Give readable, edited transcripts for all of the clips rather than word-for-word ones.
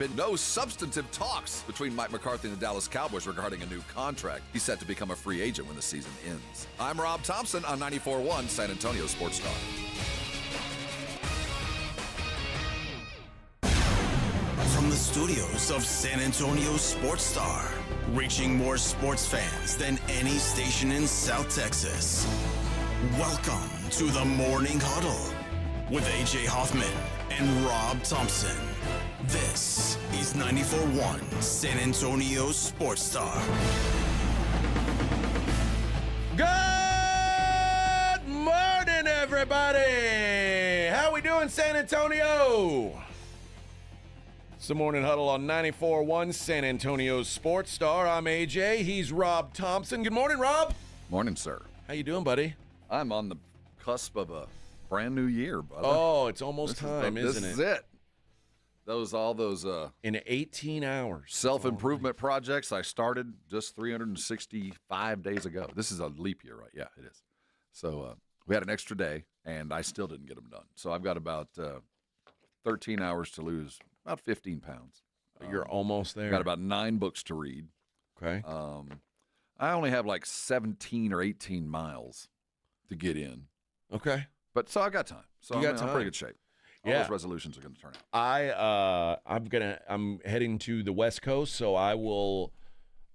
Been no substantive talks between Mike McCarthy and the Dallas Cowboys regarding a new contract. He's set to become a free agent when the season ends. I'm Rob Thompson on 94.1 San Antonio Sports Star. From the studios of San Antonio Sports Star, reaching more sports fans than any station in South Texas. Welcome to the Morning Huddle with AJ Hoffman and Rob Thompson. This is 94.1 San Antonio Sports Star. Good morning, everybody. How we doing, San Antonio? It's the Morning Huddle on 94.1 San Antonio Sports Star. I'm AJ. He's Rob Thompson. Good morning, Rob. Morning, sir. How you doing, buddy? I'm on the cusp of a brand new year, brother. Oh, it's almost time, isn't it? This is it. All those in 18 hours. Self-improvement projects I started just 365 days ago. This is a leap year, right? Yeah, it is. So we had an extra day, and I still didn't get them done. So I've got about 13 hours to lose about 15 pounds. You're almost there. Got about 9 books to read. Okay. I only have like 17 or 18 miles to get in. Okay. But so I got time. So I'm in pretty good shape. All those resolutions are going to turn out. I'm heading to the West Coast, so I will.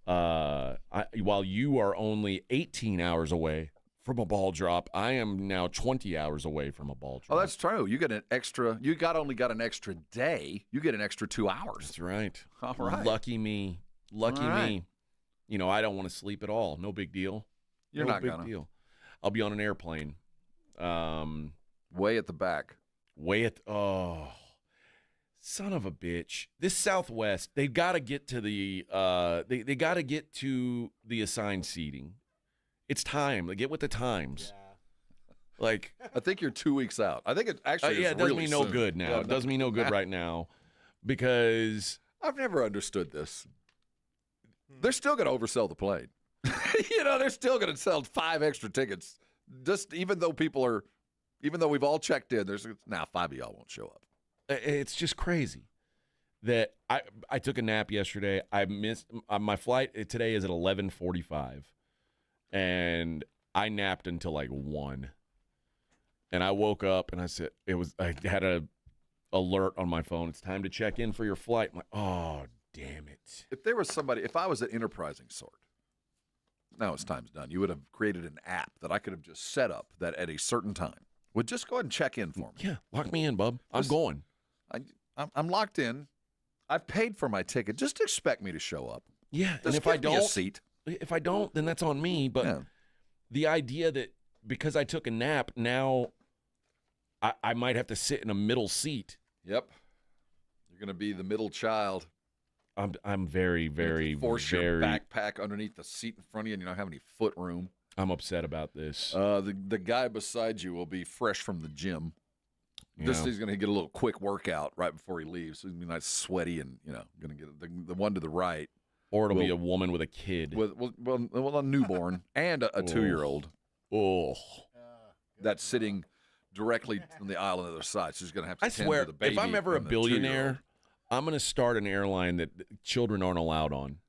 While you are only 18 hours away from a ball drop, I am now 20 hours away from a ball drop. Oh, that's true. You get an extra. You only got an extra day. You get an extra 2 hours. That's right. All right. Lucky me. Lucky me. You know, I don't want to sleep at all. No big deal. You're not gonna. Deal. I'll be on an airplane. Way at the back. Son of a bitch. This Southwest, they've got to get to the they got to get to the assigned seating. It's time. They get with the times. Yeah. Like, I think you're 2 weeks out. I think it actually it does me no good now. It does me no good right now because I've never understood this. They're still going to oversell the plane. They're still going to sell 5 extra tickets. Just even though we've all checked in, there's now 5 of y'all won't show up. It's just crazy that I took a nap yesterday. I missed my flight today is at 11:45, and I napped until like 1. And I woke up and I had a alert on my phone. It's time to check in for your flight. I'm like, oh damn it! If I was an enterprising sort. Now it's time's done. You would have created an app that I could have just set up that at a certain time would just go ahead and check in for me. Yeah, lock me in, bub. I'm going. I'm locked in. I've paid for my ticket. Just expect me to show up. Yeah, just and if I don't, if I don't, then that's on me. But the idea that because I took a nap, now I might have to sit in a middle seat. Yep, you're going to be the middle child. I'm very, very, force your backpack underneath the seat in front of you, and you don't have any foot room. I'm upset about this. The guy beside you will be fresh from the gym. He's going to get a little quick workout right before he leaves. So he's going to be nice, sweaty, and going to get the one to the right. Or it'll be a woman with a kid. With a newborn and a 2-year-old. Oh, that's sitting directly on the aisle on the other side. So he's going to have to tend to the baby. If I'm ever a billionaire, I'm going to start an airline that children aren't allowed on.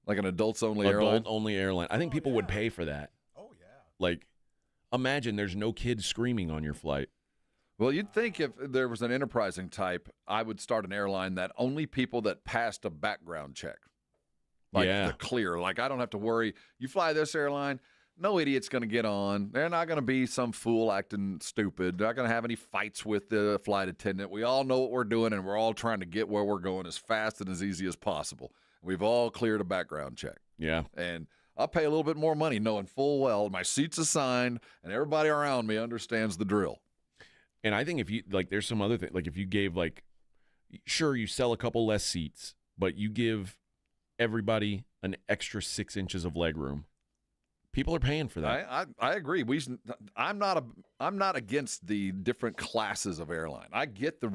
Like an adults-only airline? Adult-only airline. I think people would pay for that. Oh, yeah. Like, imagine there's no kids screaming on your flight. Well, you'd think if there was an enterprising type, I would start an airline that only people that passed a background check. Like the clear. Like, I don't have to worry. You fly this airline, no idiot's going to get on. They're not going to be some fool acting stupid. They're not going to have any fights with the flight attendant. We all know what we're doing, and we're all trying to get where we're going as fast and as easy as possible. We've all cleared a background check. Yeah. And I'll pay a little bit more money knowing full well my seat's assigned and everybody around me understands the drill. And I think if you, like, there's some other thing. Like, if you gave, like, sure, you sell a couple less seats, but you give everybody an extra 6 inches of leg room. People are paying for that. I agree. I'm not against the different classes of airline. I get the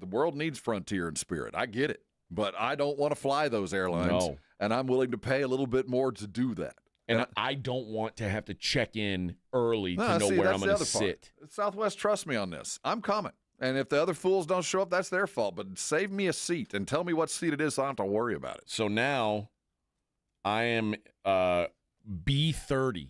world needs Frontier and Spirit. I get it, but I don't want to fly those airlines, and I'm willing to pay a little bit more to do that. And I don't want to have to check in early to know where I'm going to sit. Southwest, trust me on this. I'm coming. And if the other fools don't show up, that's their fault. But save me a seat and tell me what seat it is so I don't have to worry about it. So now I am B30.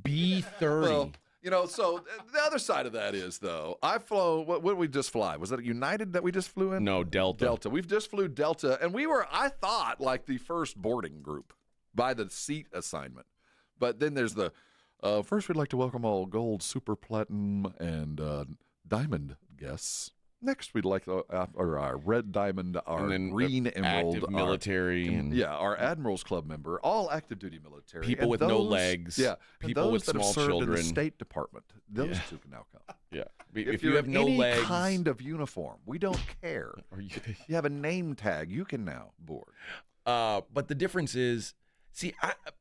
B30. Well, so the other side of that is, though, I flew, what did we just fly? Was it United that we just flew in? No, Delta. Delta. We've just flew Delta, and we were, I thought, like the first boarding group by the seat assignment. But then there's the, first we'd like to welcome all gold, super platinum, and diamond guests. Next, we'd like our red diamond, our green emerald, active military, our Admirals Club member, all active duty military, people with no legs, people with small children, in the State Department. Those two can now come. Yeah, if you have no any legs, kind of uniform, we don't care. You have a name tag, you can now board. But the difference is, see,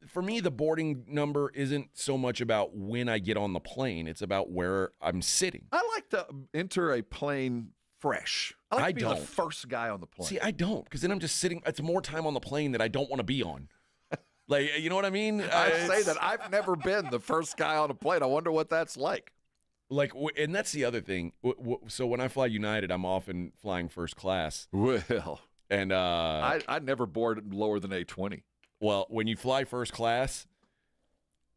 for me, the boarding number isn't so much about when I get on the plane. It's about where I'm sitting. I like to enter a plane fresh. I like to be the first guy on the plane. See, I don't, because then I'm just sitting. It's more time on the plane that I don't want to be on. Like, you know what I mean? I say that I've never been the first guy on a plane. I wonder what that's like. Like, and that's the other thing. So when I fly United, I'm often flying first class. Well, and I never board lower than A20. Well, when you fly first class,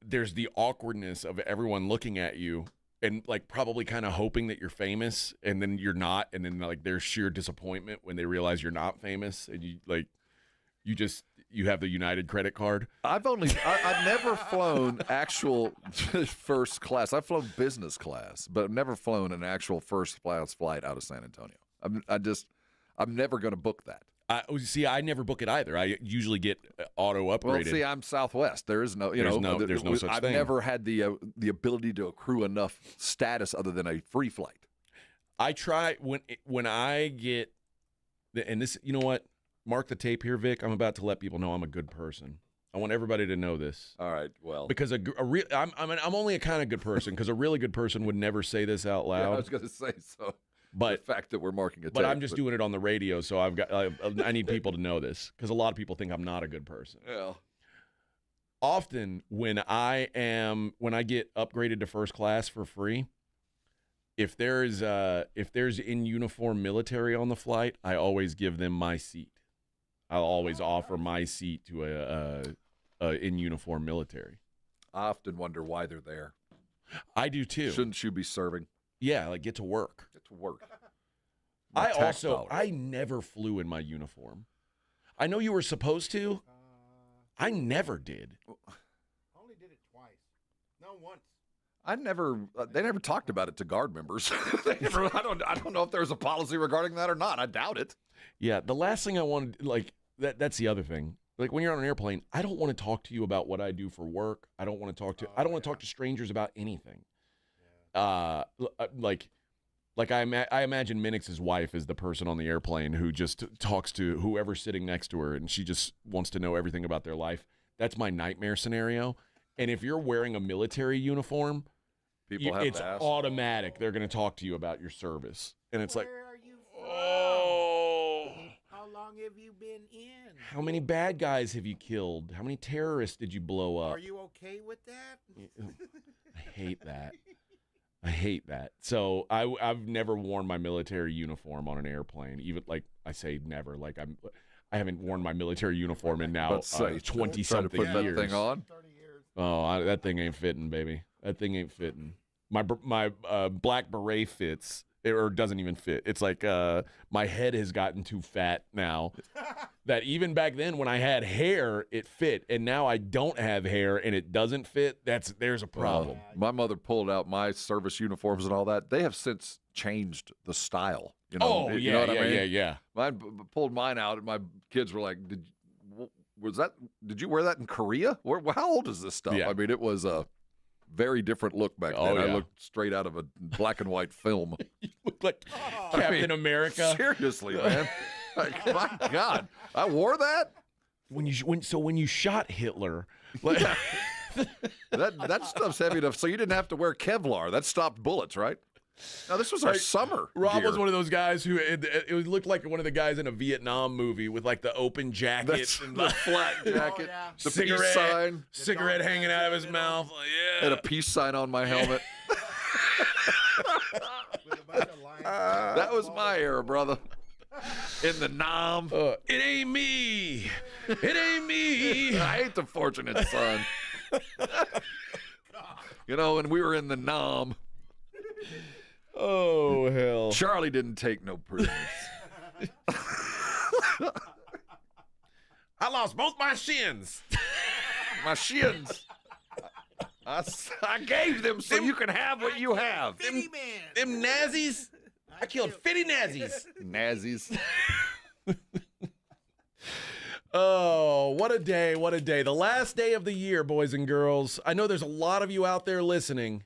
there's the awkwardness of everyone looking at you and like probably kind of hoping that you're famous, and then you're not, and then like there's sheer disappointment when they realize you're not famous, and you have the United credit card. I've never flown actual first class. I've flown business class, but I've never flown an actual first class flight out of San Antonio. I'm never going to book that. See, I never book it either. I usually get auto upgraded. Well, see, I'm Southwest. There is no, there's no such I've thing. I've never had the ability to accrue enough status other than a free flight. I try when I get, and this, you know what? Mark the tape here, Vic. I'm about to let people know I'm a good person. I want everybody to know this. All right, well, because I'm only a kind of good person, because a really good person would never say this out loud. Yeah, I was going to say so. But the fact that we're marking it, but I'm just doing it on the radio, so I need people to know this, because a lot of people think I'm not a good person. Yeah. Often when I get upgraded to first class for free, if there's in uniform military on the flight, I always give them my seat. I'll always offer my seat to a in uniform military. I often wonder why they're there. I do too. Shouldn't you be serving? Yeah, like get to work. Get to work. I never flew in my uniform. I know you were supposed to. I never did. Only did it twice. No, once. They never talked about it to guard members. I don't know if there's a policy regarding that or not. I doubt it. Yeah, the last thing I wanted, like, that's the other thing. Like, when you're on an airplane, I don't want to talk to you about what I do for work. I don't want to talk to strangers about anything. Like I imagine Minix's wife is the person on the airplane who just talks to whoever's sitting next to her, and she just wants to know everything about their life. That's my nightmare scenario. And if you're wearing a military uniform, it's automatic. They're going to talk to you about your service, and it's Where are you from? How long have you been in? How many bad guys have you killed? How many terrorists did you blow up? Are you okay with that? I hate that. I hate that. So I've never worn my military uniform on an airplane. Even, like, I say never. Like, I haven't worn my military uniform in now 20-something years. That thing on. 30 years. Oh, that thing ain't fitting, baby. That thing ain't fitting. My black beret fits, or doesn't even fit. It's like my head has gotten too fat now. That even back then when I had hair, it fit, and now I don't have hair and it doesn't fit. There's a problem. My mother pulled out my service uniforms and all that. They have since changed the style. You know, you know what I mean? Yeah. Mine pulled mine out, and my kids were like, "Did you wear that in Korea? How old is this stuff?" Yeah. I mean, it was a very different look back then. Yeah. I looked straight out of a black and white film. You look like Captain America. Seriously, man. Like, my God, I wore that. When you shot Hitler, like, that stuff's heavy enough. So you didn't have to wear Kevlar. That stopped bullets, right? Now this was our summer. Rob gear. was one of those guys who it looked like one of the guys in a Vietnam movie with like the open jacket and the flat jacket, the peace sign, cigarette hanging out of his mouth. Yeah, had a peace sign on my helmet. That was my era, brother. In the nom. It ain't me. It ain't me. I ain't the fortunate son. When we were in the nom. Oh, hell. Charlie didn't take no prisoners. I lost both my shins. My shins. I gave them so you can have what you have. Fitty man. Them Nazis. I killed 50 Nazis. Nazis. Oh, what a day. What a day. The last day of the year, boys and girls. I know there's a lot of you out there listening,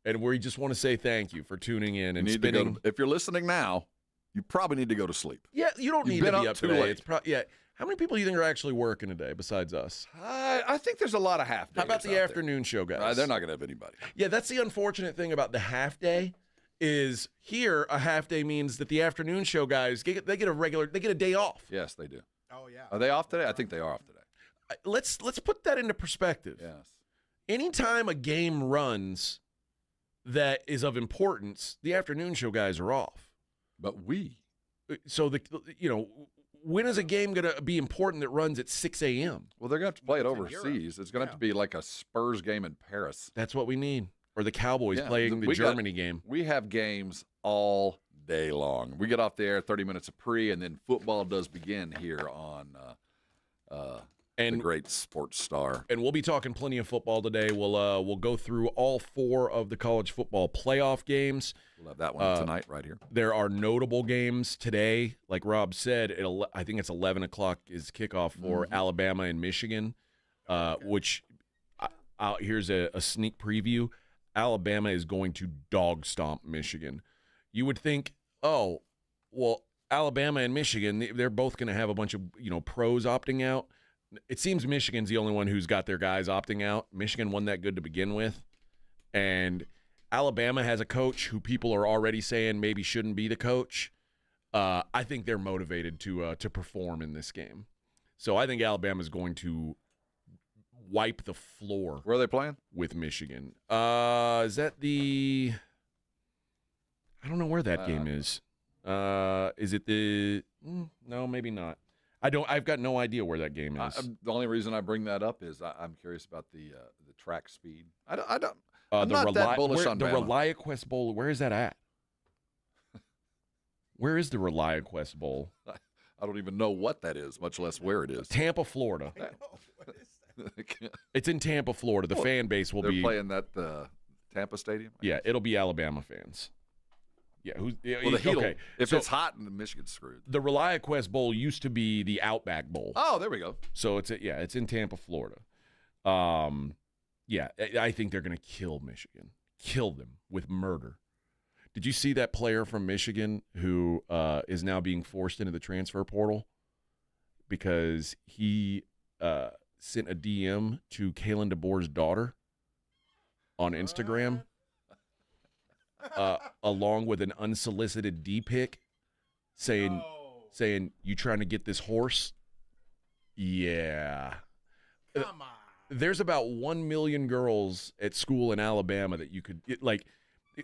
and we just want to say thank you for tuning in and spending. If you're listening now, you probably need to go to sleep. Yeah, you don't need You've to been be up up too today. late. How many people do you think are actually working today besides us? I think there's a lot of half days. How about the afternoon show, guys? They're not going to have anybody. Yeah, that's the unfortunate thing about the half day. Is here a half day means that the afternoon show guys they get a day off. Yes, they do. Oh yeah. Are they off today? I think they are off today. Let's put that into perspective. Yes. Anytime a game runs that is of importance, the afternoon show guys are off. But So when is a game going to be important that runs at 6 a.m.? Well, they're going to have to play it It's in overseas. Europe. It's going to have to be like a Spurs game in Paris. That's what we need. Or the Cowboys Yeah, playing the we got- Germany game. We have games all day long. We get off the air 30 minutes of pre, and then football does begin here on the great Sports Star. And we'll be talking plenty of football today. We'll go through all 4 of the college football playoff games. We'll have that one tonight right here. There are notable games today. Like Rob said, I think it's 11 o'clock is kickoff for Alabama and Michigan, which here's a sneak preview. Alabama is going to dog stomp Michigan. You would think, oh, well, Alabama and Michigan, they're both going to have a bunch of pros opting out. It seems Michigan's the only one who's got their guys opting out. Michigan wasn't that good to begin with. And Alabama has a coach who people are already saying maybe shouldn't be the coach. I think they're motivated to perform in this game. So I think Alabama's going to wipe the floor. Where are they playing? With Michigan. Is that the – I don't know where that game is. Is it the no, maybe not. I've got no idea where that game is. The only reason I bring that up is I'm curious about the track speed. I'm the not that bullish on the Bama. ReliaQuest Bowl, where is that at? Where is the ReliaQuest Bowl? I don't even know what that is, much less where it is. Tampa, Florida. What is that? It's in Tampa, Florida. The fan base will They're be playing that Tampa Stadium? Yeah, it'll be Alabama fans. Yeah, okay. If it's hot, then Michigan's screwed. The ReliaQuest Bowl used to be the Outback Bowl. Oh, there we go. So it's in Tampa, Florida. Yeah, I think they're going to kill Michigan. Kill them with murder. Did you see that player from Michigan who is now being forced into the transfer portal because he sent a DM to Kalen DeBoer's daughter on Instagram? Along with an unsolicited D-pic saying, you trying to get this horse? Yeah. Come on. There's about 1 million girls at school in Alabama that you could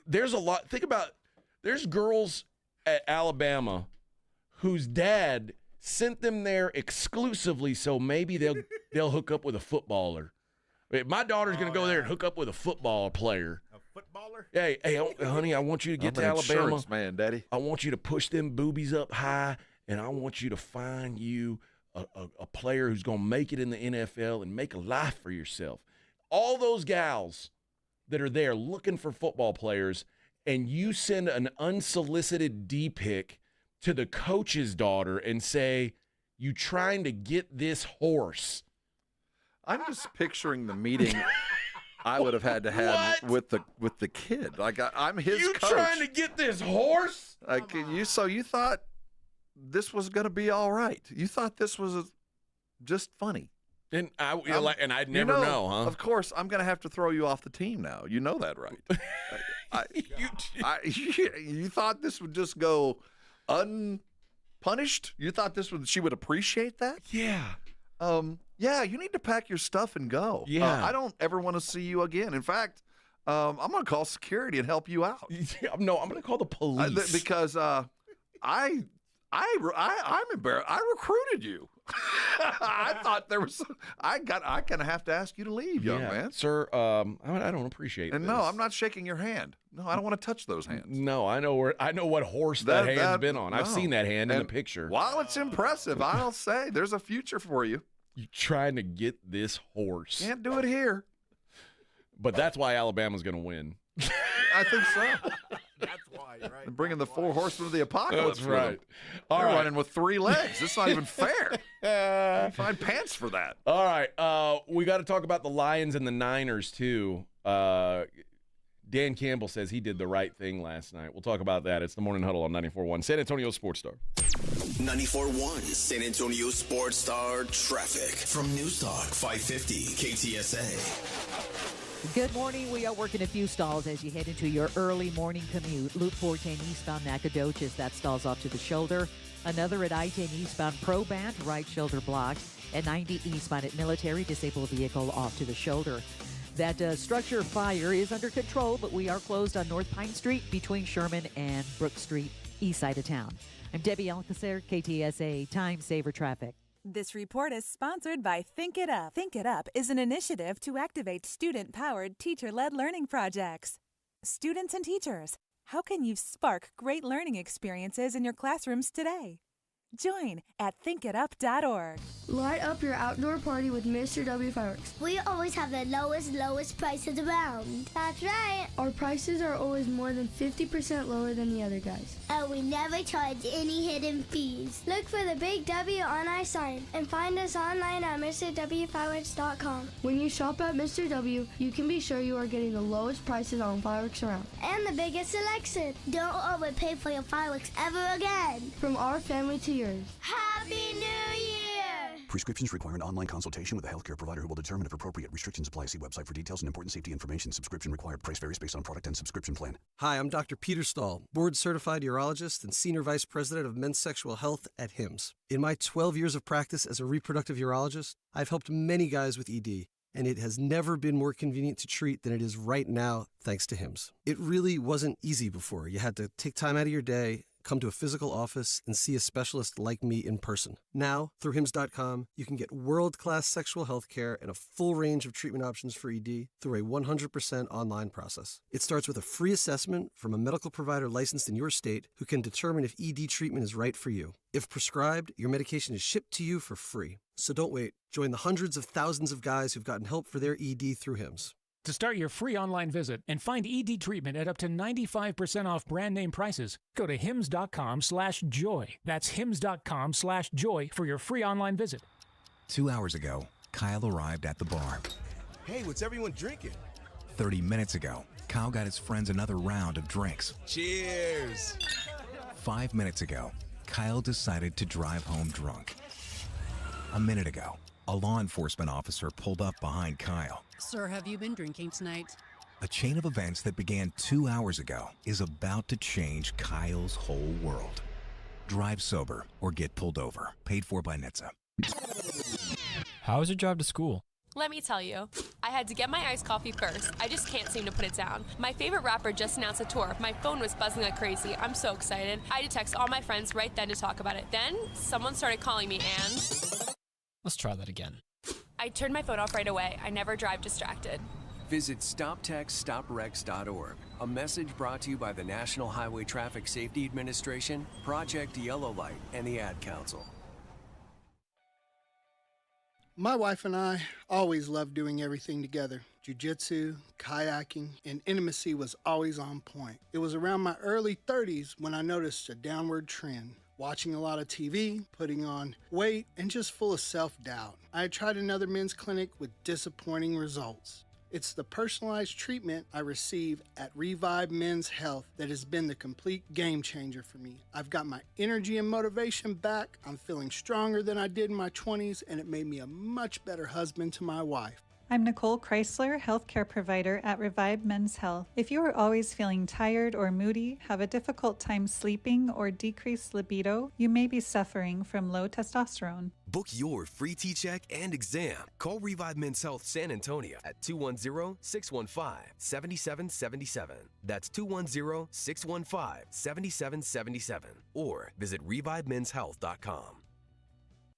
there's a lot. Think about, there's girls at Alabama whose dad sent them there exclusively so maybe they'll hook up with a footballer. My daughter's going to go there and hook up with a football player. A footballer? Hey, honey, I want you to get to Alabama. Insurance man, Daddy. I want you to push them boobies up high, and I want you to find you a player who's going to make it in the NFL and make a life for yourself. All those gals that are there looking for football players, and you send an unsolicited D-pic to the coach's daughter and say, you trying to get this horse. I'm just picturing the meeting I would have had to have with the kid. Like I'm his you coach. You trying to get this horse? Like you thought this was going to be all right. You thought this was just funny. And I'd never know, huh? Of course, I'm going to have to throw you off the team now. You know that, right? You thought this would just go unpunished? You thought she would appreciate that? Yeah. Yeah, you need to pack your stuff and go. Yeah. I don't ever want to see you again. In fact, I'm going to call security and help you out. No, I'm going to call the police. Because I'm embarrassed. I recruited you. I thought there was. I kind of have to ask you to leave, young man. Sir, I don't appreciate And this. no, I'm not shaking your hand. No, I don't want to touch those hands. No, I know what horse that hand's been on. I've seen that hand in the picture. While it's impressive, I'll say there's a future for you. You're trying to get this horse. Can't do it here. But that's why Alabama's going to win. I think so. That's why, right? They're bringing the 4 horsemen of the apocalypse. That's right. They're running with 3 legs. It's not even fair. You find pants for that. All right. We got to talk about the Lions and the Niners, too. Dan Campbell says he did the right thing last night. We'll talk about that. It's the Morning Huddle on 94.1 San Antonio Sports Star. 94.1 San Antonio Sports Star traffic from News Talk 550 KTSA. Good morning. We are working a few stalls as you head into your early morning commute. Loop 410 eastbound Nacogdoches, that stalls off to the shoulder. Another at I-10 eastbound Probant, right shoulder blocked. At 90 eastbound at Military, disabled vehicle off to the shoulder. That structure fire is under control, but we are closed on North Pine Street between Sherman and Brook Street, east side of town. I'm Debbie Alcacer, KTSA Time Saver Traffic. This report is sponsored by Think It Up. Think It Up is an initiative to activate student-powered, teacher-led learning projects. Students and teachers, how can you spark great learning experiences in your classrooms today? Join at thinkitup.org. Light up your outdoor party with Mr. W Fireworks. We always have the lowest prices around. That's right. Our prices are always more than 50% lower than the other guys. And we never charge any hidden fees. Look for the big W on our sign and find us online at MrWFireworks.com. When you shop at Mr. W, you can be sure you are getting the lowest prices on fireworks around. And the biggest selection. Don't overpay for your fireworks ever again. From our family to yours. Happy New Year! Prescriptions require an online consultation with a healthcare provider who will determine if appropriate. Restrictions apply. See website for details and important safety information. Subscription required. Price varies based on product and subscription plan. Hi, I'm Dr. Peter Stahl, board-certified urologist and senior vice president of men's sexual health at HIMSS. In my 12 years of practice as a reproductive urologist, I've helped many guys with ED, and it has never been more convenient to treat than it is right now, thanks to HIMSS. It really wasn't easy before. You had to take time out of your day, come to a physical office, and see a specialist like me in person. Now, through HIMSS.com, you can get world-class sexual health care and a full range of treatment options for ED through a 100% online process. It starts with a free assessment from a medical provider licensed in your state who can determine if ED treatment is right for you. If prescribed, your medication is shipped to you for free. So don't wait. Join the hundreds of thousands of guys who've gotten help for their ED through HIMSS. To start your free online visit and find ED treatment at up to 95% off brand name prices, go to hims.com/joy. That's hims.com/joy for your free online visit. 2 hours ago, Kyle arrived at the bar. Hey, what's everyone drinking? 30 minutes ago, Kyle got his friends another round of drinks. Cheers! 5 minutes ago, Kyle decided to drive home drunk. A minute ago, a law enforcement officer pulled up behind Kyle. Sir, have you been drinking tonight? A chain of events that began 2 hours ago is about to change Kyle's whole world. Drive sober or get pulled over. Paid for by NHTSA. How was your drive to school? Let me tell you, I had to get my iced coffee first. I just can't seem to put it down. My favorite rapper just announced a tour. My phone was buzzing like crazy. I'm so excited. I had to text all my friends right then to talk about it. Then, someone started calling me and... Let's try that again. I turned my phone off right away. I never drive distracted. Visit StopTextStopWrecks.org. A message brought to you by the National Highway Traffic Safety Administration, Project Yellow Light, and the Ad Council. My wife and I always loved doing everything together. Jiu-jitsu, kayaking, and intimacy was always on point. It was around my early 30s when I noticed a downward trend. Watching a lot of TV, putting on weight, and just full of self-doubt. I had tried another men's clinic with disappointing results. It's the personalized treatment I receive at Revive Men's Health that has been the complete game changer for me. I've got my energy and motivation back, I'm feeling stronger than I did in my 20s, and it made me a much better husband to my wife. I'm Nicole Chrysler, healthcare provider at Revive Men's Health. If you are always feeling tired or moody, have a difficult time sleeping, or decreased libido, you may be suffering from low testosterone. Book your free T-check and exam. Call Revive Men's Health San Antonio at 210-615-7777. That's 210-615-7777. Or visit ReviveMen'sHealth.com.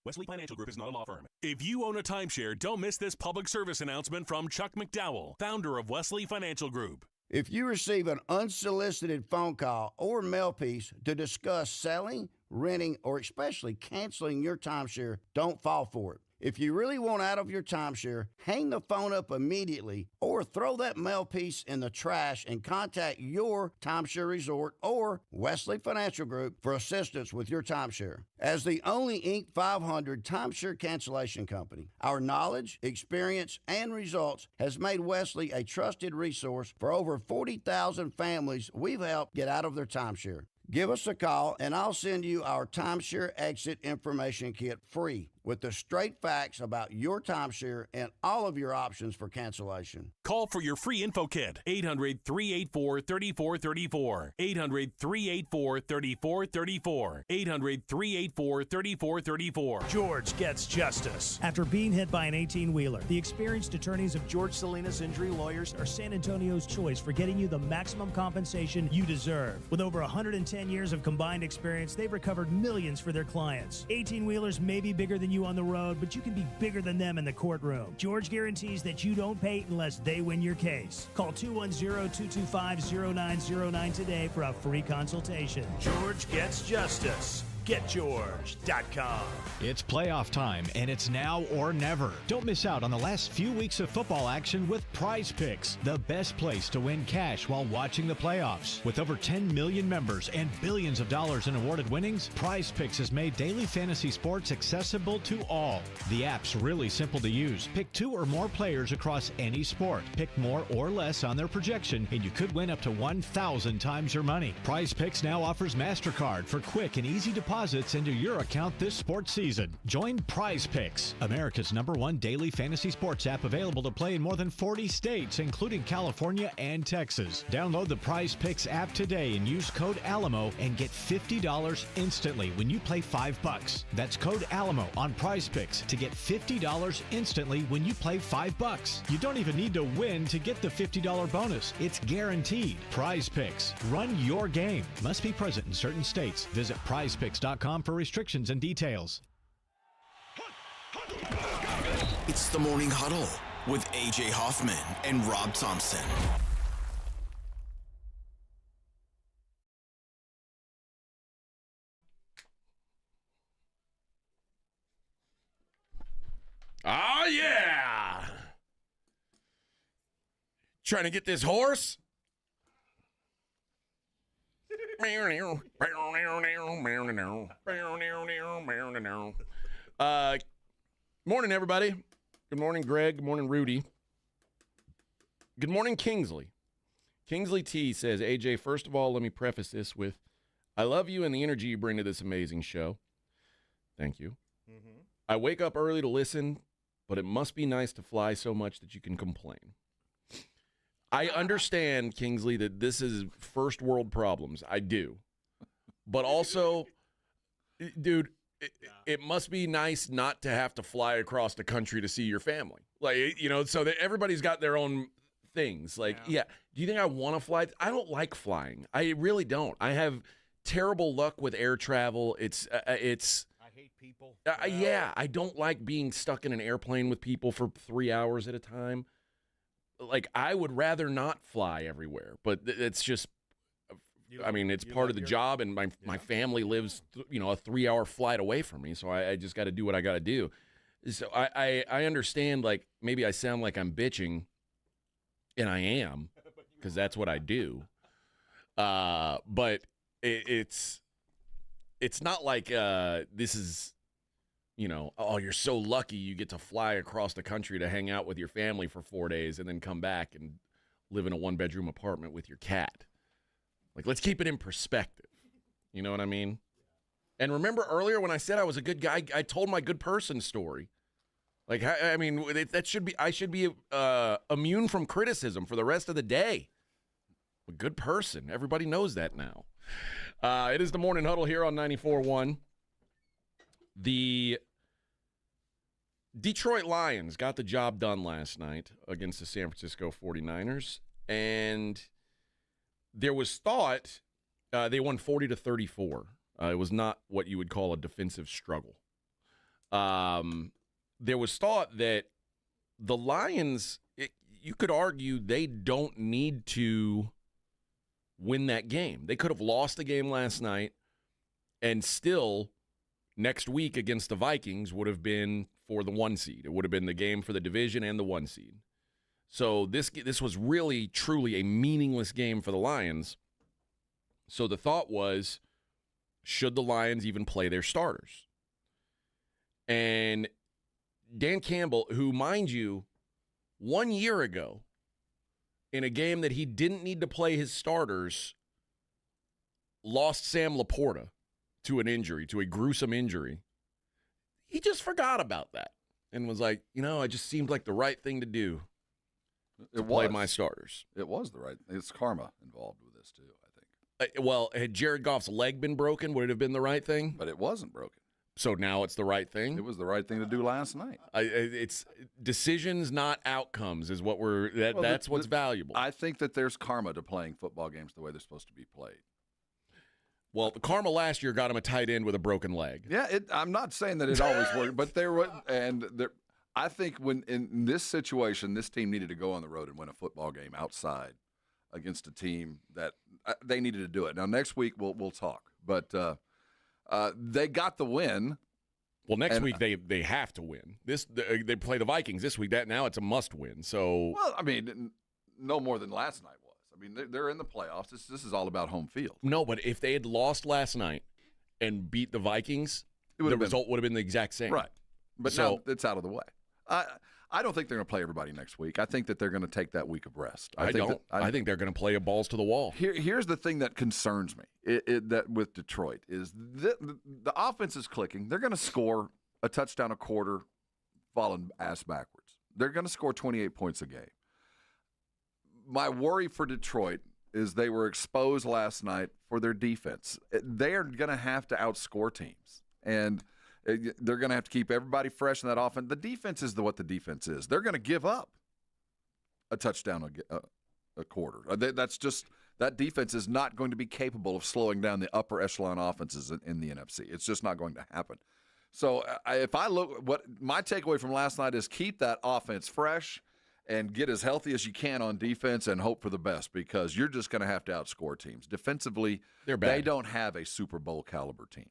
Wesley Financial Group is not a law firm. If you own a timeshare, don't miss this public service announcement from Chuck McDowell, founder of Wesley Financial Group. If you receive an unsolicited phone call or mail piece to discuss selling, renting, or especially canceling your timeshare, don't fall for it. If you really want out of your timeshare, hang the phone up immediately or throw that mail piece in the trash and contact your timeshare resort or Wesley Financial Group for assistance with your timeshare. As the only Inc. 500 timeshare cancellation company, our knowledge, experience, and results has made Wesley a trusted resource for over 40,000 families we've helped get out of their timeshare. Give us a call, and I'll send you our timeshare exit information kit free with the straight facts about your timeshare and all of your options for cancellation. Call for your free info kit, 800-384-3434, 800-384-3434, 800-384-3434. George gets justice. After being hit by an 18-wheeler, the experienced attorneys of George Salinas Injury Lawyers are San Antonio's choice for getting you the maximum compensation you deserve. With over 110 years of combined experience, they've recovered millions for their clients. 18-wheelers may be bigger than you on the road, but you can be bigger than them in the courtroom. George guarantees that you don't pay unless they win your case. Call 210-225-0909 today for a free consultation. George gets justice. GetGeorge.com. It's playoff time, and it's now or never. Don't miss out on the last few weeks of football action with Prize Picks, the best place to win cash while watching the playoffs. With over 10 million members and billions of dollars in awarded winnings, Prize Picks has made daily fantasy sports accessible to all. The app's really simple to use. Pick 2 or more players across any sport. Pick more or less on their projection, and you could win up to 1,000 times your money. Prize Picks now offers MasterCard for quick and easy deposits into your account this sports season. Join Prize Picks, America's #1 daily fantasy sports app, available to play in more than 40 states, including California and Texas. Download the Prize Picks app today and use code Alamo and get $50 instantly when you play $5. That's code Alamo on Prize Picks to get $50 instantly when you play $5. You don't even need to win to get the $50 bonus. It's guaranteed. Prize Picks. Run your game. Must be present in certain states. Visit prizepicks.com for restrictions and details. It's the Morning Huddle with AJ Hoffman and Rob Thompson. Oh, yeah. Trying to get this horse? Morning, everybody. Good morning, Greg. Good morning, Rudy. Good morning, Kingsley. Kingsley T says, AJ, first of all, let me preface this with, I love you and the energy you bring to this amazing show. Thank you. Mm-hmm. I wake up early to listen, but it must be nice to fly so much that you can complain. I understand, Kingsley, that this is first world problems. I do. But also, dude, it must be nice not to have to fly across the country to see your family. Like, you know, so that everybody's got their own things. Like, yeah. Do you think I want to fly? I don't like flying. I really don't. I have terrible luck with air travel. It's I hate people. Yeah, I don't like being stuck in an airplane with people for 3 hours at a time. Like, I would rather not fly everywhere, but it's just, I mean, it's part of the job, and my family lives, a 3-hour flight away from me, so I just got to do what I got to do. So I understand, like, maybe I sound like I'm bitching, and I am, because that's what I do. But it's not like this is, oh, you're so lucky you get to fly across the country to hang out with your family for 4 days and then come back and live in a 1-bedroom apartment with your cat. Like, let's keep it in perspective. You know what I mean? And remember earlier when I said I was a good guy, I told my good person story. Like, I mean, that should be. I should be immune from criticism for the rest of the day. A good person. Everybody knows that now. It is the Morning Huddle here on 94.1. The Detroit Lions got the job done last night against the San Francisco 49ers, and there was thought they won 40-34. It was not what you would call a defensive struggle. There was thought that the Lions, you could argue they don't need to win that game. They could have lost the game last night, and still next week against the Vikings would have been for the 1 seed. It would have been the game for the division and the 1 seed. So this was really, truly a meaningless game for the Lions. So the thought was, should the Lions even play their starters? And Dan Campbell, who, mind you, 1 year ago, in a game that he didn't need to play his starters, lost Sam Laporta to an injury, to a gruesome injury. He just forgot about that and was like, it just seemed like the right thing to do to play my starters. It was the right thing. It's karma involved with this, too, I think. Well, had Jared Goff's leg been broken, would it have been the right thing? But it wasn't broken. So now it's the right thing? It was the right thing to do last night. It's decisions, not outcomes, is what that's what's valuable. I think that there's karma to playing football games the way they're supposed to be played. Well, the karma last year got him a tight end with a broken leg. Yeah, I'm not saying that it always worked, but I think when in this situation, this team needed to go on the road and win a football game outside against a team that they needed to do it. Now, next week we'll talk, but they got the win. Well, next week they have to win. They play the Vikings this week. Now it's a must win. So, well, I mean, no more than last night was. I mean, they're in the playoffs. This is all about home field. No, but if they had lost last night and beat the Vikings, the result would have been the exact same. Right. But now it's out of the way. I don't think they're going to play everybody next week. I think that they're going to take that week of rest. I think they're going to play a balls to the wall. Here's the thing that concerns me that with Detroit is the offense is clicking. They're going to score a touchdown a quarter, falling ass backwards. They're going to score 28 points a game. My worry for Detroit is they were exposed last night for their defense. They are going to have to outscore teams, and they're going to have to keep everybody fresh in that offense. The defense is what the defense is. They're going to give up a touchdown a quarter. That defense is not going to be capable of slowing down the upper echelon offenses in the NFC. It's just not going to happen. So if I look, what my takeaway from last night is keep that offense fresh and get as healthy as you can on defense and hope for the best, because you're just going to have to outscore teams. Defensively, they're bad. They don't have a Super Bowl caliber team.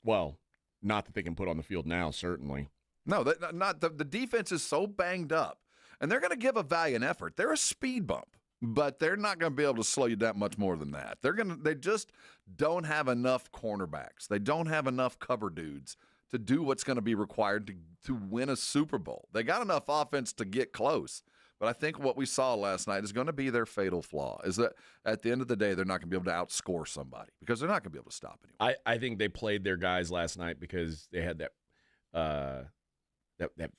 Well, not that they can put on the field now, certainly. No, the defense is so banged up, and they're going to give a valiant effort. They're a speed bump, but they're not going to be able to slow you that much more than that. They just don't have enough cornerbacks. They don't have enough cover dudes to do what's going to be required to win a Super Bowl. They got enough offense to get close. But I think what we saw last night is going to be their fatal flaw, is that at the end of the day, they're not going to be able to outscore somebody because they're not going to be able to stop anyone. I think they played their guys last night because they had that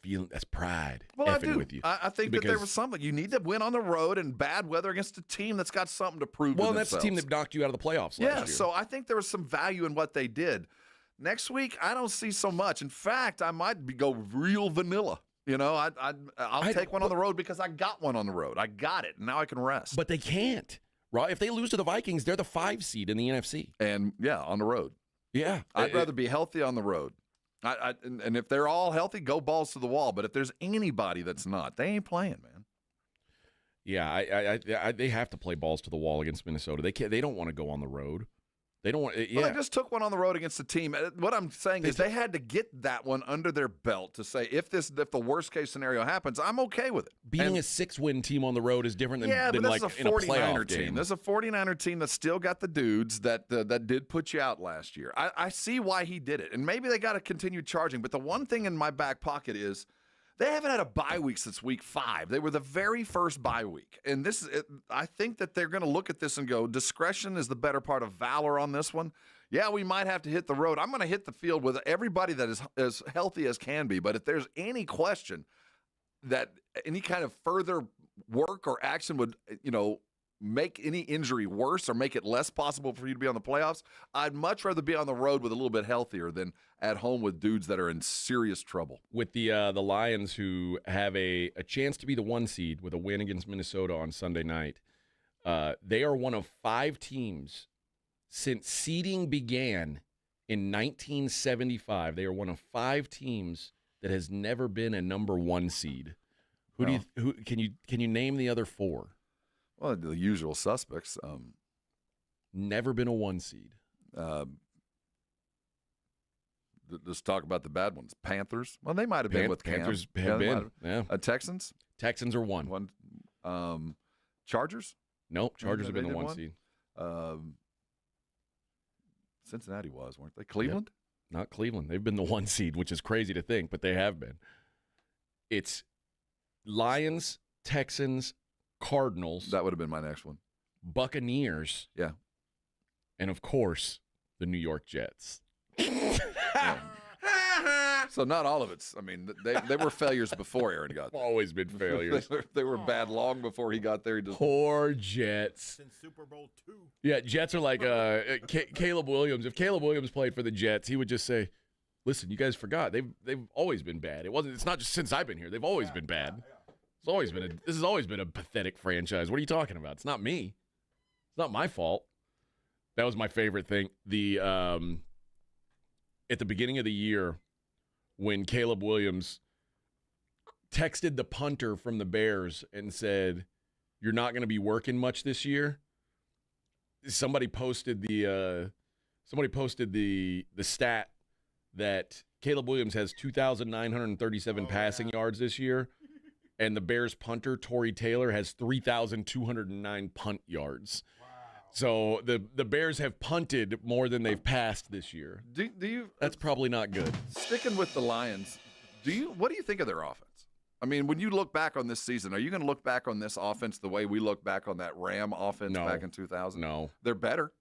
feeling, that's pride. Well, I do. With you. I think that there was something. You need to win on the road in bad weather against a team that's got something to prove to themselves. Well, that's the team that knocked you out of the playoffs last year. Yeah, so I think there was some value in what they did. Next week, I don't see so much. In fact, I might go real vanilla. I'll take one on the road because I got one on the road. I got it. Now I can rest. But they can't, right? If they lose to the Vikings, they're the 5 seed in the NFC. And, on the road. Yeah. I'd rather be healthy on the road. And if they're all healthy, go balls to the wall. But if there's anybody that's not, they ain't playing, man. Yeah, they have to play balls to the wall against Minnesota. They don't want to go on the road. They don't want. Well, they just took one on the road against the team. What I'm saying is they had to get that one under their belt to say if the worst case scenario happens, I'm okay with it. Beating a 6-win team on the road is different than but like this is in a playoff team. game. This is a 49er team that's still got the dudes that did put you out last year. I see why he did it, and maybe they got to continue charging. But the one thing in my back pocket is they haven't had a bye week since week 5. They were the very first bye week. And I think that they're going to look at this and go, discretion is the better part of valor on this one. yeah, we might have to hit the road. I'm going to hit the field with everybody that is as healthy as can be. But if there's any question that any kind of further work or action would, make any injury worse or make it less possible for you to be on the playoffs, I'd much rather be on the road with a little bit healthier than at home with dudes that are in serious trouble. With the Lions, who have a chance to be the 1 seed with a win against Minnesota on Sunday night, they are one of 5 teams since seeding began in 1975. They are one of 5 teams that has never been a number 1 seed. Who can you name the other 4? Well, the usual suspects. Never been a 1 seed. Let's talk about the bad ones. Panthers. Well, they might have been with Cam. Panthers have been. Yeah. Texans. Texans are 1. Chargers. Nope. Chargers have been the 1 seed. Cincinnati weren't they? Cleveland? Yep. Not Cleveland. They've been the 1 seed, which is crazy to think, but they have been. It's Lions, Texans, Cardinals. That would have been my next one. Buccaneers. Yeah. And, of course, the New York Jets. So not all of it's. I mean, they were failures before Aaron got there. Always been failures. They were bad long before he got there. Poor Jets. Since Super Bowl II. Yeah, Jets are like Caleb Williams. If Caleb Williams played for the Jets, he would just say, "Listen, you guys forgot. They've always been bad. It's not just since I've been here. They've always been bad. This has always been a pathetic franchise. What are you talking about? It's not me. It's not my fault." That was my favorite thing. At the beginning of the year, when Caleb Williams texted the punter from the Bears and said, "You're not going to be working much this year," somebody posted the stat that Caleb Williams has 2,937 passing yards this year, and the Bears punter Torrey Taylor has 3,209 punt yards. So the Bears have punted more than they've passed this year. Do you? That's probably not good. Sticking with the Lions, what do you think of their offense? I mean, when you look back on this season, are you going to look back on this offense the way we look back on that Ram offense back in 2000? No. They're better.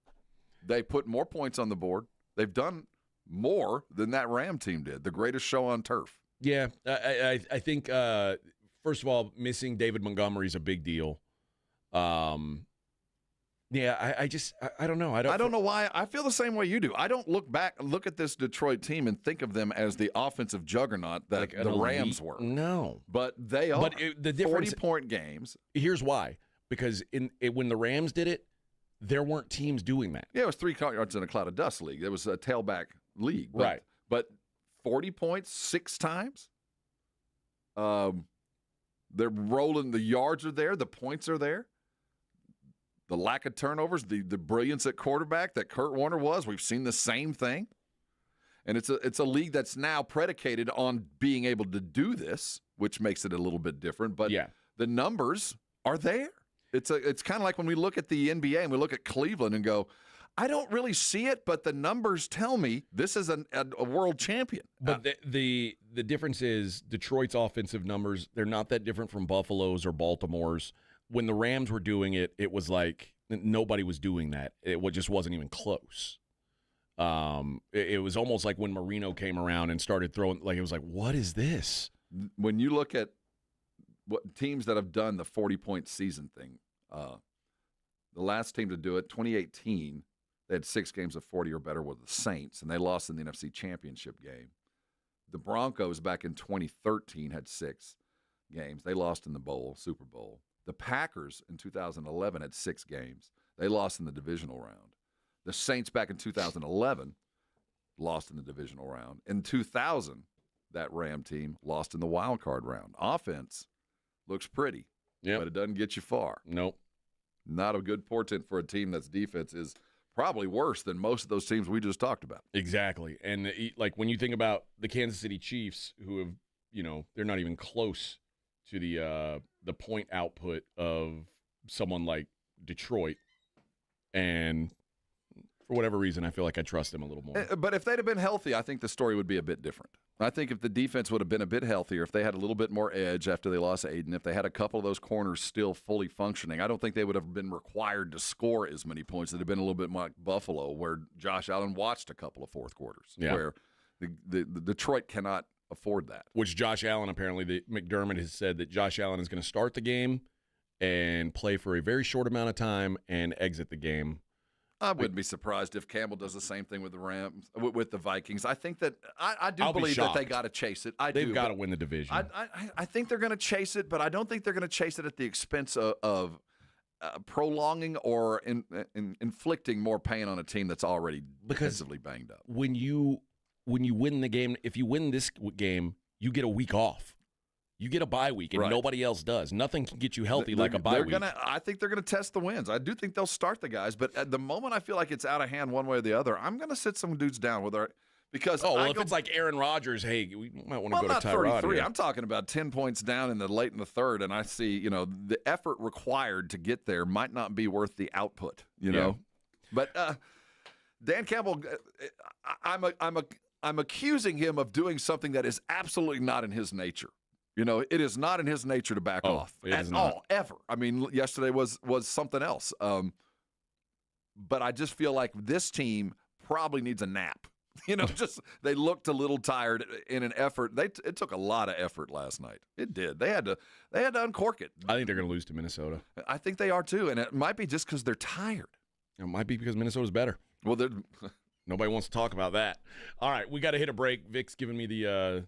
They put more points on the board. They've done more than that Ram team did, the greatest show on turf. Yeah, I think, first of all, missing David Montgomery is a big deal. Yeah, I don't know. I don't know why. I feel the same way you do. I don't look at this Detroit team and think of them as the offensive juggernaut that like the Rams were. No. But they are. But the difference, 40-point games. Here's why. Because when the Rams did it, there weren't teams doing that. Yeah, it was 3 yards in a cloud of dust league. It was a tailback league. But, right. But 40 points 6 times? They're rolling. The yards are there. The points are there. The lack of turnovers, the brilliance at quarterback that Kurt Warner was, we've seen the same thing. And it's a league that's now predicated on being able to do this, which makes it a little bit different. But the numbers are there. It's kind of like when we look at the NBA and we look at Cleveland and go, I don't really see it, but the numbers tell me this is a world champion. But the difference is Detroit's offensive numbers, they're not that different from Buffalo's or Baltimore's. When the Rams were doing it, it was like nobody was doing that. It just wasn't even close. It was almost like when Marino came around and started throwing, like it was like, what is this? When you look at what teams that have done the 40-point season thing, the last team to do it, 2018, they had 6 games of 40 or better with the Saints, and they lost in the NFC Championship game. The Broncos back in 2013 had 6 games. They lost in the Super Bowl. The Packers in 2011 had 6 games. They lost in the divisional round. The Saints back in 2011 lost in the divisional round. In 2000, that Ram team lost in the wild card round. Offense looks pretty, but it doesn't get you far. Nope. Not a good portent for a team that's defense is probably worse than most of those teams we just talked about. Exactly. And like when you think about the Kansas City Chiefs, who have, they're not even close to the point output of someone like Detroit. And For whatever reason, I feel like I trust him a little more. But if they'd have been healthy, I think the story would be a bit different. I think if the defense would have been a bit healthier, if they had a little bit more edge after they lost Aiden, if they had a couple of those corners still fully functioning, I don't think they would have been required to score as many points. It would have been a little bit more like Buffalo, where Josh Allen watched a couple of fourth quarters, where the Detroit cannot afford that. Which Josh Allen, apparently, McDermott has said that Josh Allen is going to start the game and play for a very short amount of time and exit the game. I wouldn't be surprised if Campbell does the same thing with the Rams, with the Vikings. I think that I do believe that they got to chase it. They've got to win the division. I think they're going to chase it, but I don't think they're going to chase it at the expense of prolonging or inflicting more pain on a team that's already defensively banged up. When you win the game, if you win this game, you get a week off. You get a bye week, and nobody else does. Nothing can get you healthy like a bye week. I think they're going to test the wins. I do think they'll start the guys, but at the moment I feel like it's out of hand one way or the other, I'm going to sit some dudes down because if it's like Aaron Rodgers, hey, we might want to go to Tyrod. 33. I'm talking about 10 points down late in the third, and I see the effort required to get there might not be worth the output. You know, but Dan Campbell, I'm accusing him of doing something that is absolutely not in his nature. It is not in his nature to back off at all, ever. I mean, yesterday was something else. But I just feel like this team probably needs a nap. They looked a little tired in an effort. It took a lot of effort last night. It did. They had to uncork it. I think they're going to lose to Minnesota. I think they are too, and it might be just because they're tired. It might be because Minnesota's better. Well, nobody wants to talk about that. All right, we got to hit a break. Vic's giving me the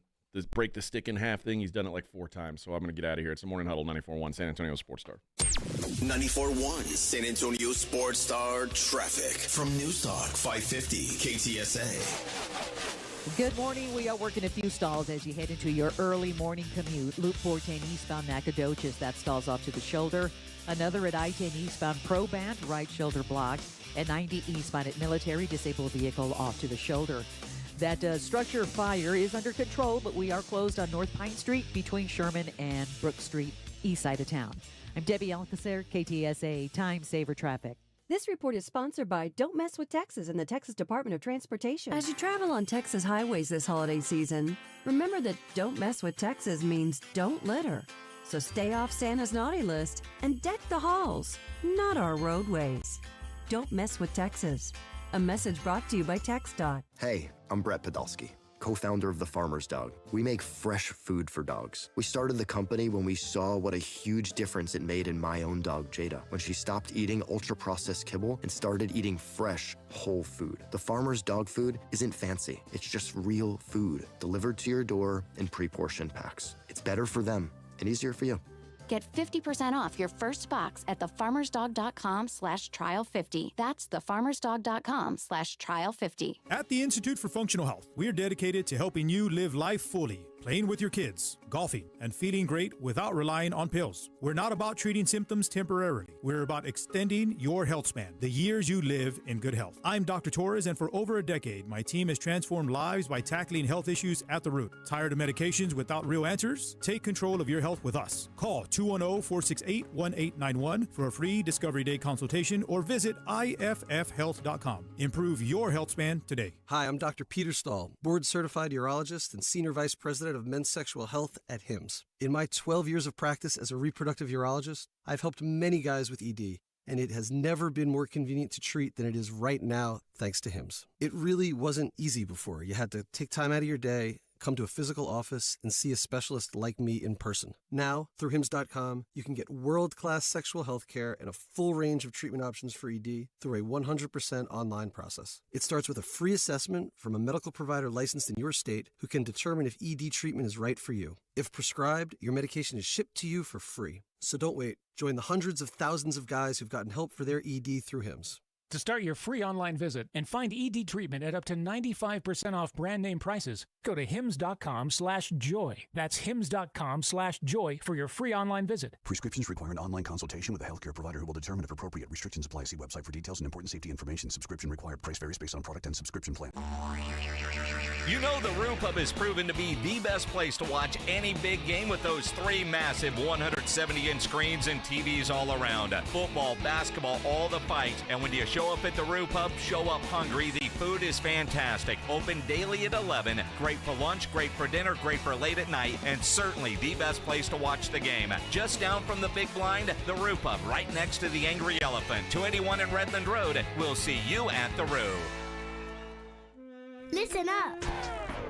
break the stick in half thing. He's done it like 4 times, so I'm going to get out of here. It's the Morning Huddle, 94.1 San Antonio Sports Star. 94.1 San Antonio Sports Star traffic from News Talk 550 KTSA. Good morning. We are working a few stalls as you head into your early morning commute. Loop 410 eastbound Nacogdoches, that stalls off to the shoulder. Another at I-10 eastbound Proband, right shoulder blocked. At 90 eastbound at Military, disabled vehicle off to the shoulder. That structure fire is under control, but we are closed on North Pine Street between Sherman and Brook Street, east side of town. I'm Debbie Alcacer, KTSA Time Saver Traffic. This report is sponsored by Don't Mess with Texas and the Texas Department of Transportation. As you travel on Texas highways this holiday season, remember that Don't Mess with Texas means don't litter. So stay off Santa's naughty list and deck the halls, not our roadways. Don't Mess with Texas. A message brought to you by TxDOT. Hey, I'm Brett Podolsky, co-founder of The Farmer's Dog. We make fresh food for dogs. We started the company when we saw what a huge difference it made in my own dog, Jada, when she stopped eating ultra-processed kibble and started eating fresh, whole food. The Farmer's Dog food isn't fancy. It's just real food delivered to your door in pre-portioned packs. It's better for them and easier for you. Get 50% off your first box at thefarmersdog.com/trial50. That's thefarmersdog.com/trial50. At the Institute for Functional Health, we are dedicated to helping you live life fully, playing with your kids, golfing, and feeling great without relying on pills. We're not about treating symptoms temporarily. We're about extending your health span, the years you live in good health. I'm Dr. Torres, and for over a decade, my team has transformed lives by tackling health issues at the root. Tired of medications without real answers? Take control of your health with us. Call 210-468-1891 for a free Discovery Day consultation or visit iffhealth.com. Improve your health span today. Hi, I'm Dr. Peter Stahl, board-certified urologist and senior vice president of men's sexual health at HIMSS. In my 12 years of practice as a reproductive urologist, I've helped many guys with ED, and it has never been more convenient to treat than it is right now, thanks to HIMSS. It really wasn't easy before. You had to take time out of your day, come to a physical office, and see a specialist like me in person. Now, through HIMSS.com, you can get world-class sexual health care and a full range of treatment options for ED through a 100% online process. It starts with a free assessment from a medical provider licensed in your state who can determine if ED treatment is right for you. If prescribed, your medication is shipped to you for free. So don't wait. Join the hundreds of thousands of guys who've gotten help for their ED through HIMSS. To start your free online visit and find ED treatment at up to 95% off brand name prices, go to hims.com/joy. That's hims.com/joy for your free online visit. Prescriptions require an online consultation with a healthcare provider who will determine if appropriate. Restrictions apply. See website for details and important safety information. Subscription required. Price varies based on product and subscription plan. You know the Roo Pub has proven to be the best place to watch any big game with those 3 massive 170-inch screens and TVs all around. Football, basketball, all the fights. And when you show up at the Roo Pub, show up hungry. The food is fantastic. Open daily at 11. Great for lunch, great for dinner, great for late at night, and certainly the best place to watch the game. Just down from the big blind, the Roo Pub, right next to the Angry Elephant. 281 in Redland Road. We'll see you at the Roo. Listen up.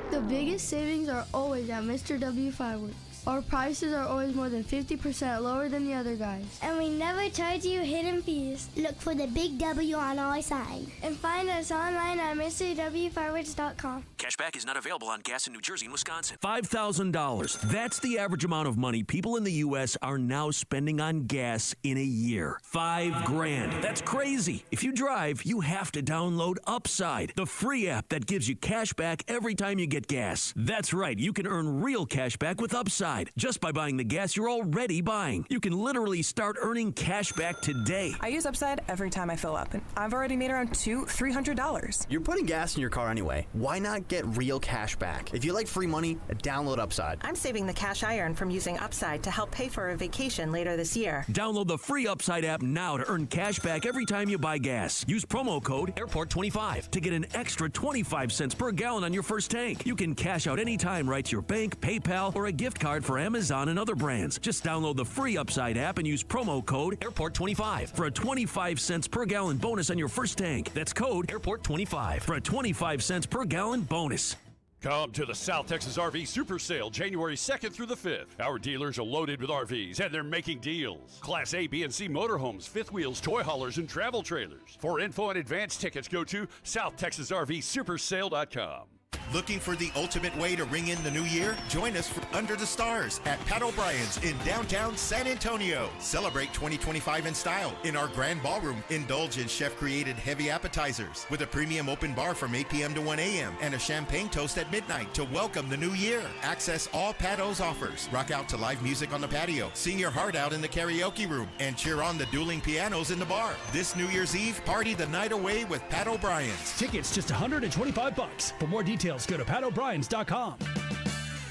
The biggest savings are always at Mr. W Fireworks. Our prices are always more than 50% lower than the other guys. And we never charge you hidden fees. Look for the big W on our sign. And find us online at MrWFireworks.com. Cashback is not available on gas in New Jersey and Wisconsin. $5,000. That's the average amount of money people in the U.S. are now spending on gas in a year. $5,000. That's crazy. If you drive, you have to download Upside, the free app that gives you cash back every time you get gas. That's right. You can earn real cash back with Upside just by buying the gas you're already buying. You can literally start earning cash back today. I use Upside every time I fill up, and I've already made around $300. You're putting gas in your car anyway. Why not get real cash back? If you like free money, download Upside. I'm saving the cash I earn from using Upside to help pay for a vacation later this year. Download the free Upside app now to earn cash back every time you buy gas. Use promo code AIRPORT25 to get an extra 25 cents per gallon on your first tank. You can cash out anytime right to your bank, PayPal, or a gift card for Amazon and other brands. Just download the free Upside app and use promo code AIRPORT25 for a 25 cents per gallon bonus on your first tank. That's code AIRPORT25 for a 25 cents per gallon bonus. Come to the South Texas RV Super Sale January 2nd through the 5th. Our dealers are loaded with RVs and they're making deals. Class A, B, and C motorhomes, fifth wheels, toy haulers, and travel trailers. For info and advance tickets, go to SouthTexasRVSupersale.com. Looking for the ultimate way to ring in the new year? Join us for Under the Stars at Pat O'Brien's in downtown San Antonio. Celebrate 2025 in style. In our grand ballroom, indulge in chef-created heavy appetizers with a premium open bar from 8 p.m. to 1 a.m. and a champagne toast at midnight to welcome the new year. Access all Pat O's offers. Rock out to live music on the patio. Sing your heart out in the karaoke room and cheer on the dueling pianos in the bar. This New Year's Eve, party the night away with Pat O'Brien's. Tickets just $125. For more details, go to PatO'Briens.com.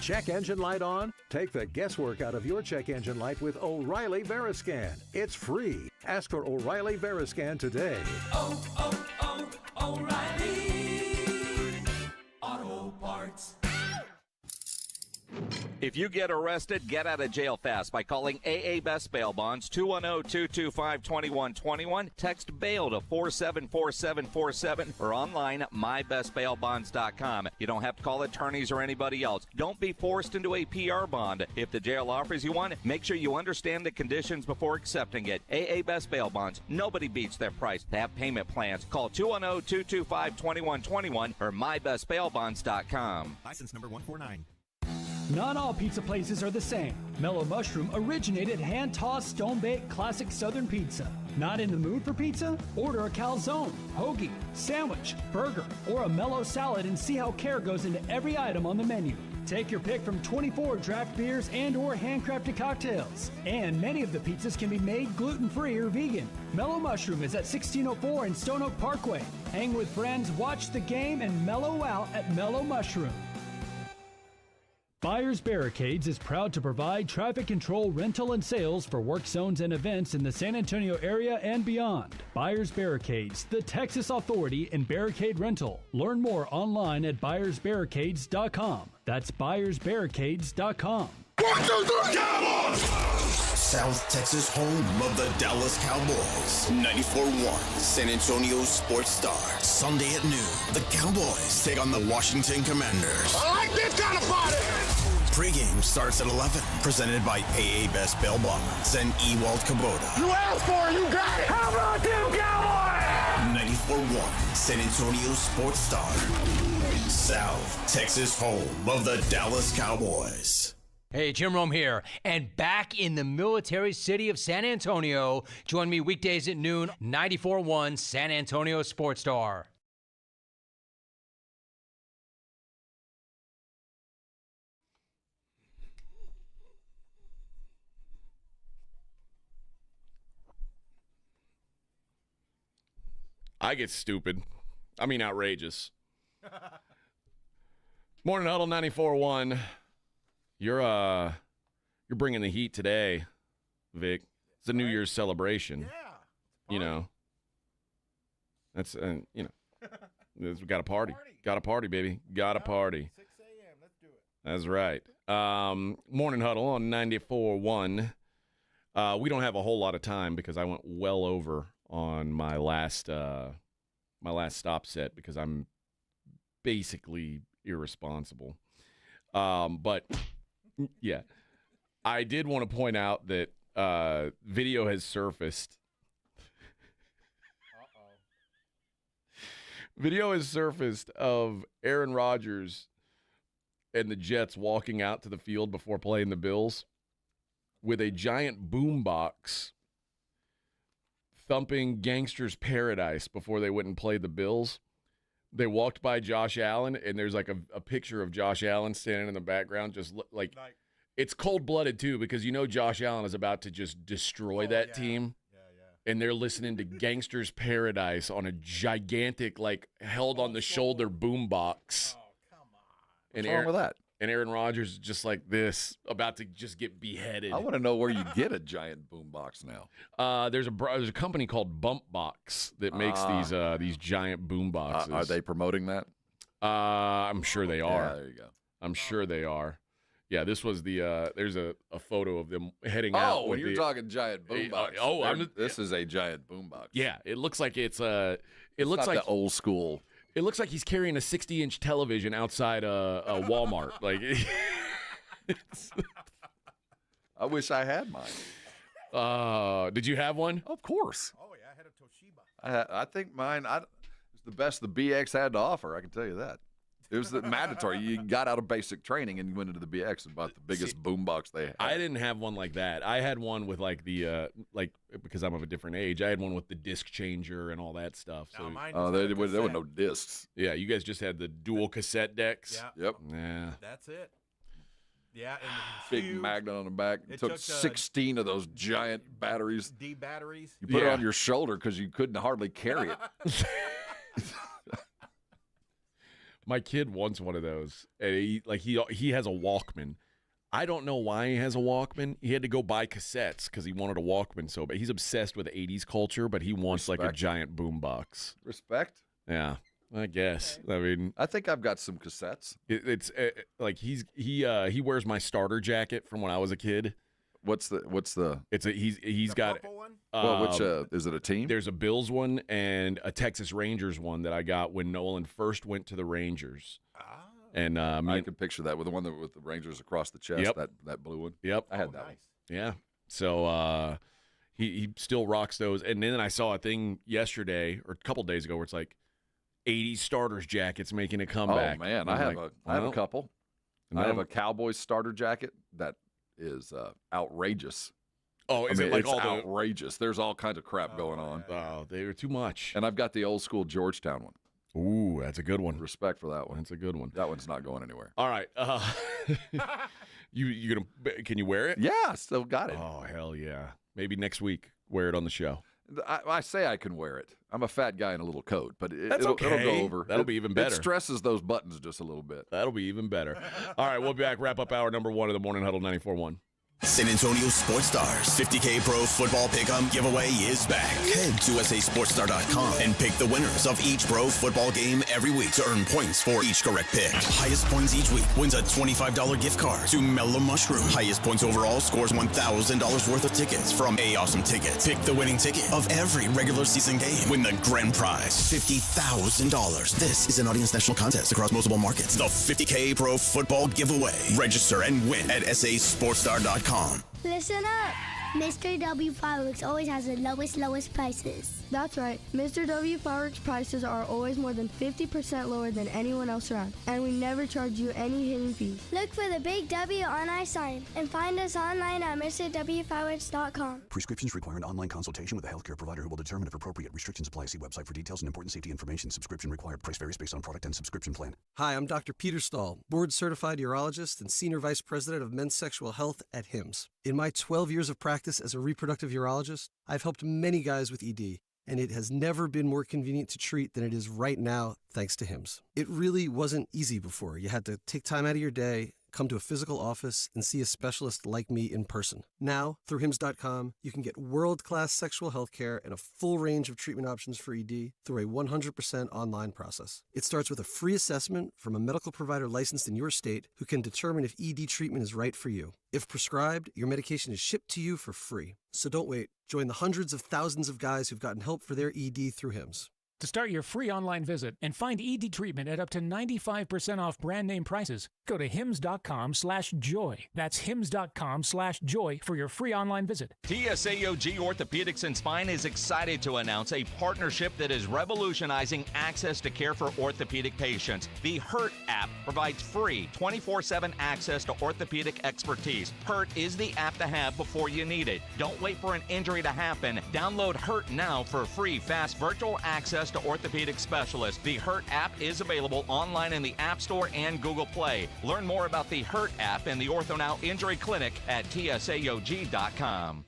Check engine light on? Take the guesswork out of your check engine light with O'Reilly Veriscan. It's free. Ask for O'Reilly Veriscan today. O'Reilly Auto Parts. If you get arrested, get out of jail fast by calling AA Best Bail Bonds, 210-225-2121. Text bail to 474747 or online at mybestbailbonds.com. You don't have to call attorneys or anybody else. Don't be forced into a PR bond. If the jail offers you one, make sure you understand the conditions before accepting it. AA Best Bail Bonds. Nobody beats their price. They have payment plans. Call 210-225-2121 or mybestbailbonds.com. License number 149. Not all pizza places are the same. Mellow Mushroom originated hand-tossed, stone-baked classic Southern pizza. Not in the mood for pizza? Order a calzone, hoagie, sandwich, burger, or a mellow salad and see how care goes into every item on the menu. Take your pick from 24 draft beers and or handcrafted cocktails. And many of the pizzas can be made gluten-free or vegan. Mellow Mushroom is at 1604 in Stone Oak Parkway. Hang with friends, watch the game, and mellow out at Mellow Mushroom. Buyers Barricades is proud to provide traffic control, rental, and sales for work zones and events in the San Antonio area and beyond. Buyers Barricades, the Texas authority in barricade rental. Learn more online at buyersbarricades.com. That's buyersbarricades.com. 1, 2, 3, Cowboys! South Texas home of the Dallas Cowboys. 94.1 San Antonio Sports Star. Sunday at noon, the Cowboys take on the Washington Commanders. I like this kind of party! Pregame starts at 11. Presented by AA Best Bail Bonds and Ewald Kubota. You asked for it, you got it! How about them Cowboys? 94.1 San Antonio Sports Star. South Texas home of the Dallas Cowboys. Hey, Jim Rome here, and back in the military city of San Antonio. Join me weekdays at noon, 94.1 San Antonio Sports Star. I get stupid. I mean outrageous. Morning Huddle 94.1. You're bringing the heat today, Vic. It's a New Year's celebration. Yeah. You know. That's we got a party. Got a party, baby. Got a party. 6 a.m. Let's do it. That's right. Morning Huddle on 94.1. We don't have a whole lot of time because I went well over on my last stop set because I'm basically irresponsible. But yeah, I did want to point out that video has surfaced. Video has surfaced of Aaron Rodgers and the Jets walking out to the field before playing the Bills with a giant boombox thumping Gangster's Paradise before they went and played the Bills. They walked by Josh Allen, and there's like a picture of Josh Allen standing in the background, just like it's cold-blooded too, because you know Josh Allen is about to just destroy that team. And they're listening to Gangster's Paradise on a gigantic, like, held-on-the-shoulder boombox. Oh, come on. And What's wrong with that? And Aaron Rodgers is just like this, about to just get beheaded. I want to know where you get a giant boombox now. There's a company called Bumpbox that makes these giant boomboxes. Are they promoting that? I'm sure they are. Yeah, there you go. I'm sure they are. Yeah, this was the there's a photo of them heading out. Oh, when you're talking giant boombox. This is a giant boombox. Yeah, it looks like it looks not like the old school. It looks like he's carrying a 60-inch television outside a Walmart. Like, I wish I had mine. Did you have one? Of course. Oh yeah, I had a Toshiba. I think mine is the best the BX had to offer. I can tell you that. It was the mandatory. You got out of basic training and you went into the BX and bought the biggest boombox they had. I didn't have one like that. I had one with like the because I'm of a different age. I had one with the disc changer and all that stuff. So there were no discs. Yeah, you guys just had the dual cassette decks. Yeah. Yep. Yeah. That's it. Yeah, and big huge. magnet on the back. It took 16 of those giant batteries. D batteries. You put it on your shoulder because you couldn't hardly carry it. My kid wants one of those. And he has a Walkman. I don't know why he has a Walkman. He had to go buy cassettes because he wanted a Walkman so bad. He's obsessed with 80s culture, but he wants like a giant boombox. Respect? Yeah, I guess. Okay. I mean, I think I've got some cassettes. It's like he wears my starter jacket from when I was a kid. What's the? It's he's got. One? Well, which is it a team? There's a Bills one and a Texas Rangers one that I got when Nolan first went to the Rangers. And I can picture that with the one with the Rangers across the chest. Yep. That blue one. Yep, I had that one. Yeah. So he still rocks those. And then I saw a thing yesterday or a couple days ago where it's like 80s starters jackets making a comeback. Oh man, I have a couple. I have a Cowboys starter jacket that is outrageous. Oh, is it like it's all outrageous? There's all kinds of crap going on. Oh, they were too much. And I've got the old school Georgetown one. Ooh, that's a good one. Respect for that one. That's a good one. That one's not going anywhere. All right. You gonna? Can you wear it? Yeah, I still got it. Oh hell yeah! Maybe next week wear it on the show. I say I can wear it. I'm a fat guy in a little coat, but it'll go over. That'll be even better. It stresses those buttons just a little bit. That'll be even better. All right, we'll be back. Wrap up hour number 1 of the Morning Huddle 94.1. San Antonio Sports Stars 50K Pro Football Pick'em giveaway is back. Head to SASportsStar.com and pick the winners of each pro football game every week to earn points for each correct pick. Highest points each week wins a $25 gift card to Mellow Mushroom. Highest points overall scores $1,000 worth of tickets from A Awesome Tickets. Pick the winning ticket of every regular season game. Win the grand prize, $50,000. This is an Audience National contest across multiple markets. The 50K Pro Football Giveaway. Register and win at SASportsStar.com. Listen up. Mr. W Fireworks always has the lowest prices. That's right. Mr. W Fireworks prices are always more than 50% lower than anyone else around. And we never charge you any hidden fees. Look for the big W on our sign and find us online at MrWFireworks.com. Prescriptions require an online consultation with a healthcare provider who will determine if appropriate. Restrictions apply. See website for details and important safety information. Subscription required. Price varies based on product and subscription plan. Hi, I'm Dr. Peter Stahl, board-certified urologist and senior vice president of men's sexual health at HIMSS. In my 12 years of practice as a reproductive urologist, I've helped many guys with ED, and it has never been more convenient to treat than it is right now, thanks to Hims. It really wasn't easy before. You had to take time out of your day, come to a physical office, and see a specialist like me in person. Now, through Hims.com, you can get world-class sexual health care and a full range of treatment options for ED through a 100% online process. It starts with a free assessment from a medical provider licensed in your state who can determine if ED treatment is right for you. If prescribed, your medication is shipped to you for free. So don't wait. Join the hundreds of thousands of guys who've gotten help for their ED through Hims. To start your free online visit and find ED treatment at up to 95% off brand name prices, go to hims.com/joy. That's hims.com/joy for your free online visit. TSAOG Orthopedics and Spine is excited to announce a partnership that is revolutionizing access to care for orthopedic patients. The HURT app provides free 24/7 access to orthopedic expertise. HURT is the app to have before you need it. Don't wait for an injury to happen. Download HURT now for free, fast virtual access to orthopedic specialists. The HURT app is available online in the App Store and Google Play. Learn more about the HURT app and the OrthoNow Injury Clinic at tsaog.com.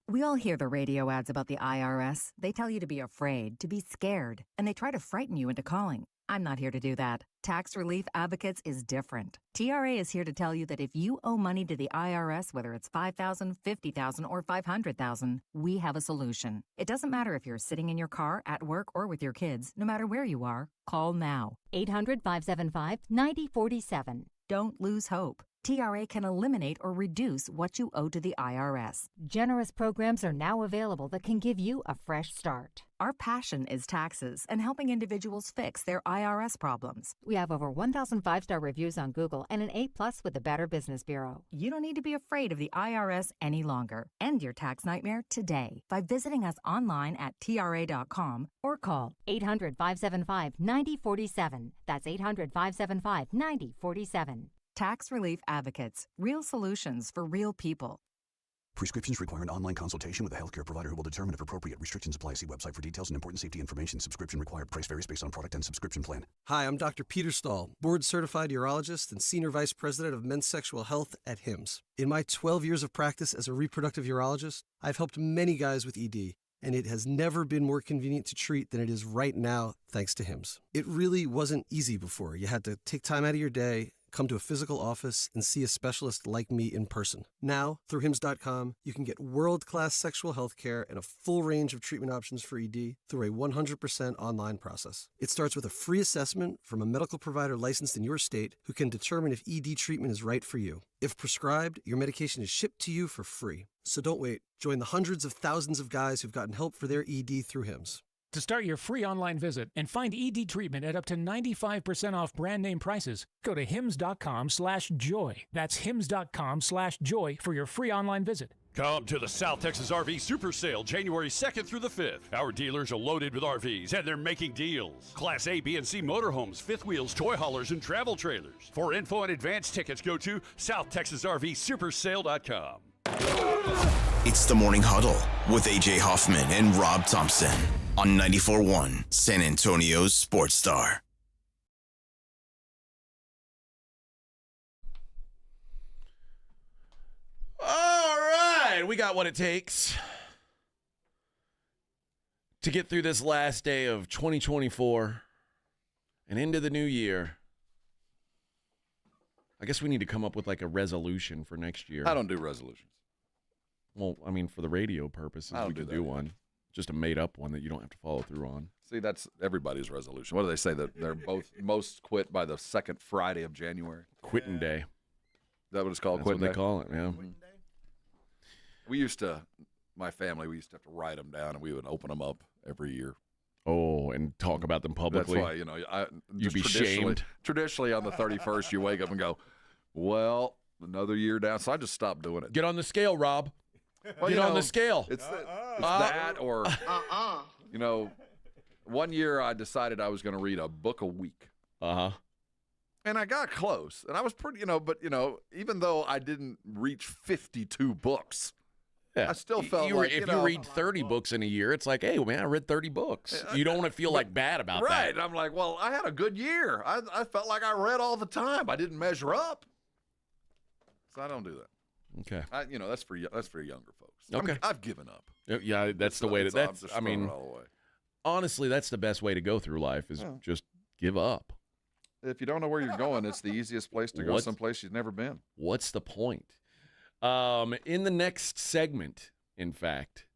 We all hear the radio ads about the IRS. They tell you to be afraid, to be scared, and they try to frighten you into calling. I'm not here to do that. Tax Relief Advocates is different. TRA is here to tell you that if you owe money to the IRS, whether it's $5,000, $50,000, or $500,000, we have a solution. It doesn't matter if you're sitting in your car, at work, or with your kids. No matter where you are, call now. 800-575-9047. Don't lose hope. TRA can eliminate or reduce what you owe to the IRS. Generous programs are now available that can give you a fresh start. Our passion is taxes and helping individuals fix their IRS problems. We have over 1,000 5-star reviews on Google and an A+ with the Better Business Bureau. You don't need to be afraid of the IRS any longer. End your tax nightmare today by visiting us online at TRA.com or call 800-575-9047. That's 800-575-9047. Tax Relief Advocates. Real solutions for real people. Prescriptions require an online consultation with a healthcare provider who will determine if appropriate. Restrictions apply. See website for details and important safety information. Subscription required. Price varies based on product and subscription plan. Hi, I'm Dr. Peter Stahl, board-certified urologist and senior vice president of men's sexual health at Hims. In my 12 years of practice as a reproductive urologist, I've helped many guys with ED, and it has never been more convenient to treat than it is right now, thanks to Hims. It really wasn't easy before. You had to take time out of your day, come to a physical office, and see a specialist like me in person. Now, through Hims.com, you can get world-class sexual health care and a full range of treatment options for ED through a 100% online process. It starts with a free assessment from a medical provider licensed in your state who can determine if ED treatment is right for you. If prescribed, your medication is shipped to you for free. So don't wait. Join the hundreds of thousands of guys who've gotten help for their ED through Hims. To start your free online visit and find ED treatment at up to 95% off brand name prices, go to hims.com/joy. That's hims.com/joy for your free online visit. Come to the South Texas RV Super Sale January 2nd through the 5th. Our dealers are loaded with RVs and they're making deals. Class A, B, and C motorhomes, fifth wheels, toy haulers, and travel trailers. For info and advance tickets, go to SouthTexasRVSupersale.com. It's the Morning Huddle with AJ Hoffman and Rob Thompson on 94.1 San Antonio's Sports Star. All right, we got what it takes to get through this last day of 2024 and into the new year. I guess we need to come up with like a resolution for next year. I don't do resolutions. Well, I mean, for the radio purposes, we could do one. Just a made-up one that you don't have to follow through on. See, that's everybody's resolution. What do they say? That they're both most quit by the second Friday of January? Quitting day. Is that what it's called? That's Quitting what they day? call it, yeah. We used to, my family, we used to have to write them down, and we would open them up every year. Oh, and talk about them publicly. That's why, you'd be shamed. Traditionally, on the 31st, you wake up and go, well, another year down. So I just stopped doing it. Get on the scale, Rob. Well, Get on the scale. It's that or, one year I decided I was going to read a book a week. Uh-huh. And I got close. And I was pretty, even though I didn't reach 52 books, I still felt if you read 30 books in a year, it's like, hey, man, I read 30 books. You don't want to feel like bad about that. Right. I'm like, well, I had a good year. I felt like I read all the time. I didn't measure up. So I don't do that. Okay. That's for younger folks. Okay. I've given up. Yeah, that's the way to. I'm just throwing it all away. Honestly, that's the best way to go through life is just give up. If you don't know where you're going, it's the easiest place to go someplace you've never been. What's the point? In the next segment, in fact,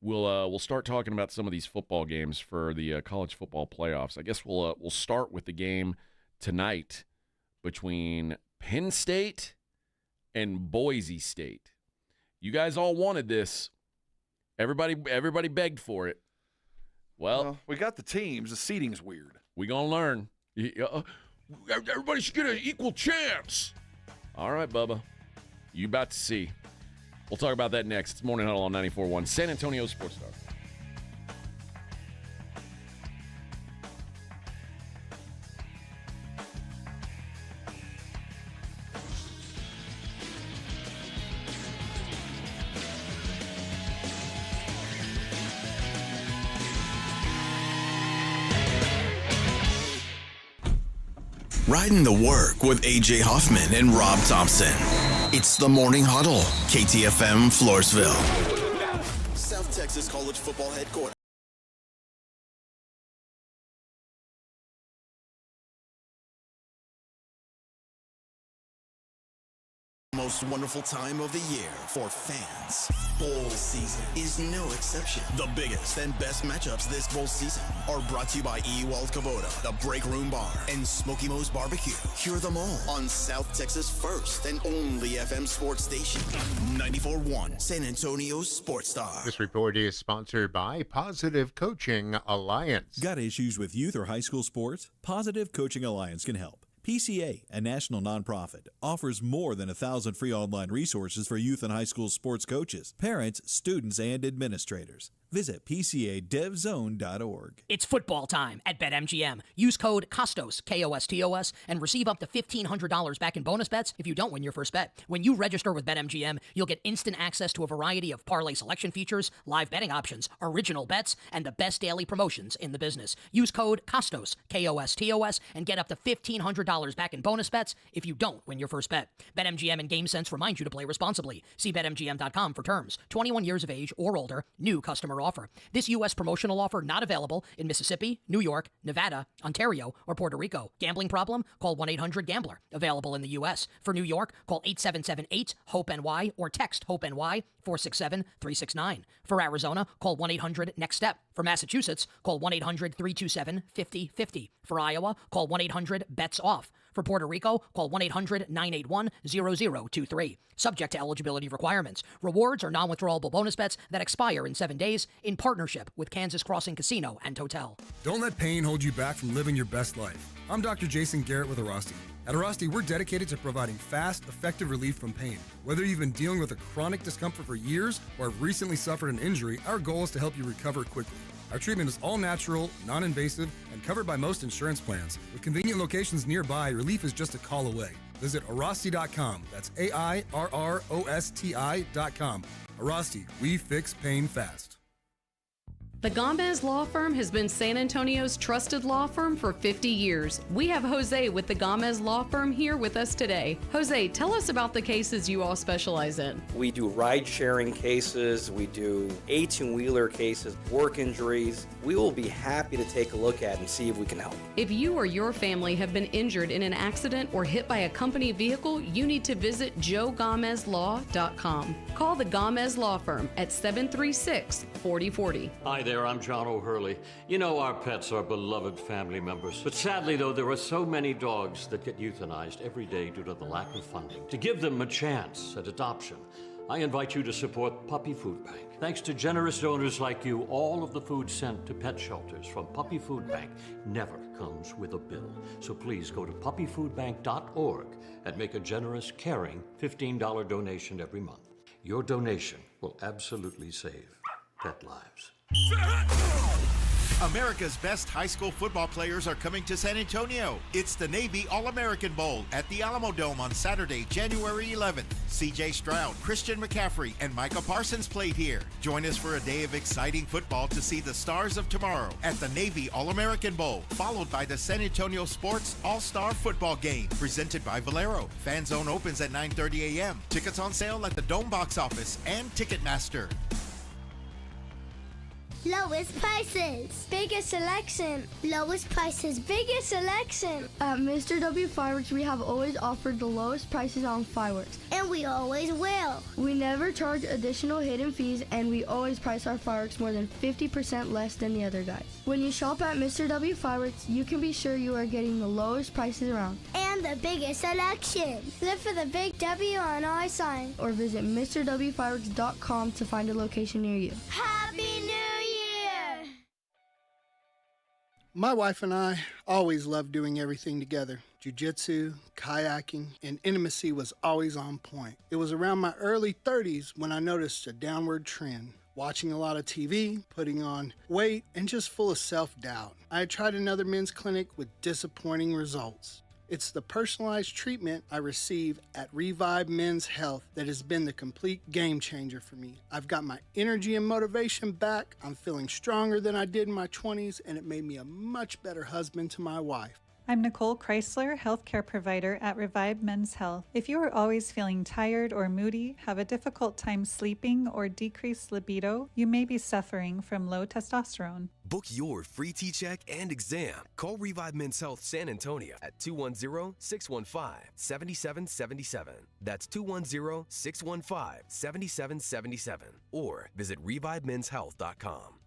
we'll start talking about some of these football games for the college football playoffs. I guess we'll start with the game tonight between Penn State and Boise State. You guys all wanted this. Everybody begged for it. Well, we got the teams. The seating's weird. We gonna learn. Everybody should get an equal chance. All right, Bubba. You about to see. We'll talk about that next. It's Morning Huddle on 94.1 San Antonio Sports Star. Riding the work with AJ Hoffman and Rob Thompson. It's the Morning Huddle, KTFM Floresville. South Texas College Football Headquarters. Most wonderful time of the year for fans. Bowl season is no exception. The biggest and best matchups this bowl season are brought to you by Ewald Kubota, the Break Room Bar, and Smoky Mo's Barbecue. Hear them all on South Texas' first and only FM sports station, 94.1 San Antonio Sports Star. This report is sponsored by Positive Coaching Alliance. Got issues with youth or high school sports? Positive Coaching Alliance can help. PCA, a national nonprofit, offers more than 1,000 free online resources for youth and high school sports coaches, parents, students, and administrators. Visit PCADevZone.org. It's football time at BetMGM. Use code KOSTOS, K-O-S-T-O-S, and receive up to $1,500 back in bonus bets if you don't win your first bet. When you register with BetMGM, you'll get instant access to a variety of parlay selection features, live betting options, original bets, and the best daily promotions in the business. Use code KOSTOS, K-O-S-T-O-S, and get up to $1,500 back in bonus bets if you don't win your first bet. BetMGM and GameSense remind you to play responsibly. See BetMGM.com for terms. 21 years of age or older. New customer offer. This U.S. promotional offer not available in Mississippi, New York, Nevada, Ontario, or Puerto Rico. Gambling problem? Call 1-800-GAMBLER. Available in the U.S. For New York, call 877-8-HOPE-NY or text HOPE-NY 467-369. For Arizona, call 1-800-NEXT-STEP. For Massachusetts, call 1-800-327-5050. For Iowa, call 1-800-BETS-OFF. For Puerto Rico, call 1-800-981-0023. Subject to eligibility requirements. Rewards are non-withdrawable bonus bets that expire in 7 days in partnership with Kansas Crossing Casino and Hotel. Don't let pain hold you back from living your best life. I'm Dr. Jason Garrett with Arasti. At Arasti, we're dedicated to providing fast, effective relief from pain. Whether you've been dealing with a chronic discomfort for years or have recently suffered an injury, our goal is to help you recover quickly. Our treatment is all natural, non-invasive, and covered by most insurance plans. With convenient locations nearby, relief is just a call away. Visit Arasti.com. That's AIRROSTI.com. Arasti, we fix pain fast. The Gomez Law Firm has been San Antonio's trusted law firm for 50 years. We have Jose with the Gomez Law Firm here with us today. Jose, tell us about the cases you all specialize in. We do ride-sharing cases, we do 18-wheeler cases, work injuries. We will be happy to take a look at and see if we can help. If you or your family have been injured in an accident or hit by a company vehicle, you need to visit joegomezlaw.com. Call the Gomez Law Firm at 736-4040. Hi there, I'm John O'Hurley. You know our pets are beloved family members. But sadly, though, there are so many dogs that get euthanized every day due to the lack of funding. To give them a chance at adoption, I invite you to support Puppy Food Bank. Thanks to generous donors like you, all of the food sent to pet shelters from Puppy Food Bank never comes with a bill. So please go to puppyfoodbank.org and make a generous, caring $15 donation every month. Your donation will absolutely save pet lives. America's best high school football players are coming to San Antonio. It's the Navy All-American Bowl at the Alamo Dome on Saturday, January 11th. C.J. Stroud, Christian McCaffrey, and Micah Parsons played here. Join us for a day of exciting football to see the stars of tomorrow at the Navy All-American Bowl, followed by the San Antonio Sports All-Star Football Game, presented by Valero. Fan Zone opens at 9:30 a.m. Tickets on sale at the Dome box office and Ticketmaster. Lowest prices, biggest selection. Lowest prices, biggest selection. At Mr. W Fireworks, we have always offered the lowest prices on fireworks. And we always will. We never charge additional hidden fees, and we always price our fireworks more than 50% less than the other guys. When you shop at Mr. W Fireworks, you can be sure you are getting the lowest prices around. And the biggest selection. Look for the big W on our sign. Or visit MrWFireworks.com to find a location near you. Happy New Year! My wife and I always loved doing everything together. Jiu-jitsu, kayaking, and intimacy was always on point. It was around my early 30s when I noticed a downward trend. Watching a lot of TV, putting on weight, and just full of self-doubt. I had tried another men's clinic with disappointing results. It's the personalized treatment I receive at Revive Men's Health that has been the complete game changer for me. I've got my energy and motivation back, I'm feeling stronger than I did in my 20s, and it made me a much better husband to my wife. I'm Nicole Chrysler, healthcare provider at Revive Men's Health. If you are always feeling tired or moody, have a difficult time sleeping, or decreased libido, you may be suffering from low testosterone. Book your free T-check and exam. Call Revive Men's Health San Antonio at 210-615-7777. That's 210-615-7777. Or visit ReviveMen'sHealth.com.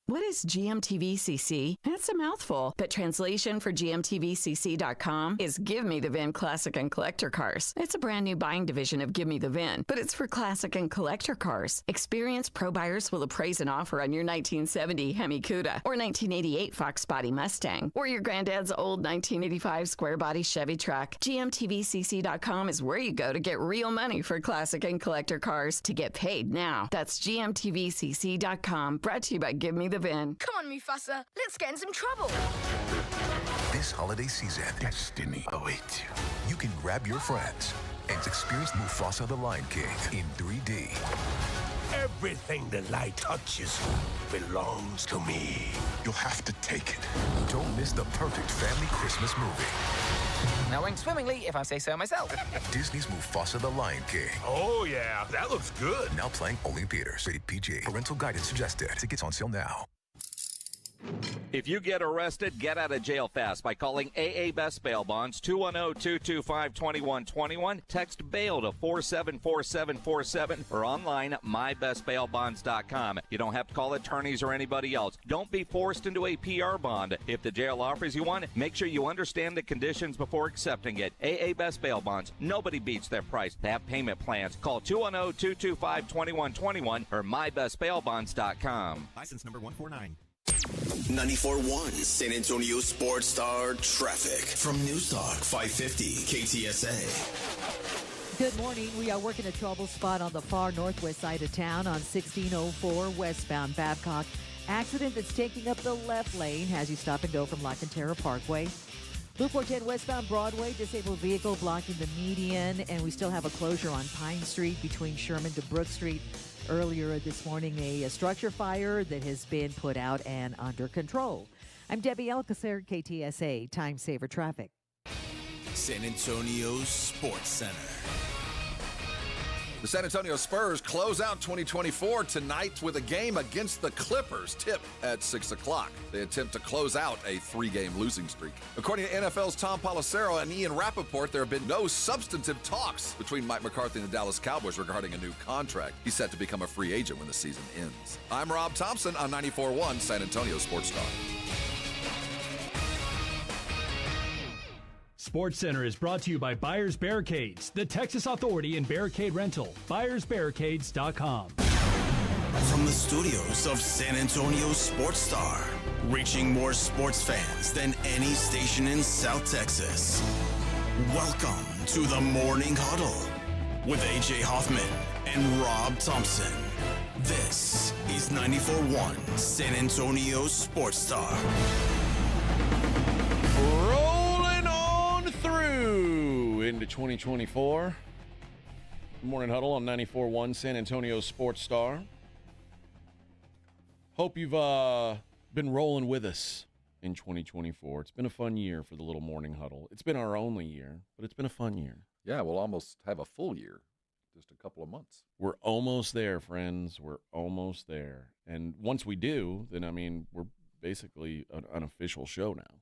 What is GMTVCC? That's a mouthful, but translation for GMTVCC.com is Give Me the VIN Classic and Collector Cars. It's a brand new buying division of Give Me the VIN, but it's for classic and collector cars. Experienced pro buyers will appraise an offer on your 1970 Hemi Cuda, or 1988 Fox Body Mustang, or your granddad's old 1985 square body Chevy truck. GMTVCC.com is where you go to get real money for classic and collector cars to get paid now. That's GMTVCC.com, brought to you by Give Me the VIN. Come on, Mufasa. Let's get in some trouble. This holiday season, destiny awaits you. You can grab your friends and experience Mufasa the Lion King in 3D. Everything the light touches belongs to me. You'll have to take it. Don't miss the perfect family Christmas movie. Now went swimmingly, if I say so myself. Disney's Mufasa the Lion King. Oh, yeah, that looks good. Now playing only in theaters. Rated PG. Parental guidance suggested. Tickets on sale now. If you get arrested, get out of jail fast by calling AA Best Bail Bonds, 210-225-2121. Text bail to 474747 or online mybestbailbonds.com. You don't have to call attorneys or anybody else. Don't be forced into a PR bond. If the jail offers you one, make sure you understand the conditions before accepting it. AA Best Bail Bonds. Nobody beats their price. They have payment plans. Call 210-225-2121 or mybestbailbonds.com. License number 149. 94.1 San Antonio Sports Star Traffic from News Talk 550 KTSA. Good morning. We are working a trouble spot on the far northwest side of town on 1604 westbound Babcock. Accident that's taking up the left lane as you stop and go from La Cantera Parkway. Loop 410 westbound Broadway, disabled vehicle blocking the median, and we still have a closure on Pine Street between Sherman to Brook Street. Earlier this morning, a structure fire that has been put out and under control. I'm Debbie Alcacer, KTSA Time Saver Traffic. San Antonio Sports Center. The San Antonio Spurs close out 2024 tonight with a game against the Clippers, tip at 6 o'clock. They attempt to close out a 3-game losing streak. According to NFL's Tom Pelissero and Ian Rappaport, there have been no substantive talks between Mike McCarthy and the Dallas Cowboys regarding a new contract. He's set to become a free agent when the season ends. I'm Rob Thompson on 94.1 San Antonio Sports Star. Sports Center is brought to you by Buyers Barricades, the Texas Authority in Barricade Rental. BuyersBarricades.com. From the studios of San Antonio Sports Star, reaching more sports fans than any station in South Texas. Welcome to the Morning Huddle with AJ Hoffman and Rob Thompson. This is 94.1 San Antonio Sports Star. Rolling on through into 2024. Morning Huddle on 94.1 San Antonio Sports Star. Hope you've been rolling with us in 2024. It's been a fun year for the little Morning Huddle. It's been our only year, but it's been a fun year. Yeah, we'll almost have a full year. Just a couple of months. We're almost there, friends. We're almost there. And once we do, then, I mean, we're basically an official show now.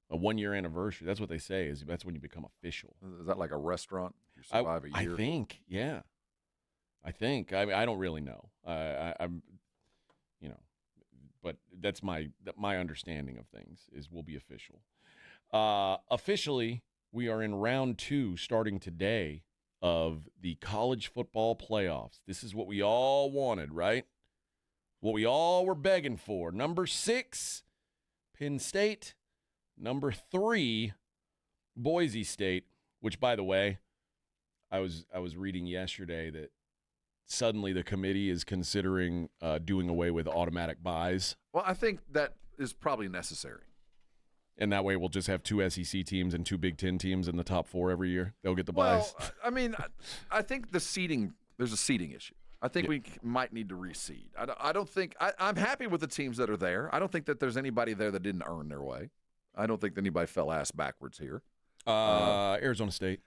A one-year anniversary. That's what they say. That's when you become official. Is that like a restaurant? You survive a year? I think, yeah. I think. I don't really know. I'm, but that's my understanding of things is we'll be official. Officially, we are in round 2 starting today of the college football playoffs. This is what we all wanted, right? What we all were begging for. Number 6, Penn State. Number 3, Boise State, which, by the way, I was reading yesterday that suddenly the committee is considering doing away with automatic buys. Well, I think that is probably necessary. And that way we'll just have 2 SEC teams and 2 Big Ten teams in the top 4 every year. They'll get the buys. Well, I mean, I think there's a seeding issue. I think we might need to reseed. I don't think – I'm happy with the teams that are there. I don't think that there's anybody there that didn't earn their way. I don't think anybody fell ass backwards here. Arizona State.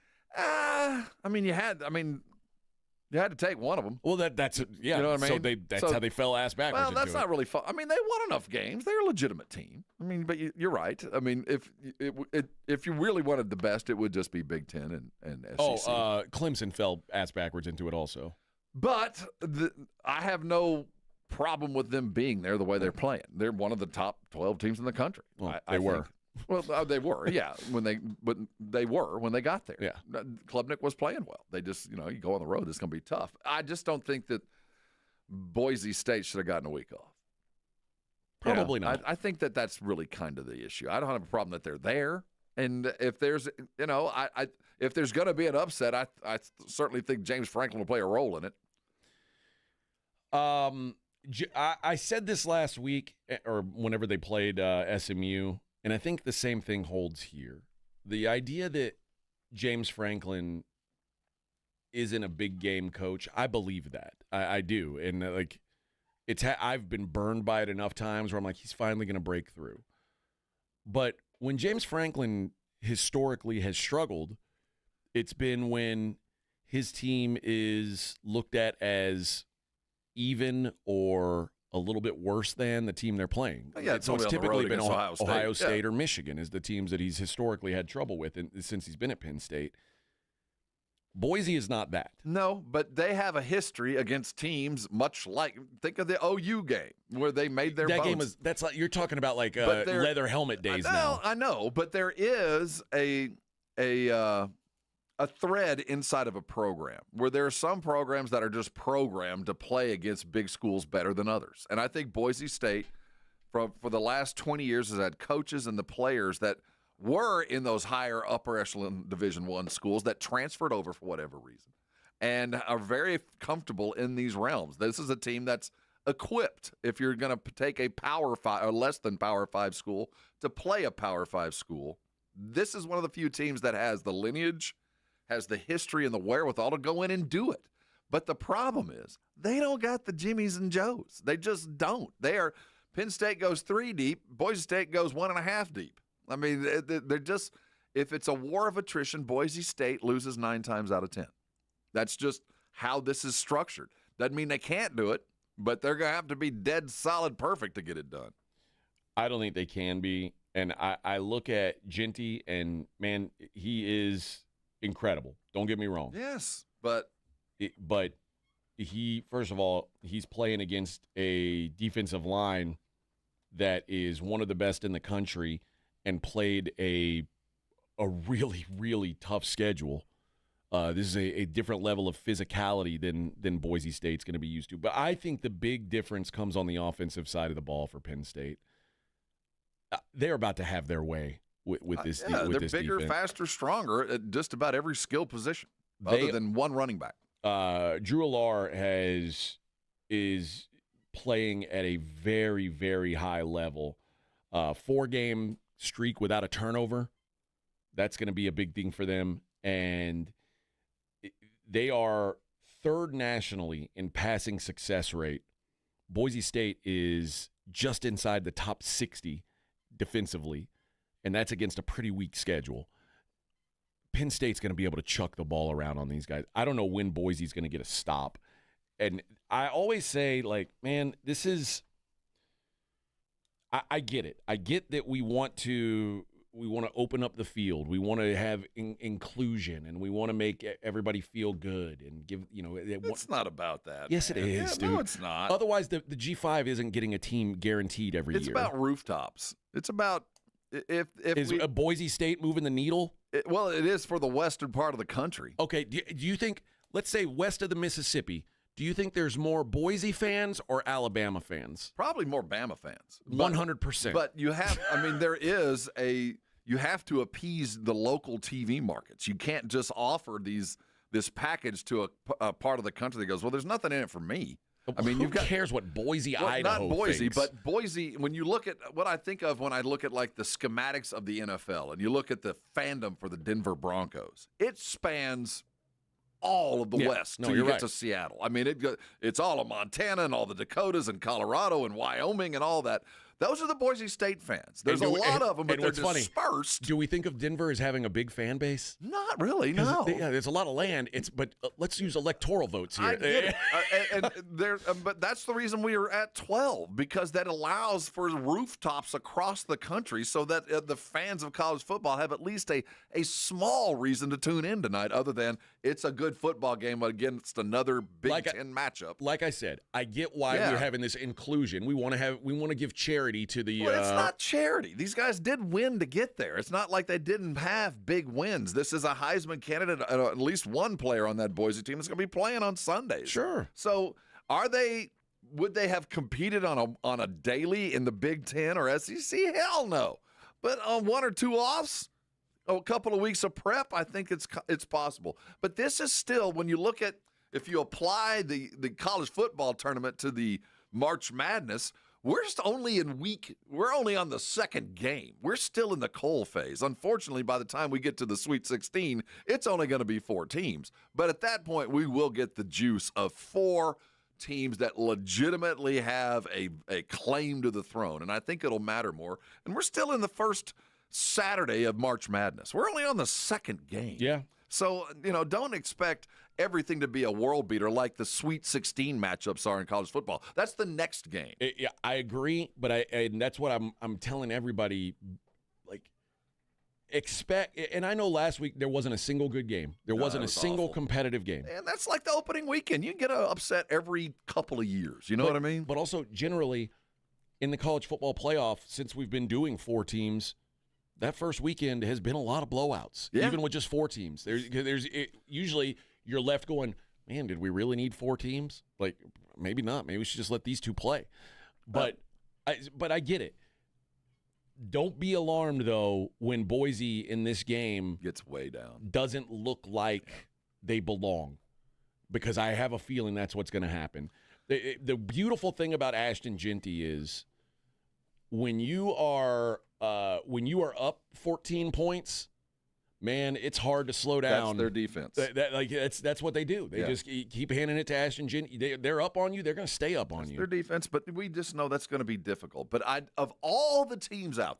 You had to take one of them. Well, that's yeah. You know what I mean? So that's how they fell ass backwards. Well, that's not really fun. I mean, they won enough games. They're a legitimate team. I mean, but you're right. I mean, if you really wanted the best, it would just be Big Ten and SEC. Clemson fell ass backwards into it also. But I have no problem with them being there the way they're playing. They're one of the top 12 teams in the country. Well, they were. Well, they were, yeah. But they were when they got there. Yeah, Klubnik was playing well. They just, you go on the road, it's going to be tough. I just don't think that Boise State should have gotten a week off. Probably not. I think that that's really kind of the issue. I don't have a problem that they're there, and if there's, if there's going to be an upset, I certainly think James Franklin will play a role in it. I said this last week, or whenever they played SMU. And I think the same thing holds here. The idea that James Franklin isn't a big game coach, I believe that. I do. And I've been burned by it enough times where I'm like, he's finally going to break through. But when James Franklin historically has struggled, it's been when his team is looked at as even or a little bit worse than the team they're playing. Yeah, so it's typically been Ohio State yeah. or Michigan is the teams that he's historically had trouble with since he's been at Penn State. Boise is not that. No, but they have a history against teams much like, think of the OU game where they made their bones. Game was, that's like, you're talking about like leather helmet days now. I know, but there is a thread inside of a program where there are some programs that are just programmed to play against big schools better than others. And I think Boise State, for the last 20 years, has had coaches and the players that were in those higher upper echelon Division I schools that transferred over for whatever reason and are very comfortable in these realms. This is a team that's equipped, if you're going to take a Power 5 or less than Power 5 school, to play a Power 5 school. This is one of the few teams that has the lineage, has the history and the wherewithal to go in and do it. But the problem is they don't got the Jimmies and Joes. They just don't. Penn State goes 3 deep. Boise State goes 1.5 deep. I mean, they're just, if it's a war of attrition, Boise State loses 9 times out of 10. That's just how this is structured. Doesn't mean they can't do it, but they're going to have to be dead solid perfect to get it done. I don't think they can be. And I look at Genty, and, man, he is incredible. Don't get me wrong. Yes, but he, first of all, he's playing against a defensive line that is one of the best in the country and played a really, really tough schedule. This is a different level of physicality than Boise State's going to be used to. But I think the big difference comes on the offensive side of the ball for Penn State. They're about to have their way with this. They're this bigger, defense. faster, stronger at just about every skill position, other than one running back. Drew Allar has is playing at a very, very high level. 4-game streak without a turnover. That's going to be a big thing for them. And they are third nationally in passing success rate. Boise State is just inside the top 60 defensively, and that's against a pretty weak schedule. Penn State's going to be able to chuck the ball around on these guys. I don't know when Boise's going to get a stop. And I always say, like, man, this is – I get it. I get that we want to open up the field. We want to have inclusion, and we want to make everybody feel good and give, It's not about that. Yes, man. it is, Yeah, dude. No, it's not. Otherwise, the G5 isn't getting a team guaranteed every year. It's about rooftops. It's about if is a Boise State moving the needle? It is for the western part of the country. Okay, do you think, let's say west of the Mississippi, do you think there's more Boise fans or Alabama fans? Probably more Bama fans. 100%. But you have, you have to appease the local TV markets. You can't just offer this package to a part of the country that goes, well, there's nothing in it for me. I mean, who cares what Boise, Idaho not Boise, thinks? but Boise, when you look at what I think of when I look at like the schematics of the NFL and you look at the fandom for the Denver Broncos, it spans all of the West till you get to Seattle. I mean, it's all of Montana and all the Dakotas and Colorado and Wyoming and all that. Those are the Boise State fans. There's a lot of them, but they're dispersed. Funny, do we think of Denver as having a big fan base? Not really, no. There's a lot of land. But let's use electoral votes here. I get it. But that's the reason we are at 12, because that allows for rooftops across the country so that the fans of college football have at least a small reason to tune in tonight, other than it's a good football game against another Big Ten matchup. Like I said, I get why we're having this inclusion. We want to give charity to the. Well, it's not charity. These guys did win to get there. It's not like they didn't have big wins. This is a Heisman candidate, at least one player on that Boise team that's going to be playing on Sundays. Sure. So would they have competed on a daily in the Big Ten or SEC? Hell no. But on one or two offs, a couple of weeks of prep, I think it's possible. But this is still, when you look at, if you apply the college football tournament to the March Madness, we're only on the second game. We're still in the coal phase. Unfortunately, by the time we get to the Sweet 16, it's only going to be 4 teams. But at that point, we will get the juice of 4 teams that legitimately have a claim to the throne. And I think it'll matter more. And we're still in the first Saturday of March Madness. We're only on the second game. Yeah. So, don't expect everything to be a world beater like the Sweet 16 matchups are in college football. That's the next game. Yeah, I agree, but and that's what I'm telling everybody, like, expect. And I know last week there wasn't a single good game. There wasn't a single competitive game. And that's like the opening weekend. You get upset every couple of years. You know what I mean? But also, generally, in the college football playoff, since we've been doing 4 teams, that first weekend has been a lot of blowouts, even with just 4 teams. Usually you're left going, man, did we really need 4 teams? Like, maybe not. Maybe we should just let these 2 play. But I get it. Don't be alarmed, though, when Boise in this game gets way down, doesn't look like they belong, because I have a feeling that's what's going to happen. The beautiful thing about Ashton Jeanty is when you are up 14 points, man, it's hard to slow down. That's their defense. That's what they do. They just keep handing it to Ashton Jeanty. They're up on you. They're going to stay up on you. Their defense, but we just know that's going to be difficult. But of all the teams out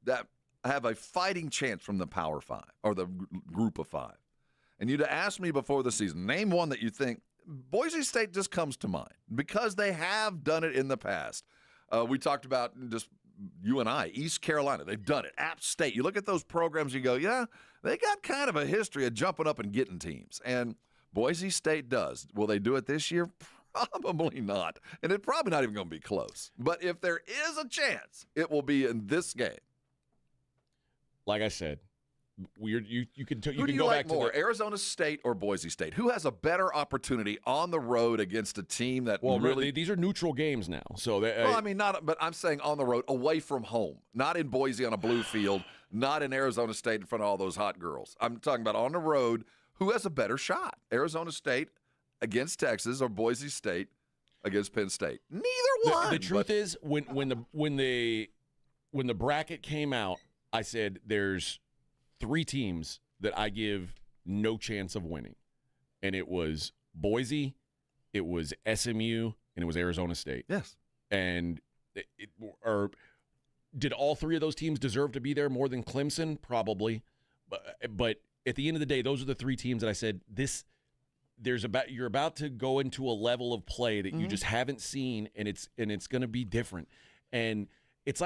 there that have a fighting chance from the Power 5 or the Group of 5, and you'd asked me before the season, name one that you think. Boise State just comes to mind because they have done it in the past. We talked about just you and I, East Carolina. They've done it. App State. You look at those programs, you go, yeah, they got kind of a history of jumping up and getting teams. And Boise State does. Will they do it this year? Probably not. And it's probably not even going to be close. But if there is a chance, it will be in this game. Like I said, you can Who do you go like back to more, Arizona State or Boise State? Who has a better opportunity on the road against a team that really? These are neutral games now. So but I'm saying on the road, away from home, not in Boise on a blue field, not in Arizona State in front of all those hot girls. I'm talking about on the road. Who has a better shot? Arizona State against Texas or Boise State against Penn State. Neither one. The truth is, when the bracket came out, I said there's 3 teams that I give no chance of winning, and it was Boise, it was SMU, and it was Arizona State. Yes. And did all 3 of those teams deserve to be there more than Clemson? Probably. But at the end of the day, those are the 3 teams that I said you're about to go into a level of play that you just haven't seen, and it's going to be different. And it's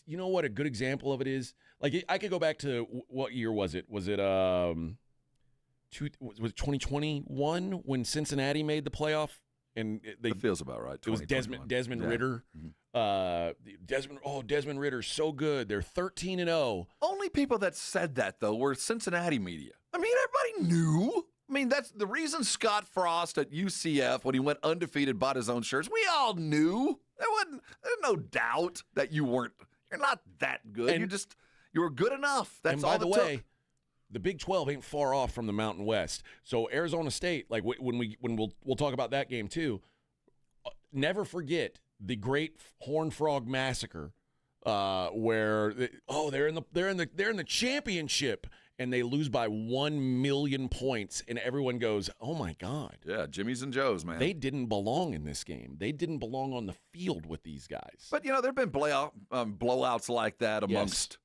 you know what a good example of it is? Like, I could go back to what year was it? Was it 2021 when Cincinnati made the playoff? And it feels about right. It was Desmond Ritter. Desmond Ritter's so good. They're 13-0. Only people that said that, though, were Cincinnati media. I mean, everybody knew. I mean, that's the reason Scott Frost at UCF, when he went undefeated, bought his own shirts. We all knew. There's no doubt that you're not that good. You were good enough. That's and all by the way, the Big 12 ain't far off from the Mountain West. So Arizona State, like when we'll talk about that game too. Never forget the Great Horned Frog Massacre, where they're in the championship and they lose by 1 million points, and everyone goes, "Oh my God!" Yeah, Jimmy's and Joe's, man. They didn't belong in this game. They didn't belong on the field with these guys. But there've been blowouts like that amongst.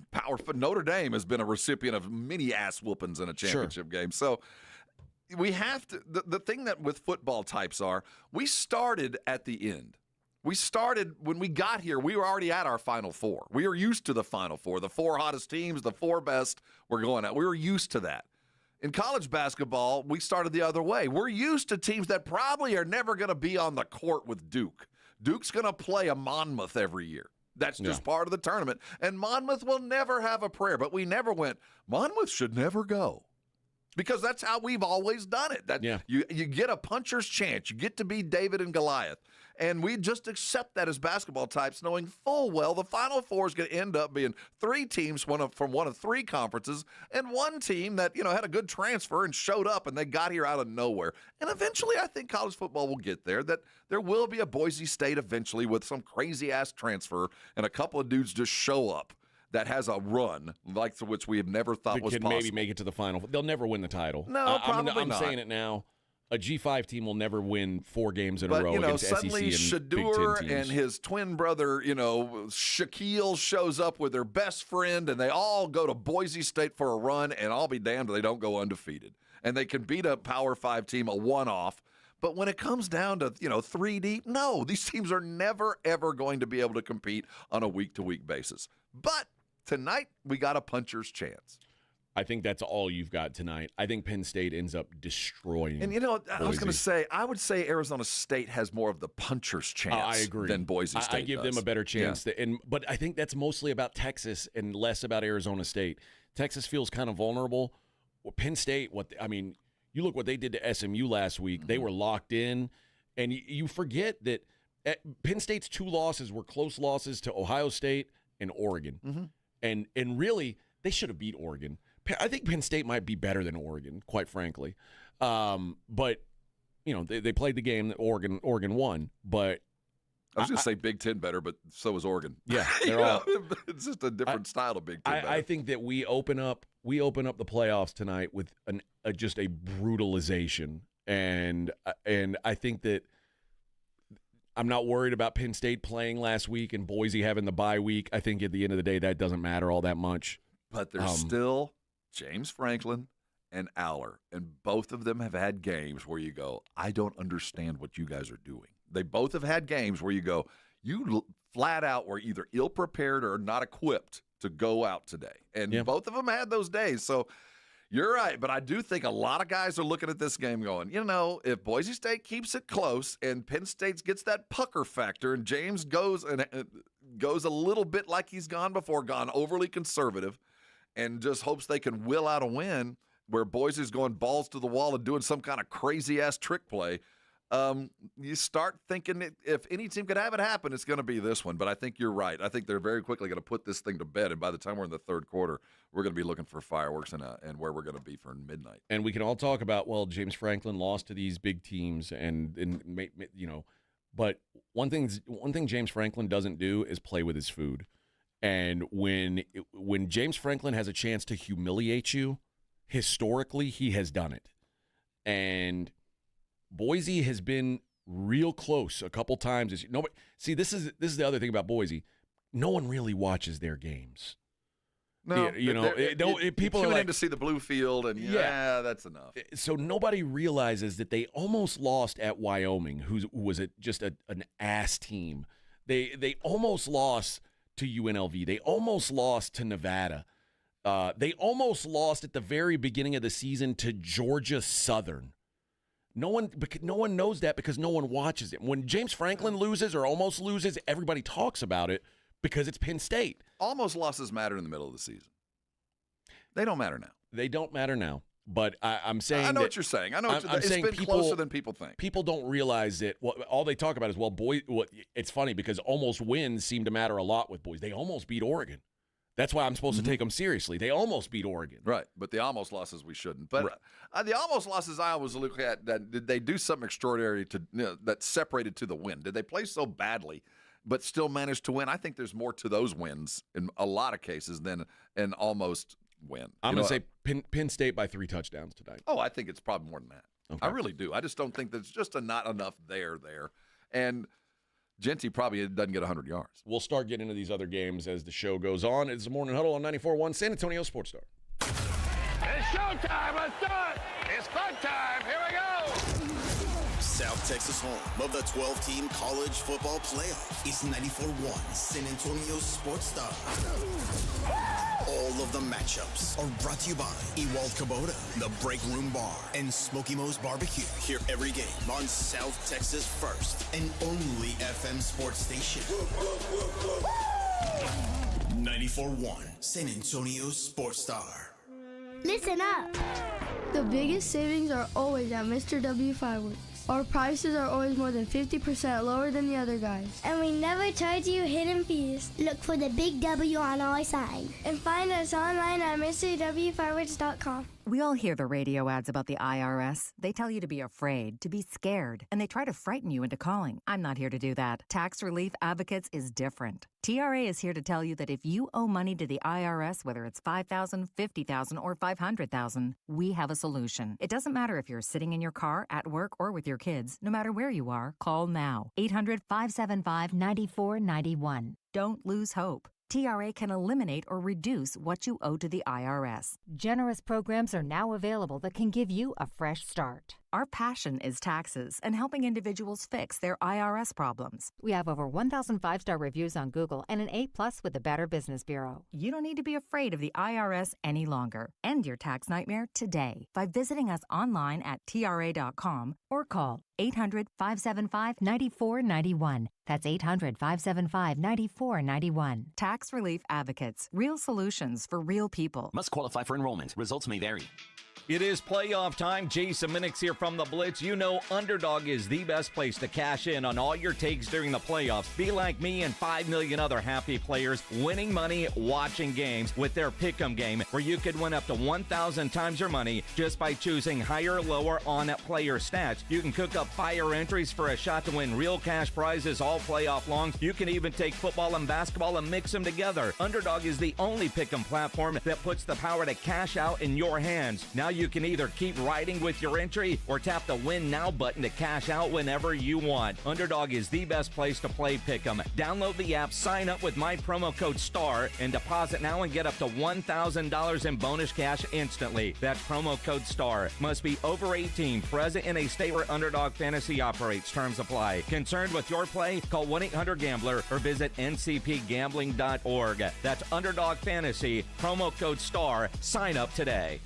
Powerful. Notre Dame has been a recipient of many ass whoopings in a championship game. So we have to. The thing that with football types we started at the end. We started when we got here. We were already at our Final Four. We were used to the Final Four. The 4 hottest teams, the 4 best, were going out. We were used to that. In college basketball, we started the other way. We're used to teams that probably are never going to be on the court with Duke. Duke's going to play a Monmouth every year. That's just part of the tournament. And Monmouth will never have a prayer. But we never went, Monmouth should never go. Because that's how we've always done it. You get a puncher's chance. You get to be David and Goliath. And we just accept that as basketball types, knowing full well the Final Four is going to end up being 3 teams from one of 3 conferences and 1 team that had a good transfer and showed up and they got here out of nowhere. And eventually I think college football will get there, that there will be a Boise State eventually with some crazy-ass transfer and a couple of dudes just show up that has a run like to which we have never thought was possible. Maybe make it to the Final. They'll never win the title. No, probably I'm not. saying it now. A G5 team will never win 4 games in a row against suddenly SEC and Big Shador Ten teams. and his twin brother, Shaquille shows up with their best friend, and they all go to Boise State for a run, and I'll be damned if they don't go undefeated. And they can beat a Power 5 team, a one-off. But when it comes down to, 3 deep, no, these teams are never, ever going to be able to compete on a week-to-week basis. But tonight, we got a puncher's chance. I think that's all you've got tonight. I think Penn State ends up destroying. And I was going to say, I would say Arizona State has more of the puncher's chance I agree. than Boise State I give them a better chance. Yeah. But I think that's mostly about Texas and less about Arizona State. Texas feels kind of vulnerable. Penn State, you look what they did to SMU last week. Mm-hmm. They were locked in. And you forget that Penn State's 2 losses were close losses to Ohio State and Oregon. Mm-hmm. And really, they should have beat Oregon. I think Penn State might be better than Oregon, quite frankly. But, they played the game that Oregon won. But I was going to say Big Ten better, but so was Oregon. Yeah, they're all. It's just a different style of Big Ten. I think that we open up the playoffs tonight with just a brutalization, and I think that I'm not worried about Penn State playing last week and Boise having the bye week. I think at the end of the day that doesn't matter all that much. But there's still James Franklin and Aller, and both of them have had games where you go, I don't understand what you guys are doing. They both have had games where you go, you flat out were either ill-prepared or not equipped to go out today. And both of them had those days. So you're right, but I do think a lot of guys are looking at this game going, if Boise State keeps it close and Penn State gets that pucker factor and James goes a little bit like he's gone before, gone overly conservative, and just hopes they can will out a win where Boise's going balls to the wall and doing some kind of crazy-ass trick play, you start thinking if any team could have it happen, it's going to be this one. But I think you're right. I think they're very quickly going to put this thing to bed, and by the time we're in the third quarter, we're going to be looking for fireworks and where we're going to be for midnight. And we can all talk about, James Franklin lost to these big teams, and But one thing James Franklin doesn't do is play with his food. And when James Franklin has a chance to humiliate you, historically he has done it. And Boise has been real close a couple times. See, this is the other thing about Boise. No one really watches their games. No, people tune are like, in to see the blue field, and yeah, that's enough. So nobody realizes that they almost lost at Wyoming, who was just an ass team. They almost lost to UNLV. They almost lost to Nevada. They almost lost at the very beginning of the season to Georgia Southern. No one knows that because no one watches it. When James Franklin loses or almost loses, everybody talks about it because it's Penn State. Almost losses matter in the middle of the season. They don't matter now. They don't matter now. But I'm saying I know what you're saying. I know it's been closer than people think. People don't realize that all they talk about is, it's funny because almost wins seem to matter a lot with boys. They almost beat Oregon. That's why I'm supposed to take them seriously. They almost beat Oregon. Right, but the almost losses we shouldn't. But the almost losses I always look at, did they do something extraordinary that separated to the win? Did they play so badly but still manage to win? I think there's more to those wins in a lot of cases than an almost win. I'm going to say Penn State by 3 touchdowns tonight. Oh, I think it's probably more than that. Okay. I really do. I just don't think there's just not enough there. And Genty probably doesn't get 100 yards. We'll start getting into these other games as the show goes on. It's the Morning Huddle on 94.1 San Antonio Sports Star. It's showtime. Let's do it. It's fun time. Here we go. South Texas home of the 12-team college football playoff. It's 94.1 San Antonio Sports Star. All of the matchups are brought to you by Ewald Kubota, the Break Room Bar, and Smoky Mo's Barbecue. Hear every game on South Texas' first and only FM sports station. 94.1 San Antonio Sports Star. Listen up. The biggest savings are always at Mr. W Fireworks. Our prices are always more than 50% lower than the other guys. And we never charge you hidden fees. Look for the big W on our sign. And find us online at MrWFireworks.com. We all hear the radio ads about the IRS. They tell you to be afraid, to be scared, and they try to frighten you into calling. I'm not here to do that. Tax Relief Advocates is different. TRA is here to tell you that if you owe money to the IRS, whether it's $5,000, $50,000, or $500,000, we have a solution. It doesn't matter if you're sitting in your car, at work, or with your kids. No matter where you are, call now. 800-575-9491. Don't lose hope. TRA can eliminate or reduce what you owe to the IRS. Generous programs are now available that can give you a fresh start. Our passion is taxes and helping individuals fix their IRS problems. We have over 1,000 5-star reviews on Google and an A+ with the Better Business Bureau. You don't need to be afraid of the IRS any longer. End your tax nightmare today by visiting us online at TRA.com or call 800-575-9491. That's 800-575-9491. Tax Relief Advocates. Real solutions for real people. Must qualify for enrollment. Results may vary. It is playoff time. Jason Minix here from the Blitz. You know Underdog is the best place to cash in on all your takes during the playoffs. Be like me and 5 million other happy players winning money watching games with their Pick'em game, where you could win up to 1,000 times your money just by choosing higher or lower on player stats. You can cook up fire entries for a shot to win real cash prizes all playoff long. You can even take football and basketball and mix them together. Underdog is the only Pick'em platform that puts the power to cash out in your hands. Now you can either keep riding with your entry or tap the Win Now button to cash out whenever you want. Underdog is the best place to play Pick'em. Download the app, sign up with my promo code STAR, and deposit now and get up to $1,000 in bonus cash instantly. That's promo code STAR. Must be over 18, present in a state where Underdog Fantasy operates. Terms apply. Concerned with your play? Call 1-800-GAMBLER or visit ncpgambling.org. That's Underdog Fantasy, promo code STAR. Sign up today.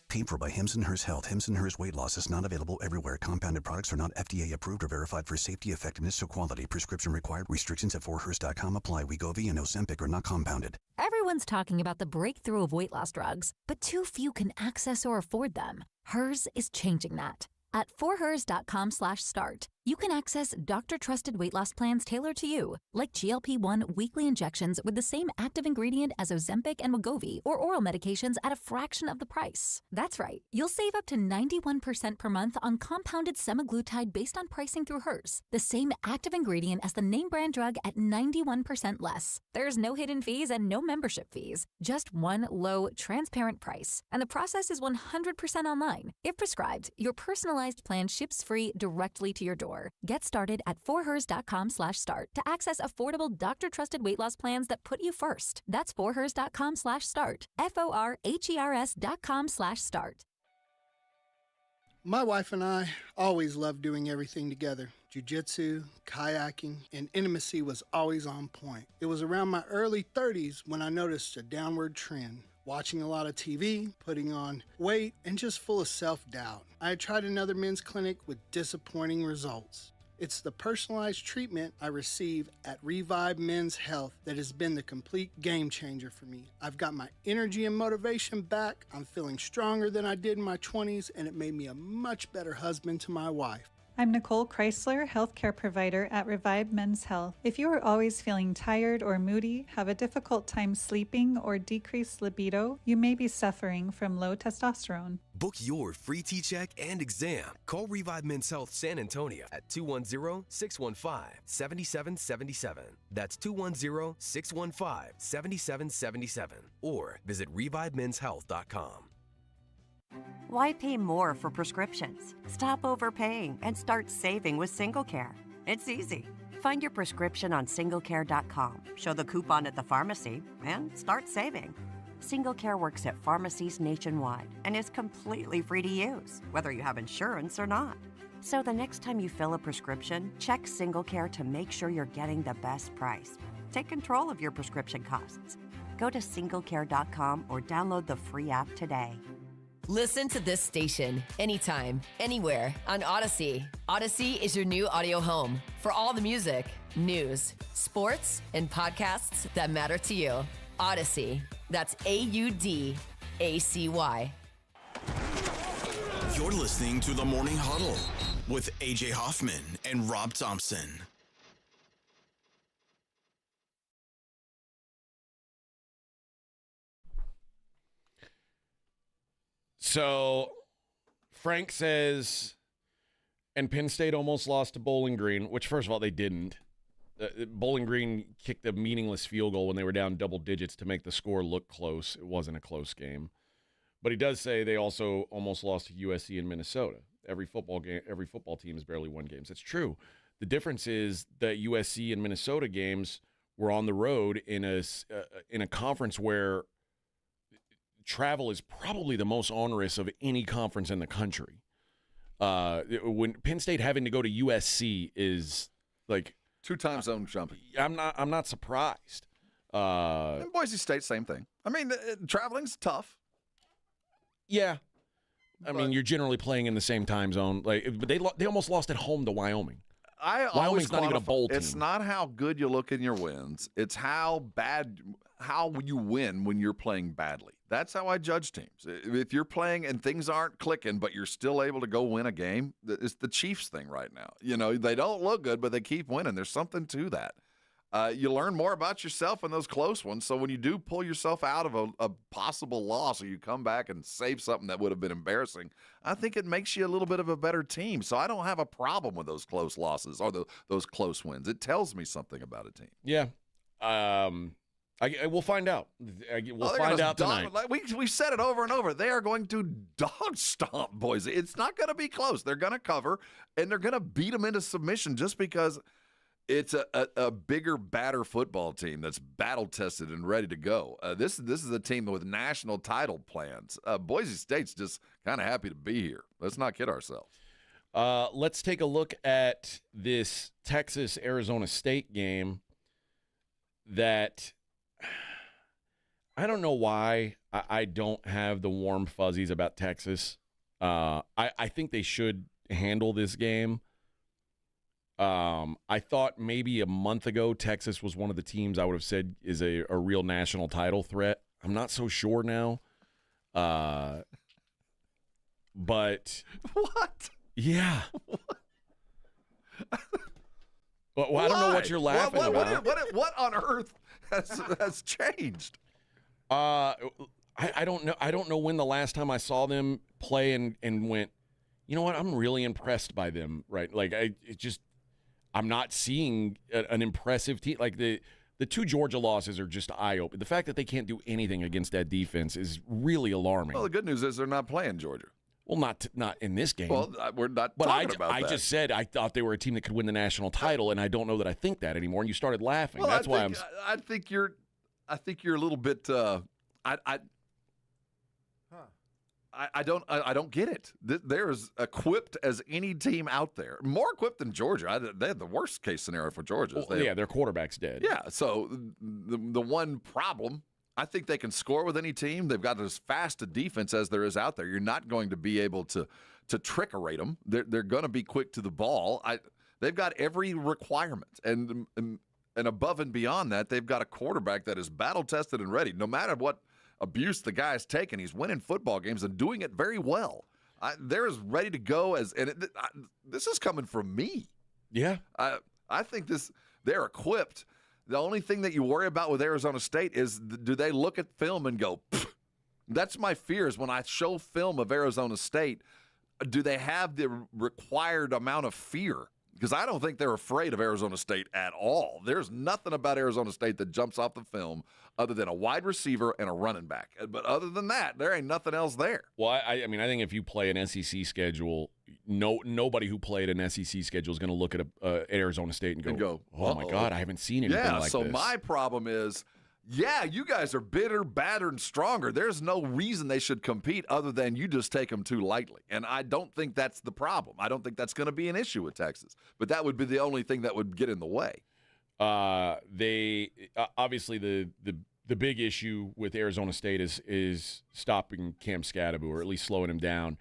Paid for by Hims & Hers Health. Hims & Hers Weight Loss is not available everywhere. Compounded products are not FDA approved or verified for safety, effectiveness, or quality. Prescription required. Restrictions at 4hers.com apply. Wegovy and Ozempic are not compounded. Everyone's talking about the breakthrough of weight loss drugs, but too few can access or afford them. Hers is changing that. At 4hers.com/start, you can access doctor-trusted weight loss plans tailored to you, like GLP-1 weekly injections with the same active ingredient as Ozempic and Wegovy, or oral medications at a fraction of the price. That's right, you'll save up to 91% per month on compounded semaglutide based on pricing through hers, the same active ingredient as the name brand drug at 91% less. There's no hidden fees and no membership fees, just one low, transparent price. And the process is 100% online. If prescribed, your personalized plan ships free directly to your door. Get started at forhers.com/start to access affordable doctor-trusted weight loss plans that put you first. That's forhers.com/start. FORHERS.com/start. My wife and I always loved doing everything together. Jiu-jitsu, kayaking, and intimacy was always on point. It was around my early 30s when I noticed a downward trend. Watching a lot of TV, putting on weight, and just full of self-doubt. I had tried another men's clinic with disappointing results. It's the personalized treatment I receive at Revive Men's Health that has been the complete game changer for me. I've got my energy and motivation back, I'm feeling stronger than I did in my 20s, and it made me a much better husband to my wife. I'm Nicole Chrysler, healthcare provider at Revive Men's Health. If you are always feeling tired or moody, have a difficult time sleeping, or decreased libido, you may be suffering from low testosterone. Book your free T-check and exam. Call Revive Men's Health San Antonio at 210-615-7777. That's 210-615-7777. Or visit ReviveMen'sHealth.com. Why pay more for prescriptions? Stop overpaying and start saving with SingleCare. It's easy. Find your prescription on singlecare.com, show the coupon at the pharmacy, and start saving. SingleCare works at pharmacies nationwide and is completely free to use, whether you have insurance or not. So the next time you fill a prescription, check SingleCare to make sure you're getting the best price. Take control of your prescription costs. Go to singlecare.com or download the free app today. Listen to this station anytime, anywhere on Odyssey. Odyssey is your new audio home for all the music, news, sports, and podcasts that matter to you. Odyssey. That's AUDACY. You're listening to the Morning Huddle with AJ Hoffman and Rob Thompson. So Frank says, and Penn State almost lost to Bowling Green, which, first of all, they didn't. Bowling Green kicked a meaningless field goal when they were down double digits to make the score look close. It wasn't a close game. But he does say they also almost lost to USC and Minnesota. Every football team has barely won games. That's true. The difference is that USC and Minnesota games were on the road in a conference where travel is probably the most onerous of any conference in the country. When Penn State having to go to USC is like 2 time zone jumping. I'm not surprised. And Boise State, same thing. I mean, traveling's tough. Yeah, I mean, you're generally playing in the same time zone. But they almost lost at home to Wyoming. Wyoming's not even a bowl team. It's not how good you look in your wins. It's how you win when you're playing badly. That's how I judge teams. If you're playing and things aren't clicking, but you're still able to go win a game, it's the Chiefs thing right now. You know, they don't look good, but they keep winning. There's something to that. You learn more about yourself in those close ones. So when you do pull yourself out of a possible loss, or you come back and save something that would have been embarrassing, I think it makes you a little bit of a better team. So I don't have a problem with those close losses or those close wins. It tells me something about a team. Yeah. We'll find out. We'll find out tonight. We've said it over and over. They are going to dog stomp Boise. It's not going to be close. They're going to cover, and they're going to beat them into submission just because it's a bigger, badder football team that's battle-tested and ready to go. This is a team with national title plans. Boise State's just kind of happy to be here. Let's not kid ourselves. Let's take a look at this Texas-Arizona State game that I don't know why I don't have the warm fuzzies about Texas. I think they should handle this game. I thought maybe a month ago Texas was one of the teams I would have said is a real national title threat. I'm not so sure now. But what? Yeah. Well, I don't know what you're laughing about. What on earth has changed? I don't know. I don't know when the last time I saw them play and went, you know what? I'm really impressed by them. Right? Like I'm not seeing an impressive team. Like the two Georgia losses are just eye-opening. The fact that they can't do anything against that defense is really alarming. Well, the good news is they're not playing Georgia. Well, not in this game. Well, we're not talking about that. I just said I thought they were a team that could win the national title, and I don't know that I think that anymore. And you started laughing. Well, That's why I think you're a little bit. I don't get it. They're as equipped as any team out there, more equipped than Georgia. They had the worst case scenario for Georgia. Well, their quarterback's dead. Yeah, so the one problem. I think they can score with any team. They've got as fast a defense as there is out there. You're not going to be able to trickerate them. They're going to be quick to the ball. They've got every requirement, and above and beyond that, they've got a quarterback that is battle tested and ready. No matter what abuse the guy's taken, he's winning football games and doing it very well. They're as ready to go this is coming from me. Yeah, I think they're equipped. The only thing that you worry about with Arizona State is do they look at film and go, pfft. That's my fear is when I show film of Arizona State, do they have the required amount of fear? Because I don't think they're afraid of Arizona State at all. There's nothing about Arizona State that jumps off the film other than a wide receiver and a running back. But other than that, there ain't nothing else there. Well, I mean, I think if you play an SEC schedule, nobody who played an SEC schedule is going to look at Arizona State and go, oh, my God, I haven't seen anything like this. Yeah, so my problem is, you guys are bitter, badder, and stronger. There's no reason they should compete other than you just take them too lightly. And I don't think that's the problem. I don't think that's going to be an issue with Texas. But that would be the only thing that would get in the way. They obviously the big issue with Arizona State is stopping Cam Scadaboo, or at least slowing him down.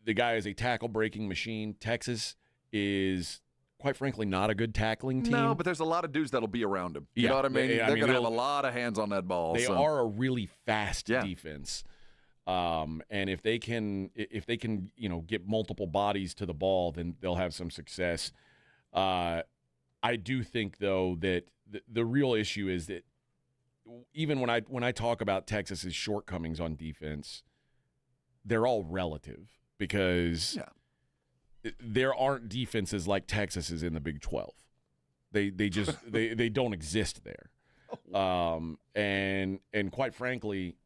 The guy is a tackle-breaking machine. Texas is, quite frankly, not a good tackling team. No, but there's a lot of dudes that'll be around him. You know what I mean? They're going to have a lot of hands on that ball. They are a really fast defense. And if they can get multiple bodies to the ball, then they'll have some success. I do think, though, that the real issue is that even when I talk about Texas's shortcomings on defense, they're all relative because there aren't defenses like Texas's in the Big 12. They just they don't exist there. And quite frankly,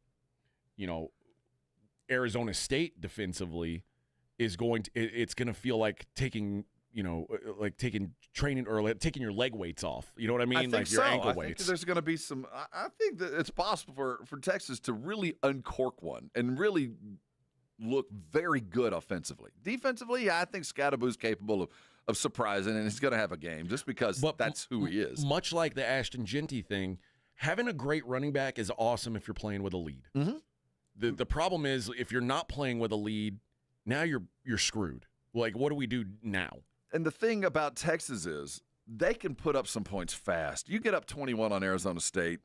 Arizona State defensively is going to feel like taking training or taking your leg weights off. You know what I mean? Like your ankle weights. I think there's going to be some. I think that it's possible for Texas to really uncork one and really look very good offensively. Defensively, I think Scadaboo's capable of surprising, and he's going to have a game just because that's who he is. Much like the Ashton Genty thing, having a great running back is awesome if you're playing with a lead. Mm-hmm. The problem is if you're not playing with a lead, now you're screwed. Like, what do we do now? And the thing about Texas is they can put up some points fast. You get up 21 on Arizona State,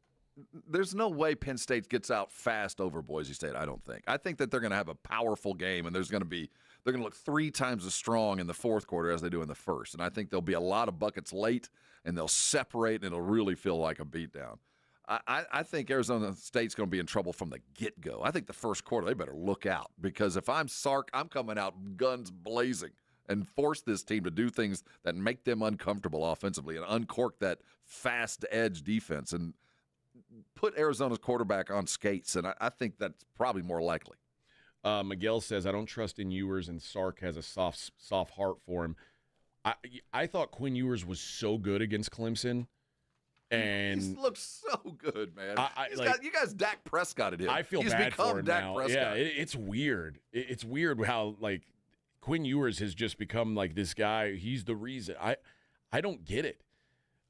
there's no way Penn State gets out fast over Boise State, I don't think. I think that they're going to have a powerful game, and they're going to look 3 times as strong in the fourth quarter as they do in the first. And I think there'll be a lot of buckets late, and they'll separate, and it'll really feel like a beatdown. I think Arizona State's going to be in trouble from the get-go. I think the first quarter, they better look out, because if I'm Sark, I'm coming out guns blazing and force this team to do things that make them uncomfortable offensively and uncork that fast edge defense and put Arizona's quarterback on skates, and I think that's probably more likely. Miguel says, I don't trust in Ewers, and Sark has a soft heart for him. I thought Quinn Ewers was so good against Clemson. And he looks so good, man. You guys Dak Prescott at him. I feel bad for him Dak now. Prescott. Yeah, it's weird. It's weird how, Quinn Ewers has just become like this guy. He's the reason. I don't get it.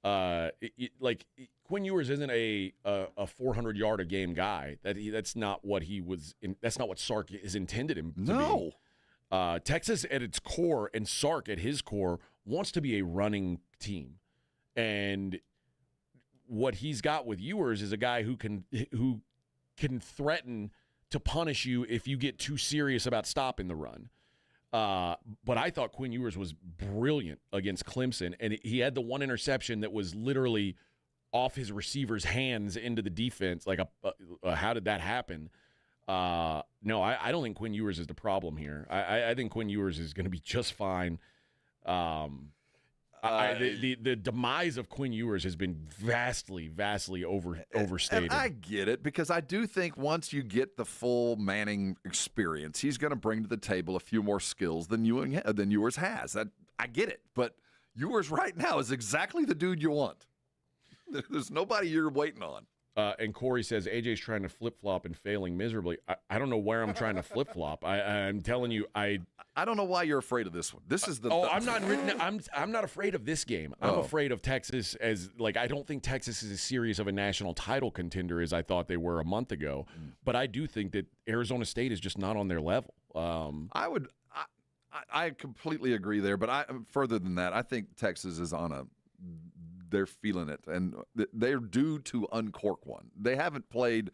Quinn Ewers isn't a 400-yard a game guy. That's not what he was. That's not what Sark is intended him to be. Texas at its core and Sark at his core wants to be a running team, and what he's got with Ewers is a guy who can threaten to punish you if you get too serious about stopping the run. But I thought Quinn Ewers was brilliant against Clemson, and he had the one interception that was literally off his receiver's hands into the defense. Like, how did that happen? No, I don't think Quinn Ewers is the problem here. I think Quinn Ewers is going to be just fine. The demise of Quinn Ewers has been vastly overstated. And I get it, because I do think once you get the full Manning experience, he's going to bring to the table a few more skills than Ewers has. I get it, but Ewers right now is exactly the dude you want. There's nobody you're waiting on. And Corey says, AJ's trying to flip-flop and failing miserably. I don't know where I'm trying to flip-flop. I'm telling you, I don't know why you're afraid of this one. This is the... I'm not afraid of this game. I'm afraid of Texas as, like, I don't think Texas is as serious of a national title contender as I thought they were a month ago. But I do think that Arizona State is just not on their level. I completely agree there, but further than that, I think Texas is on they're feeling it, and they're due to uncork one. They haven't played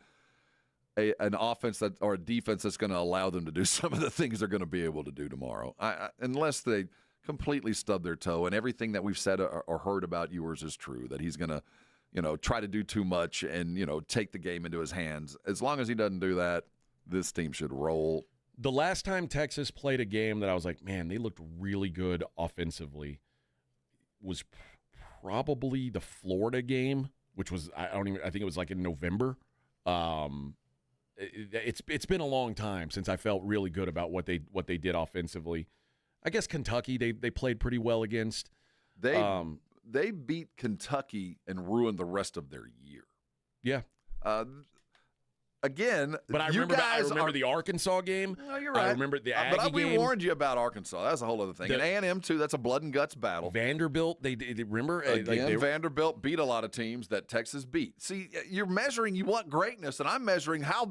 an offense or a defense that's going to allow them to do some of the things they're going to be able to do tomorrow, unless they completely stub their toe. And everything that we've said or heard about Ewers is true, that he's going to, try to do too much and, take the game into his hands. As long as he doesn't do that, this team should roll. The last time Texas played a game that I was like, man, they looked really good offensively, was probably the Florida game, which was I think it was like in November. It's been a long time since I felt really good about what they did offensively. I guess Kentucky they played pretty well against. They beat Kentucky and ruined the rest of their year. Yeah. Again, but I remember the Arkansas game. No, you're right. I remember the Aggie but we game. warned you about Arkansas. That's a whole other thing. And A&M too. That's a blood and guts battle. Vanderbilt. They remember again. Vanderbilt beat a lot of teams that Texas beat. See, you're measuring. You want greatness, and I'm measuring how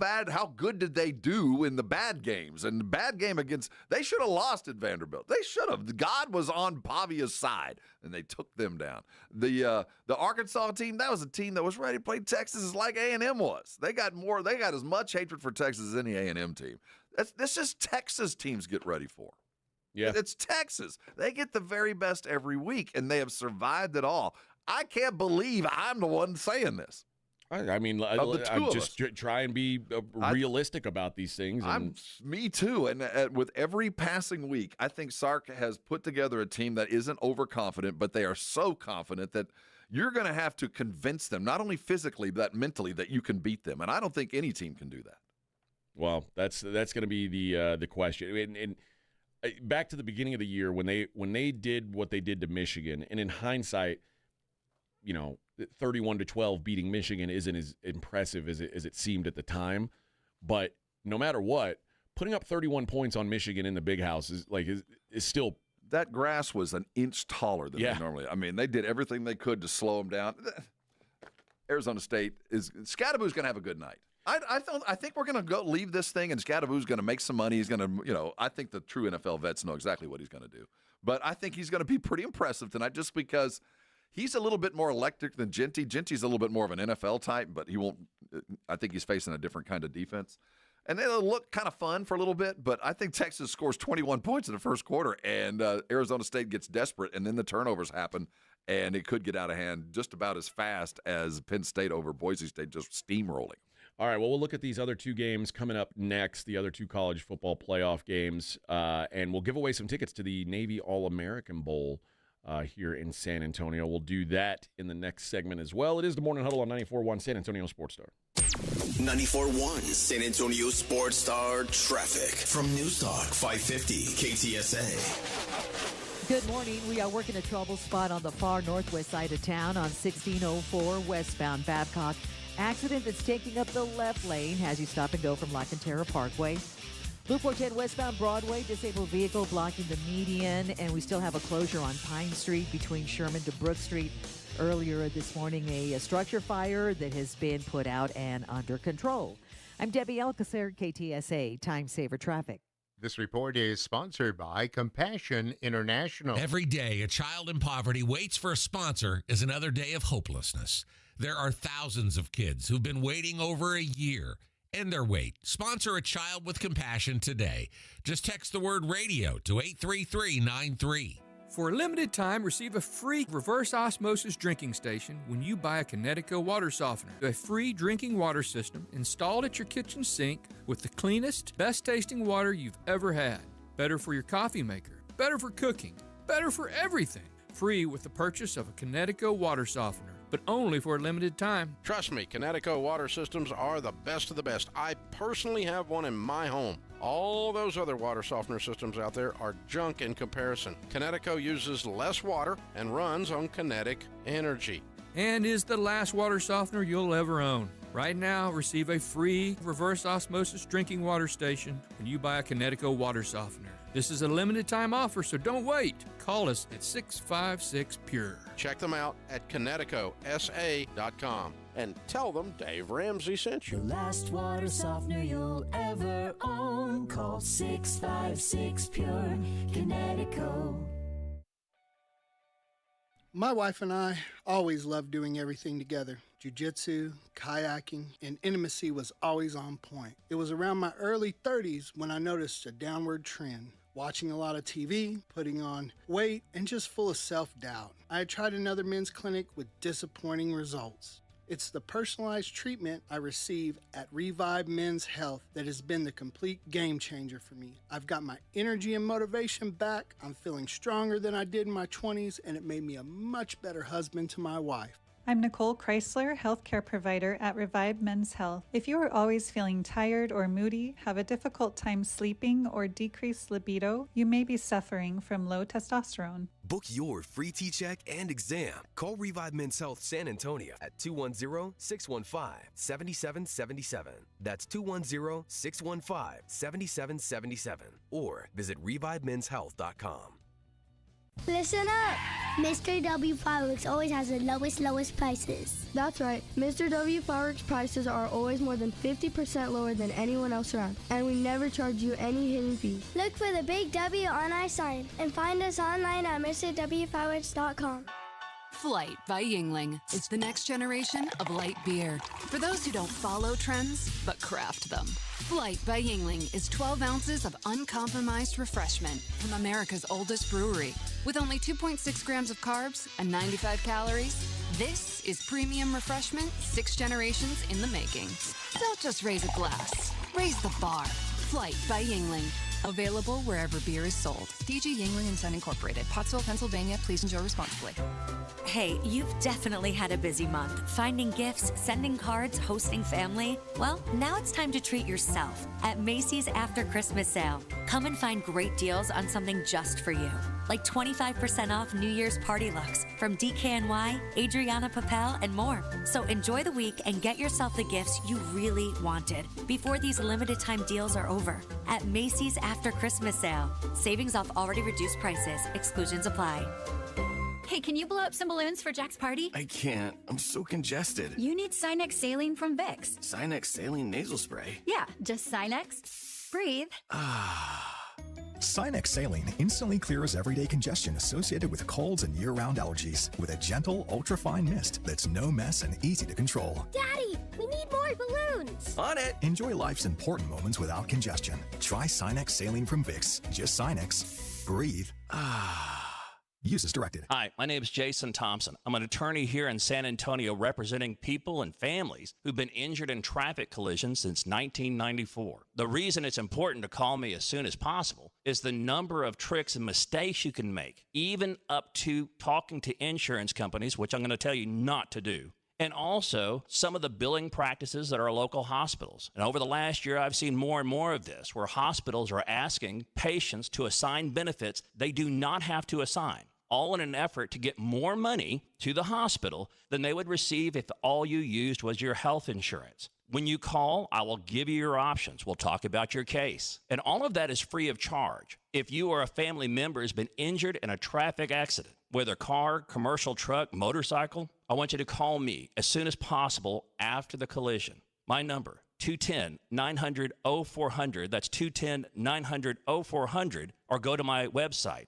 good did they do in the bad games. And the bad game against, they should have lost at Vanderbilt. They should have. God was on Pavia's side, and they took them down. The Arkansas team, that was a team that was ready to play Texas like A&M was. They got as much hatred for Texas as any A&M team. That's just Texas teams get ready for. Yeah. It's Texas. They get the very best every week, and they have survived it all. I can't believe I'm the one saying this. I mean, I'm just try and be realistic about these things. Me too. And with every passing week, I think Sark has put together a team that isn't overconfident, but they are so confident that you're going to have to convince them, not only physically, but mentally, that you can beat them. And I don't think any team can do that. Well, that's going to be the question. And back to the beginning of the year when they did what they did to Michigan, and in hindsight, 31-12 beating Michigan isn't as impressive as it seemed at the time. But no matter what, putting up 31 points on Michigan in the Big House is still. That grass was an inch taller than they normally. I mean, they did everything they could to slow them down. Arizona State Scadaboo's going to have a good night. I think we're going to leave this thing, and Scadaboo's going to make some money. He's going to, I think the true NFL vets know exactly what he's going to do. But I think he's going to be pretty impressive tonight, just because he's a little bit more electric than Genty. Genty's a little bit more of an NFL type, but he won't. I think he's facing a different kind of defense. And it'll look kind of fun for a little bit, but I think Texas scores 21 points in the first quarter, and Arizona State gets desperate, and then the turnovers happen, and it could get out of hand just about as fast as Penn State over Boise State, just steamrolling. All right, well, we'll look at these other two games coming up next, the other two college football playoff games, and we'll give away some tickets to the Navy All-American Bowl here in San Antonio. We'll do that in the next segment as well. It is the Morning Huddle on 94.1 San Antonio Sports Star. 94.1 San Antonio Sports Star traffic from News Talk 550 KTSA. Good morning. We are working a trouble spot on the far northwest side of town on 1604 westbound Babcock. Accident that's taking up the left lane as you stop and go from La Cantera Parkway. Loop 410 westbound Broadway, disabled vehicle blocking the median, and we still have a closure on Pine Street between Sherman to Brook Street. Earlier this morning, a structure fire that has been put out and under control. I'm Debbie Alcacer, KTSA Time Saver Traffic. This report is sponsored by Compassion International. Every day, a child in poverty waits for a sponsor is another day of hopelessness. There are thousands of kids who've been waiting over a year. and their weight. Sponsor a child with compassion today. Just text the word radio to 83393. For a limited time, receive a free reverse osmosis drinking station when you buy a Connecticut water softener. A free drinking water system installed at your kitchen sink with the cleanest, best tasting water you've ever had. Better for your coffee maker, better for cooking, better for everything. Free with the purchase of a Connecticut water softener, but only for a limited time. Trust me, Connecticut water systems are the best of the best. I personally have one in my home. All those other water softener systems out there are junk in comparison. Connecticut uses less water and runs on kinetic energy. And is the last water softener you'll ever own. Right now, receive a free reverse osmosis drinking water station when you buy a Connecticut water softener. This is a limited time offer, so don't wait. Call us at 656-PURE. Check them out at ConnecticutSA.com and tell them Dave Ramsey sent you. The last water softener you'll ever own. Call 656-PURE. Connecticut. My wife and I always loved doing everything together. Jiu-jitsu, kayaking, and intimacy was always on point. It was around my early 30s when I noticed a downward trend. Watching a lot of TV, putting on weight, and just full of self-doubt. I had tried another men's clinic with disappointing results. It's the personalized treatment I receive at Revive Men's Health that has been the complete game changer for me. I've got my energy and motivation back. I'm feeling stronger than I did in my 20s, and it made me a much better husband to my wife. I'm Nicole Chrysler, healthcare provider at Revive Men's Health. If you are always feeling tired or moody, have a difficult time sleeping, or decreased libido, you may be suffering from low testosterone. Book your free T-check and exam. Call Revive Men's Health San Antonio at 210-615-7777. That's 210-615-7777. Or visit ReviveMen'sHealth.com. Listen up! Mr. W Fireworks always has the lowest prices. That's right. Mr. W Fireworks prices are always more than 50% lower than anyone else around, and we never charge you any hidden fees. Look for the big W on our sign and find us online at MrWFireworks.com. Flight by Yingling is the next generation of light beer. For those who don't follow trends, but craft them. Flight by Yingling is 12 ounces of uncompromised refreshment from America's oldest brewery. With only 2.6 grams of carbs and 95 calories, this is premium refreshment 6 generations in the making. Don't just raise a glass, raise the bar. Flight by Yingling. Available wherever beer is sold. DG Yingling & Son Incorporated, Pottsville, Pennsylvania. Please enjoy responsibly. Hey, you've definitely had a busy month. Finding gifts, sending cards, hosting family. Well, now it's time to treat yourself at Macy's After Christmas Sale. Come and find great deals on something just for you. Like 25% off New Year's party looks from DKNY, Adriana Papel, and more. So enjoy the week and get yourself the gifts you really wanted before these limited time deals are over. At Macy's After Christmas Sale. Savings off already reduced prices. Exclusions apply. Hey, can you blow up some balloons for Jack's party? I can't. I'm so congested. You need Sinex Saline from Vicks. Sinex Saline nasal spray? Yeah, just Sinex. Breathe. Sinex Saline instantly clears everyday congestion associated with colds and year-round allergies with a gentle, ultra-fine mist that's no mess and easy to control. Daddy, we need more balloons. On it. Enjoy life's important moments without congestion. Try Sinex Saline from Vicks. Just Sinex. Breathe. Use as directed. Hi, my name is Jason Thompson. I'm an attorney here in San Antonio representing people and families who've been injured in traffic collisions since 1994. The reason it's important to call me as soon as possible is the number of tricks and mistakes you can make, even up to talking to insurance companies, which I'm going to tell you not to do. And also some of the billing practices at our local hospitals. And over the last year, I've seen more and more of this, where hospitals are asking patients to assign benefits they do not have to assign, all in an effort to get more money to the hospital than they would receive if all you used was your health insurance. When you call, I will give you your options. We'll talk about your case. And all of that is free of charge. If you or a family member has been injured in a traffic accident, whether car, commercial truck, motorcycle, I want you to call me as soon as possible after the collision. My number, 210-900-0400. That's 210-900-0400. Or go to my website,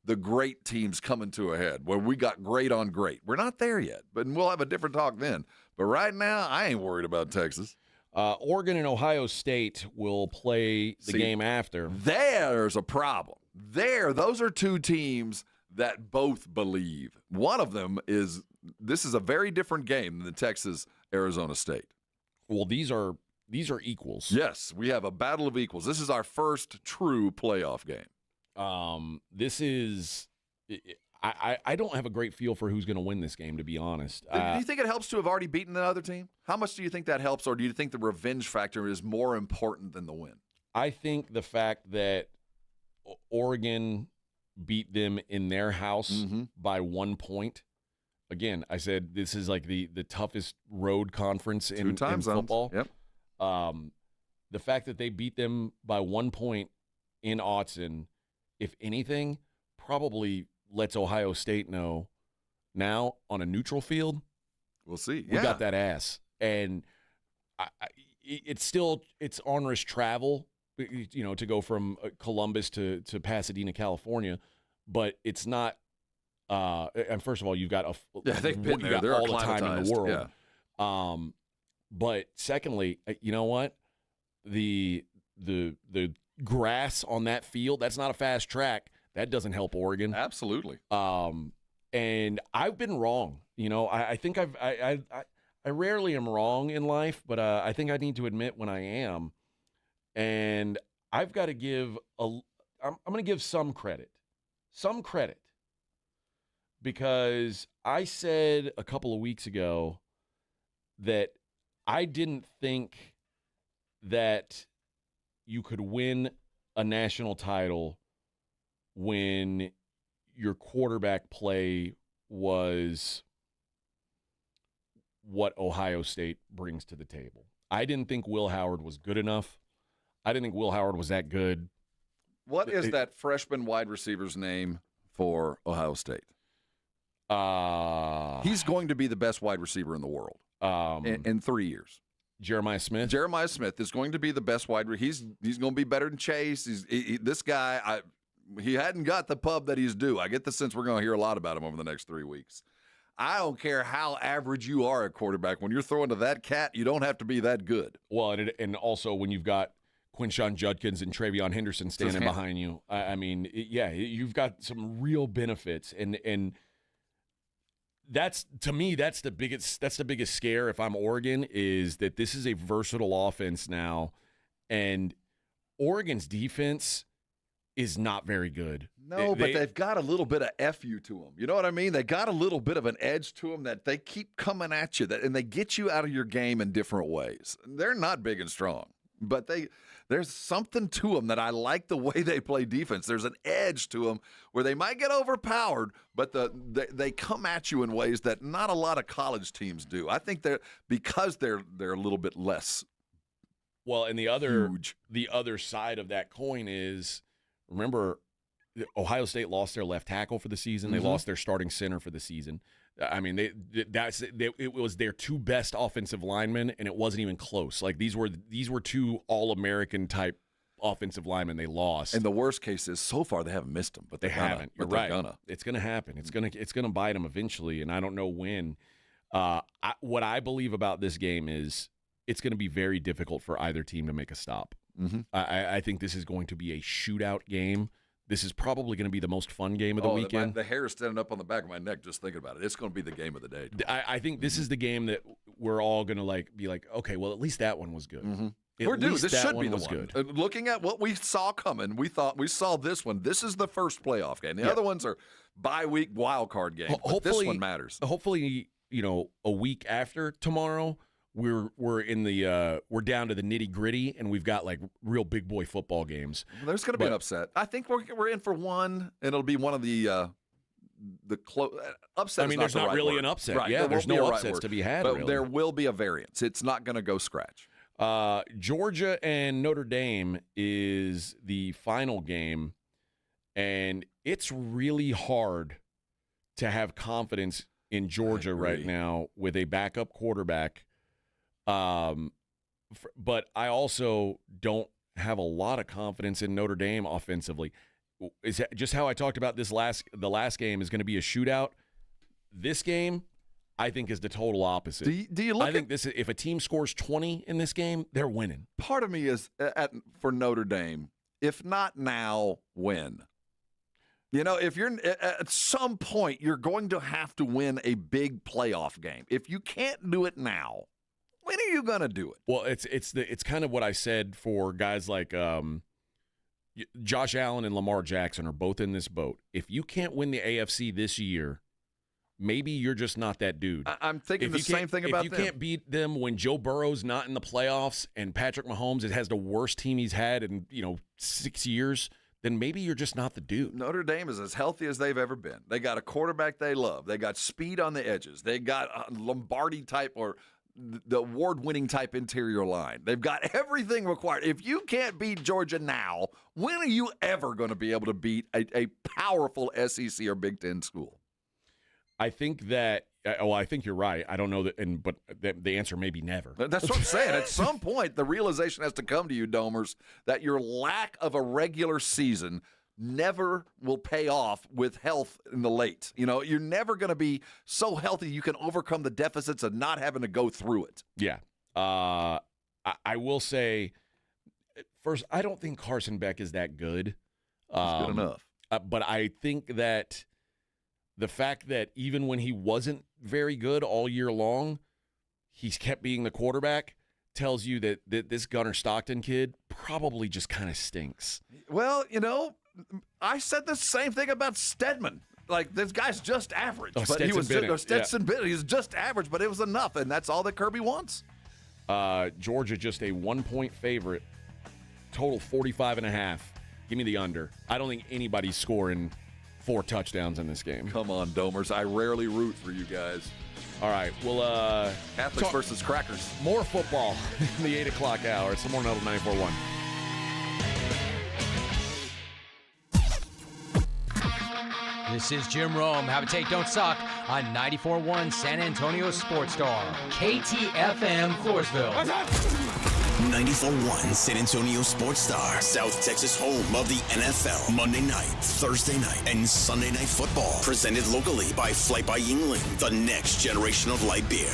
the great teams coming to a head, where we got great on great. We're not there yet, but we'll have a different talk then. But right now, I ain't worried about Texas. Oregon and Ohio State will play the game after. There's a problem. Those are two teams that both believe. One of them is this is a very different game than the Texas-Arizona State. Well, these are equals. Yes, we have a battle of equals. This is our first true playoff game. This is I don't have a great feel for who's going to win this game, to be honest. Do you think it helps to have already beaten the other team? How much do you think that helps, or do you think the revenge factor is more important than the win? I think the fact that Oregon beat them in their house by 1 point. Again, I said this is like the toughest road conference in football. Yep. The fact that they beat them by 1 point in Autzen, if anything, probably lets Ohio State know now on a neutral field. We'll see. We got that ass. And it's onerous travel, to go from Columbus to Pasadena, California, but it's not. And first of all, you've got they've been there. They're all the time in the world. Yeah. But secondly, you know what? The grass on that field, that's not a fast track. That doesn't help Oregon. Absolutely. And I've been wrong. I think I rarely am wrong in life, but I think I need to admit when I am. And I've got to give I'm going to give some credit, because I said a couple of weeks ago that I didn't think that you could win a national title when your quarterback play was what Ohio State brings to the table. I didn't think Will Howard was good enough. I didn't think Will Howard was that good. What is that freshman wide receiver's name for Ohio State? He's going to be the best wide receiver in the world in 3 years. Jeremiah Smith? Jeremiah Smith is going to be the best wide receiver. He's going to be better than Chase. This guy, he hadn't got the pub that he's due. I get the sense we're going to hear a lot about him over the next 3 weeks. I don't care how average you are at quarterback. When you're throwing to that cat, you don't have to be that good. Well, and also when you've got Quinshon Judkins and Travion Henderson standing behind you, you've got some real benefits. And that's, to me, that's the biggest scare if I'm Oregon, is that this is a versatile offense now, and Oregon's defense is not very good. No, but they've got a little bit of FU to them. You know what I mean? They got a little bit of an edge to them that they keep coming at you, and they get you out of your game in different ways. They're not big and strong, but there's something to them that I like the way they play defense. There's an edge to them where they might get overpowered, but they come at you in ways that not a lot of college teams do. I think because they're a little bit less. Well, and the other side of that coin is, remember, Ohio State lost their left tackle for the season. They lost their starting center for the season. I mean, it was their two best offensive linemen, and it wasn't even close. Like these were two All-American type offensive linemen they lost. And the worst case is, so far they haven't missed them, but they haven't. You're right. It's going to happen. It's going to bite them eventually, and I don't know when. What I believe about this game is it's going to be very difficult for either team to make a stop. I think this is going to be a shootout game. This is probably going to be the most fun game of the weekend. The hair is standing up on the back of my neck just thinking about it. It's going to be the game of the day. I think this is the game that we're all going to be like, okay, well, at least that one was good. We're due. This should be the one. Good. Looking at what we saw coming, we thought we saw this one. This is the first playoff game. The other ones are bye-week wild card games. But this one matters. Hopefully, a week after tomorrow, we're down to the nitty-gritty, and we've got like real big boy football games. There's going to be an upset. I think we're in for one, and it'll be one of the upset. I mean, there's not really an upset. Right. Yeah, there's no upsets to be had. But really. There will be a variance. It's not going to go scratch. Georgia and Notre Dame is the final game, and it's really hard to have confidence in Georgia right now with a backup quarterback. But I also don't have a lot of confidence in Notre Dame offensively. is just how I talked about the last game is going to be a shootout. This game, I think, is the total opposite. Do you look I think if a team scores 20 in this game, they're winning. Part of me is for Notre Dame, if not now, when? You know, if you're at some point, you're going to have to win a big playoff game. If you can't do it now, when are you going to do it? Well, it's kind of what I said for guys like Josh Allen and Lamar Jackson are both in this boat. If you can't win the AFC this year, maybe you're just not that dude. I'm thinking the same thing about them. If you can't beat them when Joe Burrow's not in the playoffs and Patrick Mahomes has the worst team he's had in 6 years, then maybe you're just not the dude. Notre Dame is as healthy as they've ever been. They got a quarterback they love. They got speed on the edges. They got a Lombardi type or the award-winning type interior line. They've got everything required. If you can't beat Georgia now, when are you ever going to be able to beat a powerful SEC or Big Ten school? I think that. I think you're right. I don't know that, but the answer may be never. That's what I'm saying. At some point, the realization has to come to you, Domers, that your lack of a regular season never will pay off with health in the late. You know, you're never going to be so healthy you can overcome the deficits of not having to go through it. Yeah. I will say, first, I don't think Carson Beck is that good. He's good enough. But I think that the fact that even when he wasn't very good all year long, he's kept being the quarterback tells you that this Gunnar Stockton kid probably just kind of stinks. Well, I said the same thing about Stedman. Like, this guy's just average. Oh, but he was Stetson Bennett. He was just average, but it was enough, and that's all that Kirby wants. Georgia just a 1-point favorite. Total 45.5. Give me the under. I don't think anybody's scoring 4 touchdowns in this game. Come on, Domers. I rarely root for you guys. All right, well, Catholics versus Crackers. More football in the 8 o'clock hour. It's the Morning Huddle 94.1. This is Jim Rome. Have a take, don't suck on 94.1 San Antonio Sports Star. KTFM Floresville. 94.1 San Antonio Sports Star, South Texas home of the NFL. Monday night, Thursday night, and Sunday night football. Presented locally by Flight by Yingling, the next generation of light beer.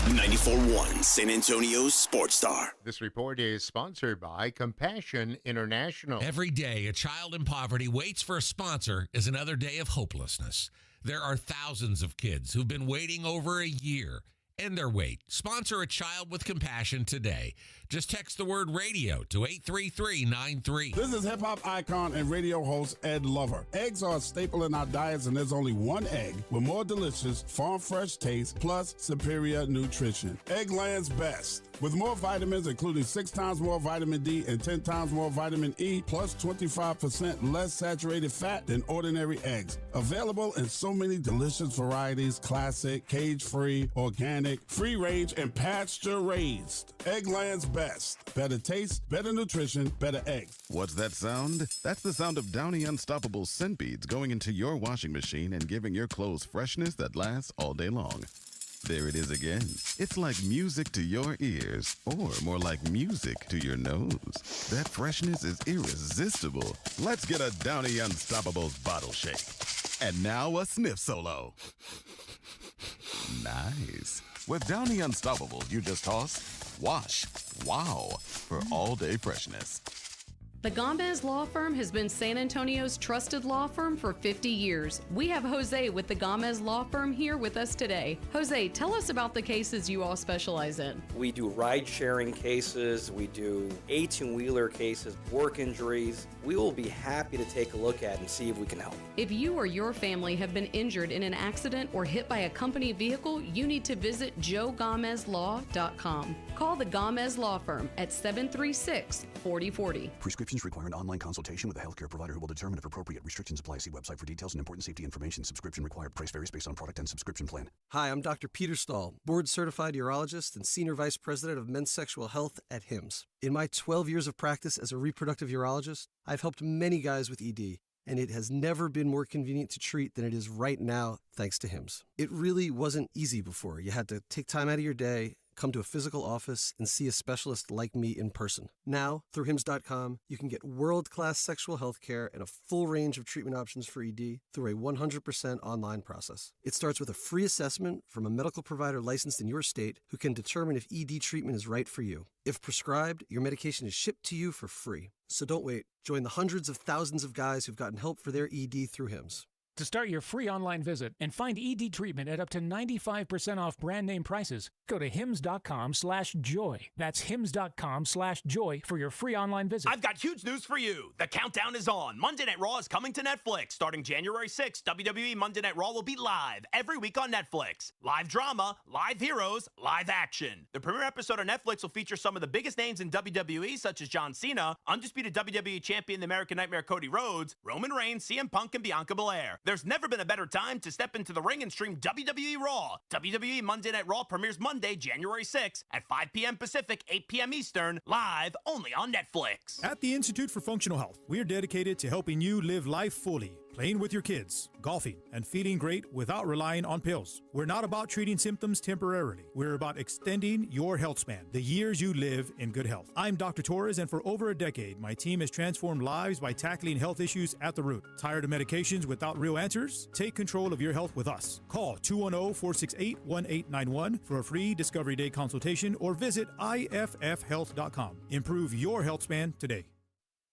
94.1 San Antonio Sports Star. This report is sponsored by Compassion International. Every day, a child in poverty waits for a sponsor is another day of hopelessness. There are thousands of kids who've been waiting over a year. End their wait. Sponsor a child with compassion today. Just text the word radio to 83393. This is hip-hop icon and radio host Ed Lover. Eggs are a staple in our diets, and there's only one egg with more delicious, farm-fresh taste plus superior nutrition. Eggland's Best. With more vitamins, including 6 times more vitamin D and 10 times more vitamin E, plus 25% less saturated fat than ordinary eggs. Available in so many delicious varieties: classic, cage-free, organic, free-range, and pasture-raised. Eggland's Best. Better taste, better nutrition, better eggs. What's that sound? That's the sound of Downy Unstoppable scent beads going into your washing machine and giving your clothes freshness that lasts all day long. There it is again. It's like music to your ears, or more like music to your nose. That freshness is irresistible. Let's get a Downy Unstoppables bottle shake. And now a sniff solo. Nice. With Downy Unstoppables, you just toss, wash, wow, for all-day freshness. The Gomez Law Firm has been San Antonio's trusted law firm for 50 years. We have Jose with the Gomez Law Firm here with us today. Jose, tell us about the cases you all specialize in. We do ride-sharing cases, we do 18-wheeler cases, work injuries. We will be happy to take a look at and see if we can help. If you or your family have been injured in an accident or hit by a company vehicle, you need to visit joegomezlaw.com. Call the Gomez Law Firm at 736-4040. Prescriptions require an online consultation with a healthcare provider who will determine if appropriate. Restrictions apply. See website for details and important safety information. Subscription required. Price varies based on product and subscription plan. Hi, I'm Dr. Peter Stahl, board-certified urologist and senior vice president of men's sexual health at HIMSS. In my 12 years of practice as a reproductive urologist, I've helped many guys with ED, and it has never been more convenient to treat than it is right now, thanks to HIMSS. It really wasn't easy before. You had to take time out of your day, come to a physical office, and see a specialist like me in person. Now, through HIMS.com, you can get world-class sexual health care and a full range of treatment options for ED through a 100% online process. It starts with a free assessment from a medical provider licensed in your state who can determine if ED treatment is right for you. If prescribed, your medication is shipped to you for free. So don't wait. Join the hundreds of thousands of guys who've gotten help for their ED through HIMS. To start your free online visit and find ED treatment at up to 95% off brand name prices, go to hims.com/joy. That's hims.com/joy for your free online visit. I've got huge news for you. The countdown is on. Monday Night Raw is coming to Netflix. Starting January 6th, WWE Monday Night Raw will be live every week on Netflix. Live drama, live heroes, live action. The premiere episode on Netflix will feature some of the biggest names in WWE, such as John Cena, undisputed WWE champion, the American Nightmare Cody Rhodes, Roman Reigns, CM Punk, and Bianca Belair. There's never been a better time to step into the ring and stream WWE Raw. WWE Monday Night Raw premieres Monday, January 6th at 5 p.m. Pacific, 8 p.m. Eastern, live only on Netflix. At the Institute for Functional Health, we are dedicated to helping you live life fully, playing with your kids, golfing, and feeling great without relying on pills. We're not about treating symptoms temporarily. We're about extending your health span, the years you live in good health. I'm Dr. Torres, and for over a decade, my team has transformed lives by tackling health issues at the root. Tired of medications without real answers? Take control of your health with us. Call 210-468-1891 for a free Discovery Day consultation or visit iffhealth.com. Improve your health span today.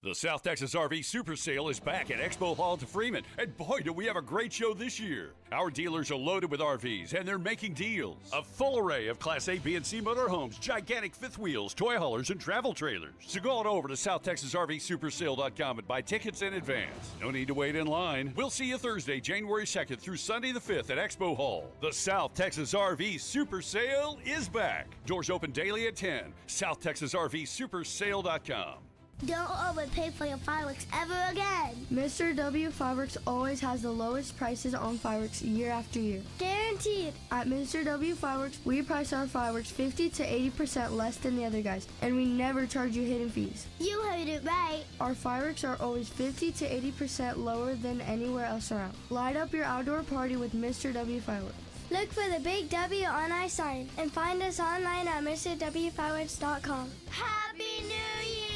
The South Texas RV Super Sale is back at Expo Hall to Freeman, and boy, do we have a great show this year. Our dealers are loaded with RVs, and they're making deals. A full array of Class A, B, and C motorhomes, gigantic fifth wheels, toy haulers, and travel trailers. So go on over to SouthTexasRVSupersale.com and buy tickets in advance. No need to wait in line. We'll see you Thursday, January 2nd through Sunday the 5th at Expo Hall. The South Texas RV Super Sale is back. Doors open daily at 10. SouthTexasRVSupersale.com. Don't overpay for your fireworks ever again. Mr. W Fireworks always has the lowest prices on fireworks year after year. Guaranteed. At Mr. W Fireworks, we price our fireworks 50 to 80% less than the other guys, and we never charge you hidden fees. You heard it right. Our fireworks are always 50 to 80% lower than anywhere else around. Light up your outdoor party with Mr. W Fireworks. Look for the big W on our sign and find us online at MrWFireworks.com. Happy New Year!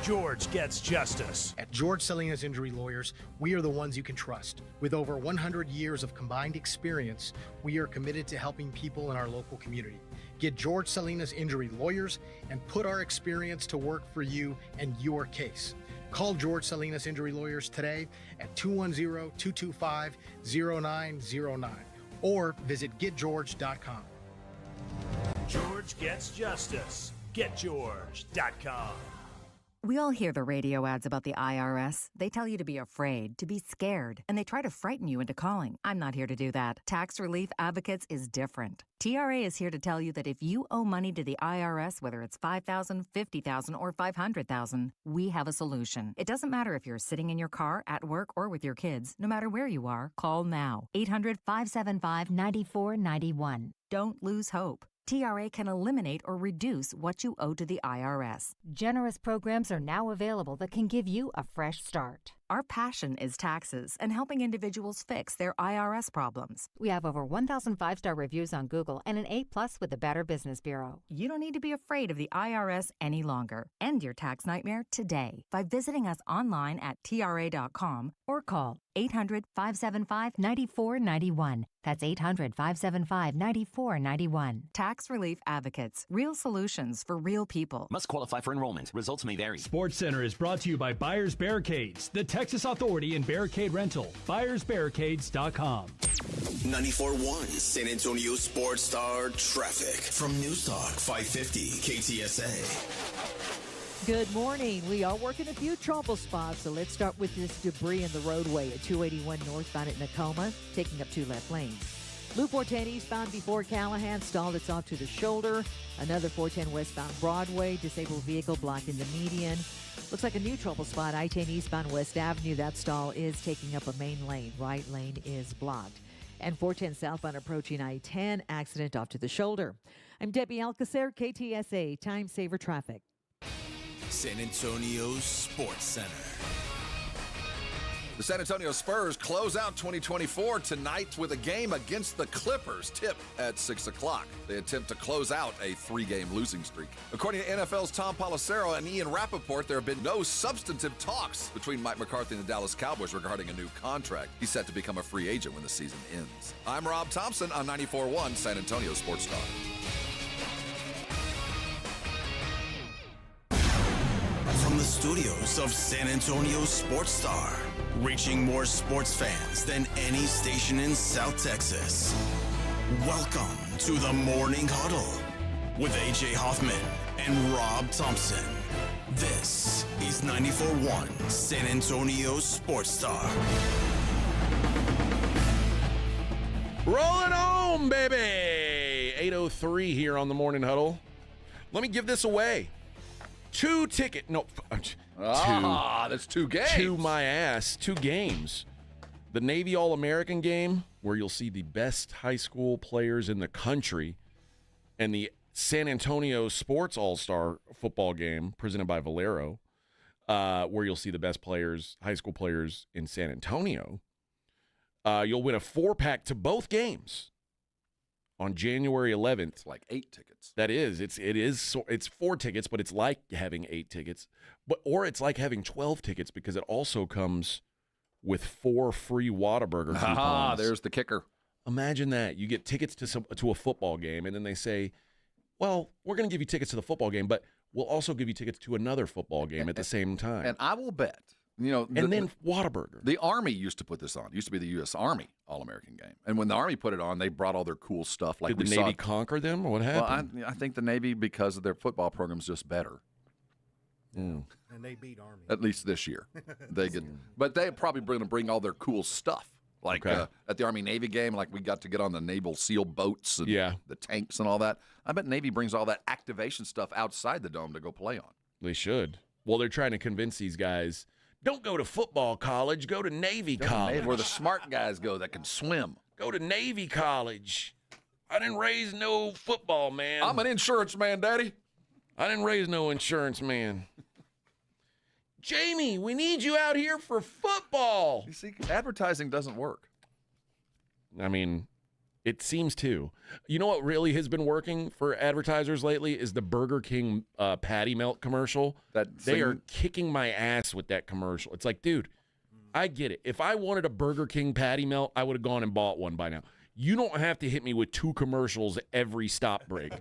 George gets justice. At George Salinas Injury Lawyers, we are the ones you can trust. With over 100 years of combined experience, we are committed to helping people in our local community. Get George Salinas Injury Lawyers and put our experience to work for you and your case. Call George Salinas Injury Lawyers today at 210-225-0909 or visit getgeorge.com. George gets justice. GetGeorge.com. We all hear the radio ads about the IRS. They tell you to be afraid, to be scared, and they try to frighten you into calling. I'm not here to do that. Tax Relief Advocates is different. TRA is here to tell you that if you owe money to the IRS, whether it's $5,000, $50,000, or $500,000, we have a solution. It doesn't matter if you're sitting in your car, at work, or with your kids. No matter where you are, call now. 800-575-9491. Don't lose hope. TRA can eliminate or reduce what you owe to the IRS. Generous programs are now available that can give you a fresh start. Our passion is taxes and helping individuals fix their IRS problems. We have over 1,000 5-star reviews on Google and an A+ with the Better Business Bureau. You don't need to be afraid of the IRS any longer. End your tax nightmare today by visiting us online at TRA.com or call 800-575-9491. That's 800-575-9491. Tax Relief Advocates. Real solutions for real people. Must qualify for enrollment. Results may vary. Sports Center is brought to you by Buyers Barricades, the Texas Authority in Barricade Rental. BuyersBarricades.com. 94.1 San Antonio Sports Star traffic from News Talk 550 KTSA. Good morning. We are working a few trouble spots, so let's start with this debris in the roadway at 281 northbound at Nakoma, taking up 2 left lanes. Loop 410 eastbound before Callahan, stalled its off to the shoulder. Another 410 westbound Broadway, disabled vehicle blocking the median. Looks like a new trouble spot, I-10 eastbound West Avenue. That stall is taking up a main lane. Right lane is blocked. And 410 southbound approaching I-10, accident off to the shoulder. I'm Debbie Alcacer, KTSA, Time Saver Traffic. San Antonio Sports Center. The San Antonio Spurs close out 2024 tonight with a game against the Clippers, tip at 6 o'clock. They attempt to close out a 3-game losing streak. According to NFL's Tom Pelissero and Ian Rappaport, there have been no substantive talks between Mike McCarthy and the Dallas Cowboys regarding a new contract. He's set to become a free agent when the season ends. I'm Rob Thompson on 94.1 San Antonio Sports Star. From the studios of San Antonio Sports Star, reaching more sports fans than any station in South Texas. Welcome to the Morning Huddle with A.J. Hoffman and Rob Thompson. This is 94.1 San Antonio Sports Star. Rolling home, baby! 8:03 here on the Morning Huddle. Let me give this away. 2 tickets. No, that's 2 games. To my ass. 2 games. The Navy All-American game, where you'll see the best high school players in the country, and the San Antonio Sports All-Star football game, presented by Valero, where you'll see the best players, high school players in San Antonio. You'll win a 4-pack to both games on January 11th. It's like 8 tickets. That is. It's 4 tickets, but it's like having 8 tickets. Or it's like having 12 tickets because it also comes with 4 free Whataburger coupons. There's the kicker. Imagine that. You get tickets to a football game, and then they say, well, we're going to give you tickets to the football game, but we'll also give you tickets to another football game at the same time. And I will bet, then Whataburger. The Army used to put this on. It used to be the U.S. Army All-American game. And when the Army put it on, they brought all their cool stuff. Like Did the Navy conquer them, or what happened? Well, I think the Navy, because of their football program, is just better. Mm. And they beat Army. At least this year. But they're probably going to bring all their cool stuff. Like at the Army-Navy game, like we got to get on the naval SEAL boats and the tanks and all that. I bet Navy brings all that activation stuff outside the dome to go play on. They should. Well, they're trying to convince these guys, don't go to football college, go to Navy college. Where the smart guys go that can swim. Go to Navy college. I didn't raise no football man. I'm an insurance man, Daddy. I didn't raise no insurance man. Jamie, we need you out here for football. You see, advertising doesn't work. I mean, it seems to. You know what really has been working for advertisers lately is the Burger King patty melt commercial. They are kicking my ass with that commercial. It's like, dude, I get it. If I wanted a Burger King patty melt, I would have gone and bought one by now. You don't have to hit me with 2 commercials every stop break.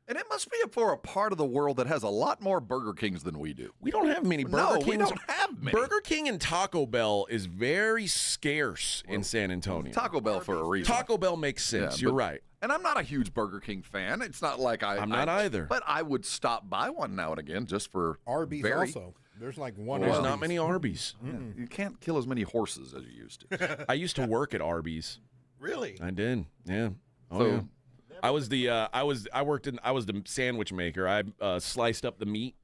And it must be for a part of the world that has a lot more Burger Kings than we do. We don't have many Burger Kings. We don't have many. Burger King and Taco Bell is very scarce in San Antonio. Taco Bell for a reason. Taco Bell makes sense. You're right. And I'm not a huge Burger King fan. It's not like I'm not either. But I would stop by one now and again just for Arby's also. There's like one. There's Arby's. not many Arby's. You can't kill as many horses as you used to. I used to work at Arby's. Really? I did. Yeah. Oh, yeah. I was the sandwich maker. I sliced up the meat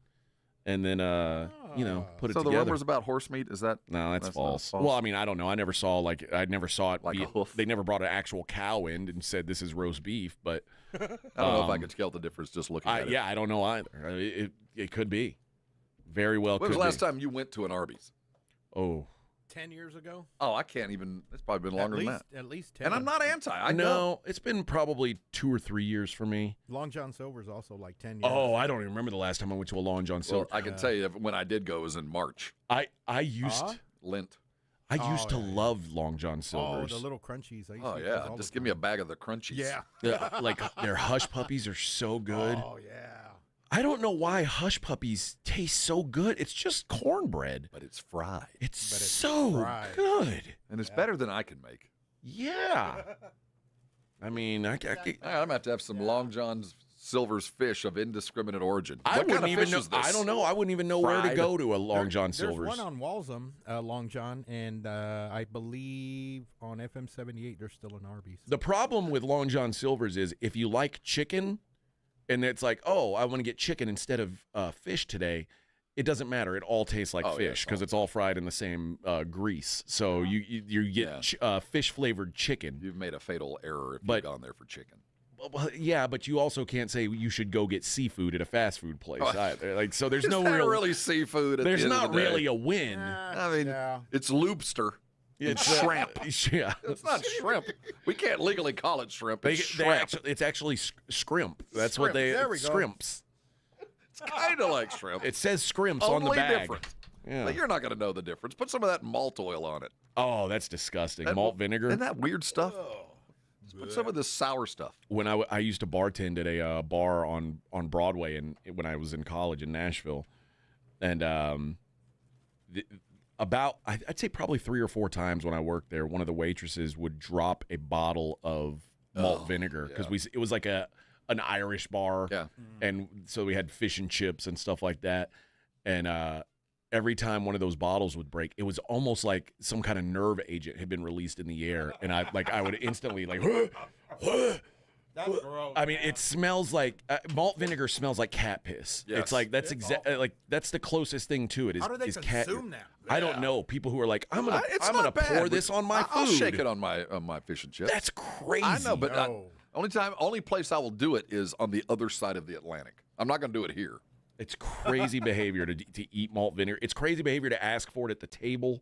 and then put it together. So the rumors about horse meat, is that? No, that's false. Well, I mean, I don't know. I never saw it. Like a hoof. They never brought an actual cow in and said this is roast beef, but I don't know if I could tell the difference just looking at it. Yeah, I don't know either. It could be. Very well could be. When was the last time you went to an Arby's? Oh. 10 years ago? Oh, I can't even. It's probably been longer than that. At least 10. And I'm not anti. No, it's been probably 2 or 3 years for me. Long John Silver's also like 10 years. Oh, I don't even remember the last time I went to a Long John Silver. Well, I can tell you when I did go, it was in March. I used Lent. I used to love Long John Silver's. Oh, the little crunchies. Oh, yeah. Just give me a bag of the crunchies. Yeah. Like their hush puppies are so good. Oh, yeah. I don't know why hush puppies taste so good. It's just cornbread. But it's fried. It's so good. And it's better than I can make. Yeah. I mean, I'm going to have to have some Long John Silver's fish of indiscriminate origin. I what wouldn't kind of even fish know. is this? I don't know. I wouldn't even know where to go to a Long John Silver's. There's one on Walsham, Long John, and I believe on FM 78 there's still an Arby's. The problem with Long John Silver's is if you like chicken, and it's like, oh, I want to get chicken instead of fish today, it doesn't matter. It all tastes like fish because it's all fried in the same grease. So Oh. you get fish-flavored chicken. You've made a fatal error if you've gone there for chicken. But You've made a fatal error if you've gone there for chicken. Well, yeah, but you also can't say you should go get seafood at a fast food place either. Like, so there's Is no that real really seafood. At there's the end not of the day? really a win. I mean, it's lobster. It's shrimp. Yeah, it's not shrimp. We can't legally call it shrimp. It's shrimp. It's actually scrimp. That's what they There we go. scrimps. It's kind of like shrimp. It says scrimps on the Only bag. different. Yeah. But you're not going to know the difference. Put some of that malt oil on it. Oh, that's disgusting. That- Malt vinegar. Isn't that weird stuff? Let's put some of this sour stuff. When I used to bartend at a bar on Broadway, and when I was in college in Nashville, and I'd say probably 3 or 4 times when I worked there, one of the waitresses would drop a bottle of malt vinegar because it was like an Irish bar, and so we had fish and chips and stuff like that, and every time one of those bottles would break, it was almost like some kind of nerve agent had been released in the air, and I would instantly like. That's gross. I mean, it smells like malt vinegar smells like cat piss. Yes. It's like that's that's the closest thing to it. Is, How do they is cat, consume that? I don't know. People who are like, I'm gonna It's pour not bad. this on my I'll food. shake it on my fish and chips. That's crazy. I know, but only place I will do it is on the other side of the Atlantic. I'm not going to do it here. It's crazy behavior to eat malt vinegar. It's crazy behavior to ask for it at the table.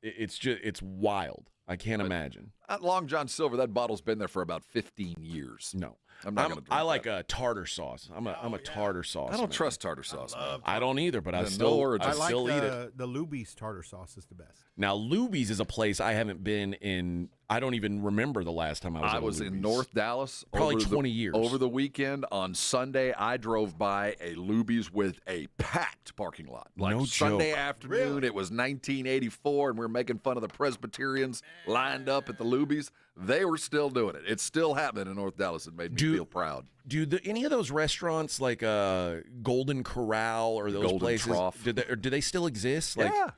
It's wild. I can't imagine. At Long John Silver, that bottle's been there for about 15 years. No. I'm not going to drink I like that. a tartar sauce. I'm a tartar sauce. I don't man. trust tartar sauce. man. I don't either, but I No still origin. I I like still eat it. the Luby's tartar sauce is the best. Now, Luby's is a place I haven't been in. I don't even remember the last time I was at in Luby's. North Dallas. Probably over 20 years. Over the weekend on Sunday, I drove by a Luby's with a packed parking lot. Like No Sunday joke. afternoon, it was 1984, and we were making fun of the Presbyterians lined up at the Luby's. They were still doing it. It's still happening in North Dallas. It made me feel proud. Do any of those restaurants like Golden Corral or those Golden places? Trough. Do they still exist? Like, Yeah.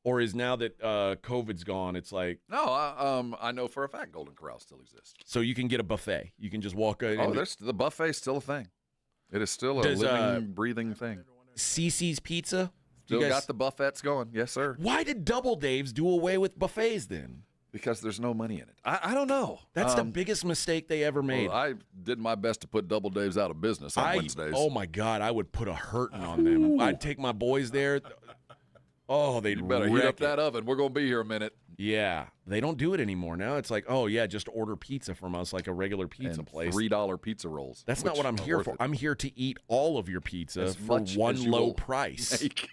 Or is now that COVID's gone, it's like No, I know for a fact Golden Corral still exists. so you can get a buffet. You can just walk in. Oh, the buffet's still a thing. It is still a living, breathing thing. CC's Pizza. Still got the buffets going. Yes, sir. Why did Double Dave's do away with buffets then? Because there's no money in it. I don't know. That's the biggest mistake they ever made. Well, I did my best to put Double Dave's out of business on Wednesdays. Oh my God, I would put a hurting on them. I'd take my boys there. Oh, they'd You better wreck heat up it. that oven. We're going to be here a minute. Yeah, they don't do it anymore. Now it's like, oh yeah, just order pizza from us like a regular pizza And place. $3 pizza rolls. That's not which what I'm are here worth for. it. I'm here to eat all of your pizza As for much one as you low will price. make.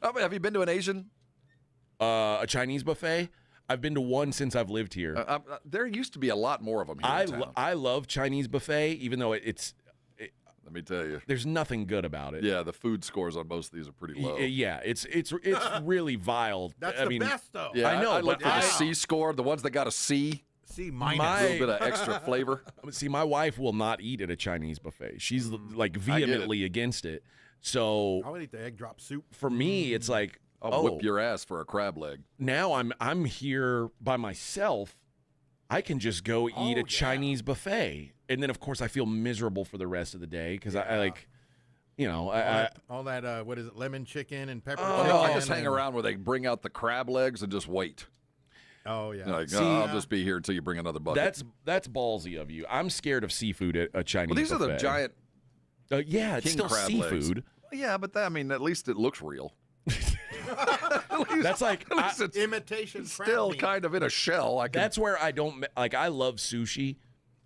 Have you been to an Asian? A Chinese buffet? I've been to one since I've lived here. There used to be a lot more of them here in town. I love Chinese buffet, even though it's Let me tell you. there's nothing good about it. Yeah, the food scores on most of these are pretty low. Yeah, it's really vile. That's I the mean, best, though. Yeah, I know, I but looked at the C score, the ones that got a C. C A minus. little bit of extra flavor. See, my wife will not eat at a Chinese buffet. She's like I get it. vehemently against it. So I would eat the egg drop soup. for me, it's like, I'll whip your ass for a crab leg. now I'm here by myself. I can just go eat a Chinese buffet, and then of course I feel miserable for the rest of the day because I like, you know, all that what is it, lemon chicken and pepper Oh, chicken? no, I just hang and- around where they bring out the crab legs and just wait. Oh yeah. Like, See, I'll just be here until you bring another bucket. that's ballsy of you. I'm scared of seafood at a Chinese Well, these buffet. are the giant yeah, it's king still crab seafood. legs. Yeah, but I mean, at least it looks real. That's like At least it's imitation crab still meat. kind of in a shell. That's where I don't like. I love sushi.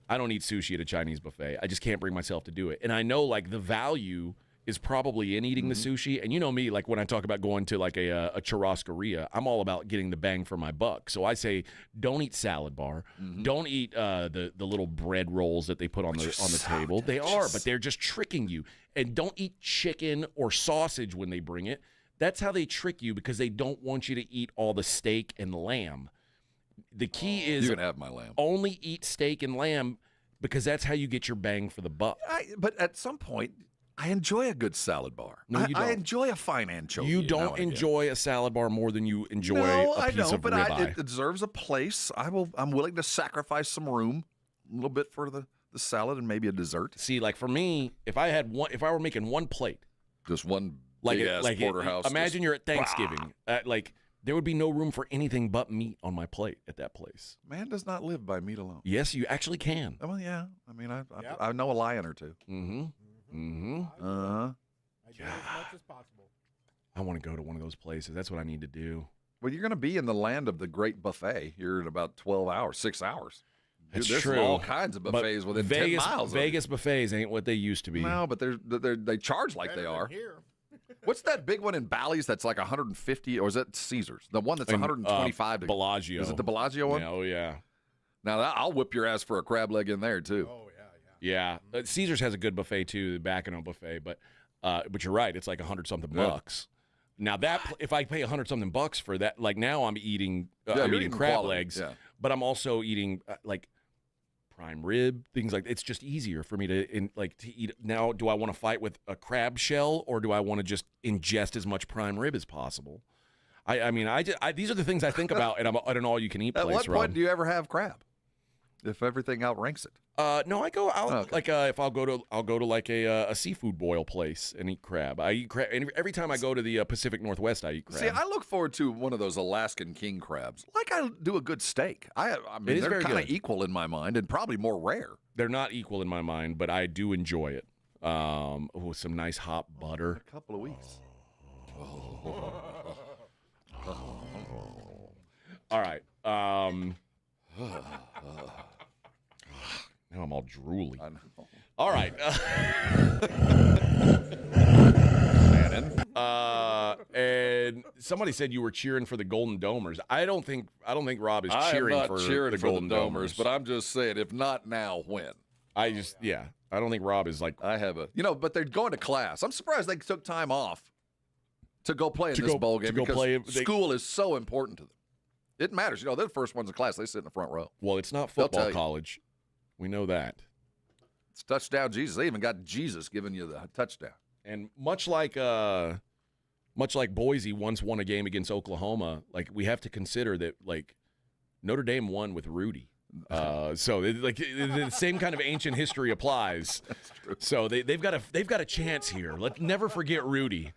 I don't eat sushi at a Chinese buffet. I just can't bring myself to do it. And I know like the value is probably in eating the sushi. And you know me, like when I talk about going to like a churrascaria, I'm all about getting the bang for my buck. So I say, don't eat salad bar. Don't eat the little bread rolls that they put on the table. They are, but they're just tricking you. And don't eat chicken or sausage when they bring it. That's how they trick you because they don't want you to eat all the steak and lamb. The key is you can have my lamb. only eat steak and lamb because that's how you get your bang for the buck. But at some point, I enjoy a good salad bar. No, you I don't. enjoy a fine anchovy. You now don't and again. enjoy a salad bar more than you enjoy No, a I piece know, of but ribeye. it deserves a place. I'm willing to sacrifice some room, a little bit for the salad and maybe a dessert. See, like for me, if I were making one plate, Just one like big ass porterhouse. imagine you're at Thanksgiving, like There would be no room for anything but meat on my plate at that place. Man does not live by meat alone. Yes, you actually can. Well, yeah. I mean, I know a lion or two. I do as much as possible. I want to go to one of those places. That's what I need to do. Well, you're going to be in the land of the great buffet here in about 12 hours, 6 hours. That's There's true. all kinds of buffets within 10 miles. Vegas buffets ain't what they used to be. No, but they charge like they are. What's that big one in Bally's that's like 150, or is that Caesars? The one that's 125? Bellagio. Is it the Bellagio one? Yeah, oh, yeah. Now, I'll whip your ass for a crab leg in there, too. Oh, Yeah. Caesars has a good buffet, too, the Bacchanal buffet. But you're right. It's like 100-something bucks. Now, if I pay 100-something bucks for that, like now I'm eating crab quality. legs, Yeah. but I'm also eating like prime rib, things like that. It's just easier for me to eat. Now, do I want to fight with a crab shell, or do I want to just ingest as much prime rib as possible? I mean, these are the things I think about at an all-you-can-eat place. At what Rob. point do you ever have crab? If everything outranks it. No, I go out if I'll go to like a seafood boil place and eat crab. I eat crab, and every time I go to the Pacific Northwest, I eat crab. See, I look forward to one of those Alaskan king crabs, like I do a good steak. I mean, they're kind of equal in my mind, and probably more rare. They're not equal in my mind, but I do enjoy it. With some nice hot butter. In a couple of weeks. All right. Now I'm all drooly. I know. All right. And somebody said you were cheering for the Golden Domers. I don't think Rob is cheering for the Golden Domers, but I'm just saying, if not now, when? I don't think Rob is like. I have but they're going to class. I'm surprised they took time off to go play in this bowl game because school is so important to them. It matters. They're the first ones in class. They sit in the front row. Well, it's not football college. We know that. It's touchdown Jesus. They even got Jesus giving you the touchdown. And much like Boise once won a game against Oklahoma, like we have to consider that like Notre Dame won with Rudy. So the same kind of ancient history applies. That's true. So they've got a chance here. Let's never forget Rudy.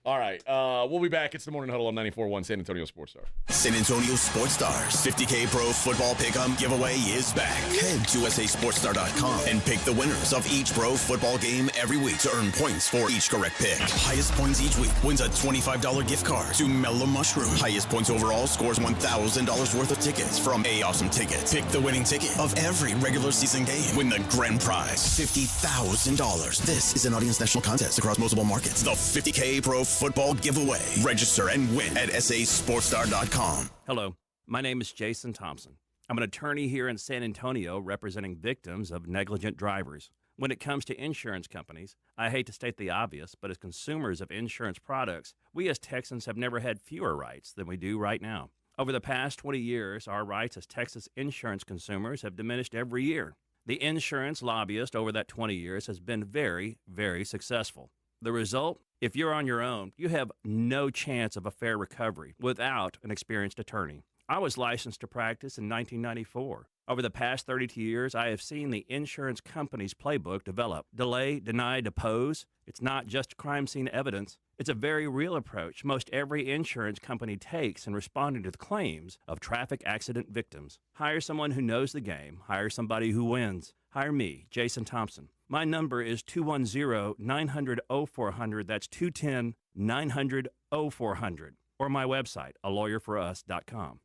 All right, we'll be back. It's the Morning Huddle on 94.1 San Antonio Sports Star. San Antonio Sports Stars 50K Pro Football Pick'em giveaway is back. Head to SASportsStar.com and pick the winners of each pro football game every week to earn points for each correct pick. Highest points each week wins a $25 gift card to Mellow Mushroom. Highest points overall scores $1,000 worth of tickets from A Awesome Tickets. Pick the winning ticket of every regular season game. Win the grand prize, $50,000. This is an Audience National contest across multiple markets. The 50K Pro Football giveaway. Register and win at SASportsStar.com. Hello, my name is Jason Thompson. I'm an attorney here in San Antonio representing victims of negligent drivers. When it comes to insurance companies, I hate to state the obvious, but as consumers of insurance products, we as Texans have never had fewer rights than we do right now. Over the past 20 years, our rights as Texas insurance consumers have diminished every year. The insurance lobbyist over that 20 years has been very, very successful. The result? If you're on your own, you have no chance of a fair recovery without an experienced attorney. I was licensed to practice in 1994. Over the past 32 years, I have seen the insurance company's playbook develop. Delay, deny, depose. It's not just crime scene evidence. It's a very real approach most every insurance company takes in responding to the claims of traffic accident victims. Hire someone who knows the game. Hire somebody who wins. Hire me, Jason Thompson. My number is 210-900-0400. That's 210-900-0400. Or my website, alawyerforus.com.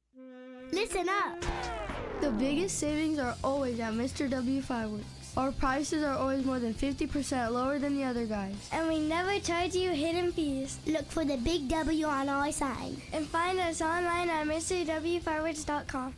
Listen up. The biggest savings are always at Mr. W Fireworks. Our prices are always more than 50% lower than the other guys. And we never charge you hidden fees. Look for the big W on our sign. And find us online at MrWFireworks.com.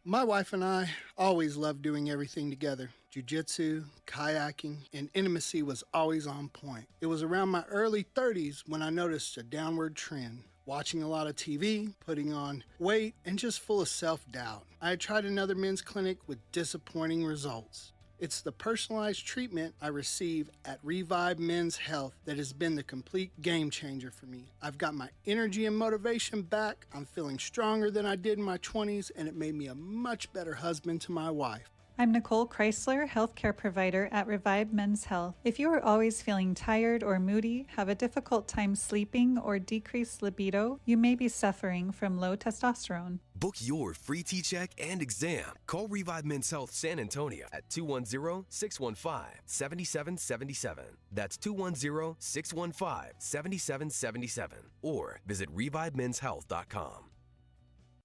My wife and I always loved doing everything together. Jiu-jitsu, kayaking, and intimacy was always on point. It was around my early 30s when I noticed a downward trend. Watching a lot of TV, putting on weight, and just full of self-doubt. I had tried another men's clinic with disappointing results. It's the personalized treatment I receive at Revive Men's Health that has been the complete game changer for me. I've got my energy and motivation back, I'm feeling stronger than I did in my 20s, and it made me a much better husband to my wife. I'm Nicole Chrysler, healthcare provider at Revive Men's Health. If you are always feeling tired or moody, have a difficult time sleeping, or decreased libido, you may be suffering from low testosterone. Book your free T-check and exam. Call Revive Men's Health San Antonio at 210-615-7777. That's 210-615-7777. Or visit ReviveMen'sHealth.com.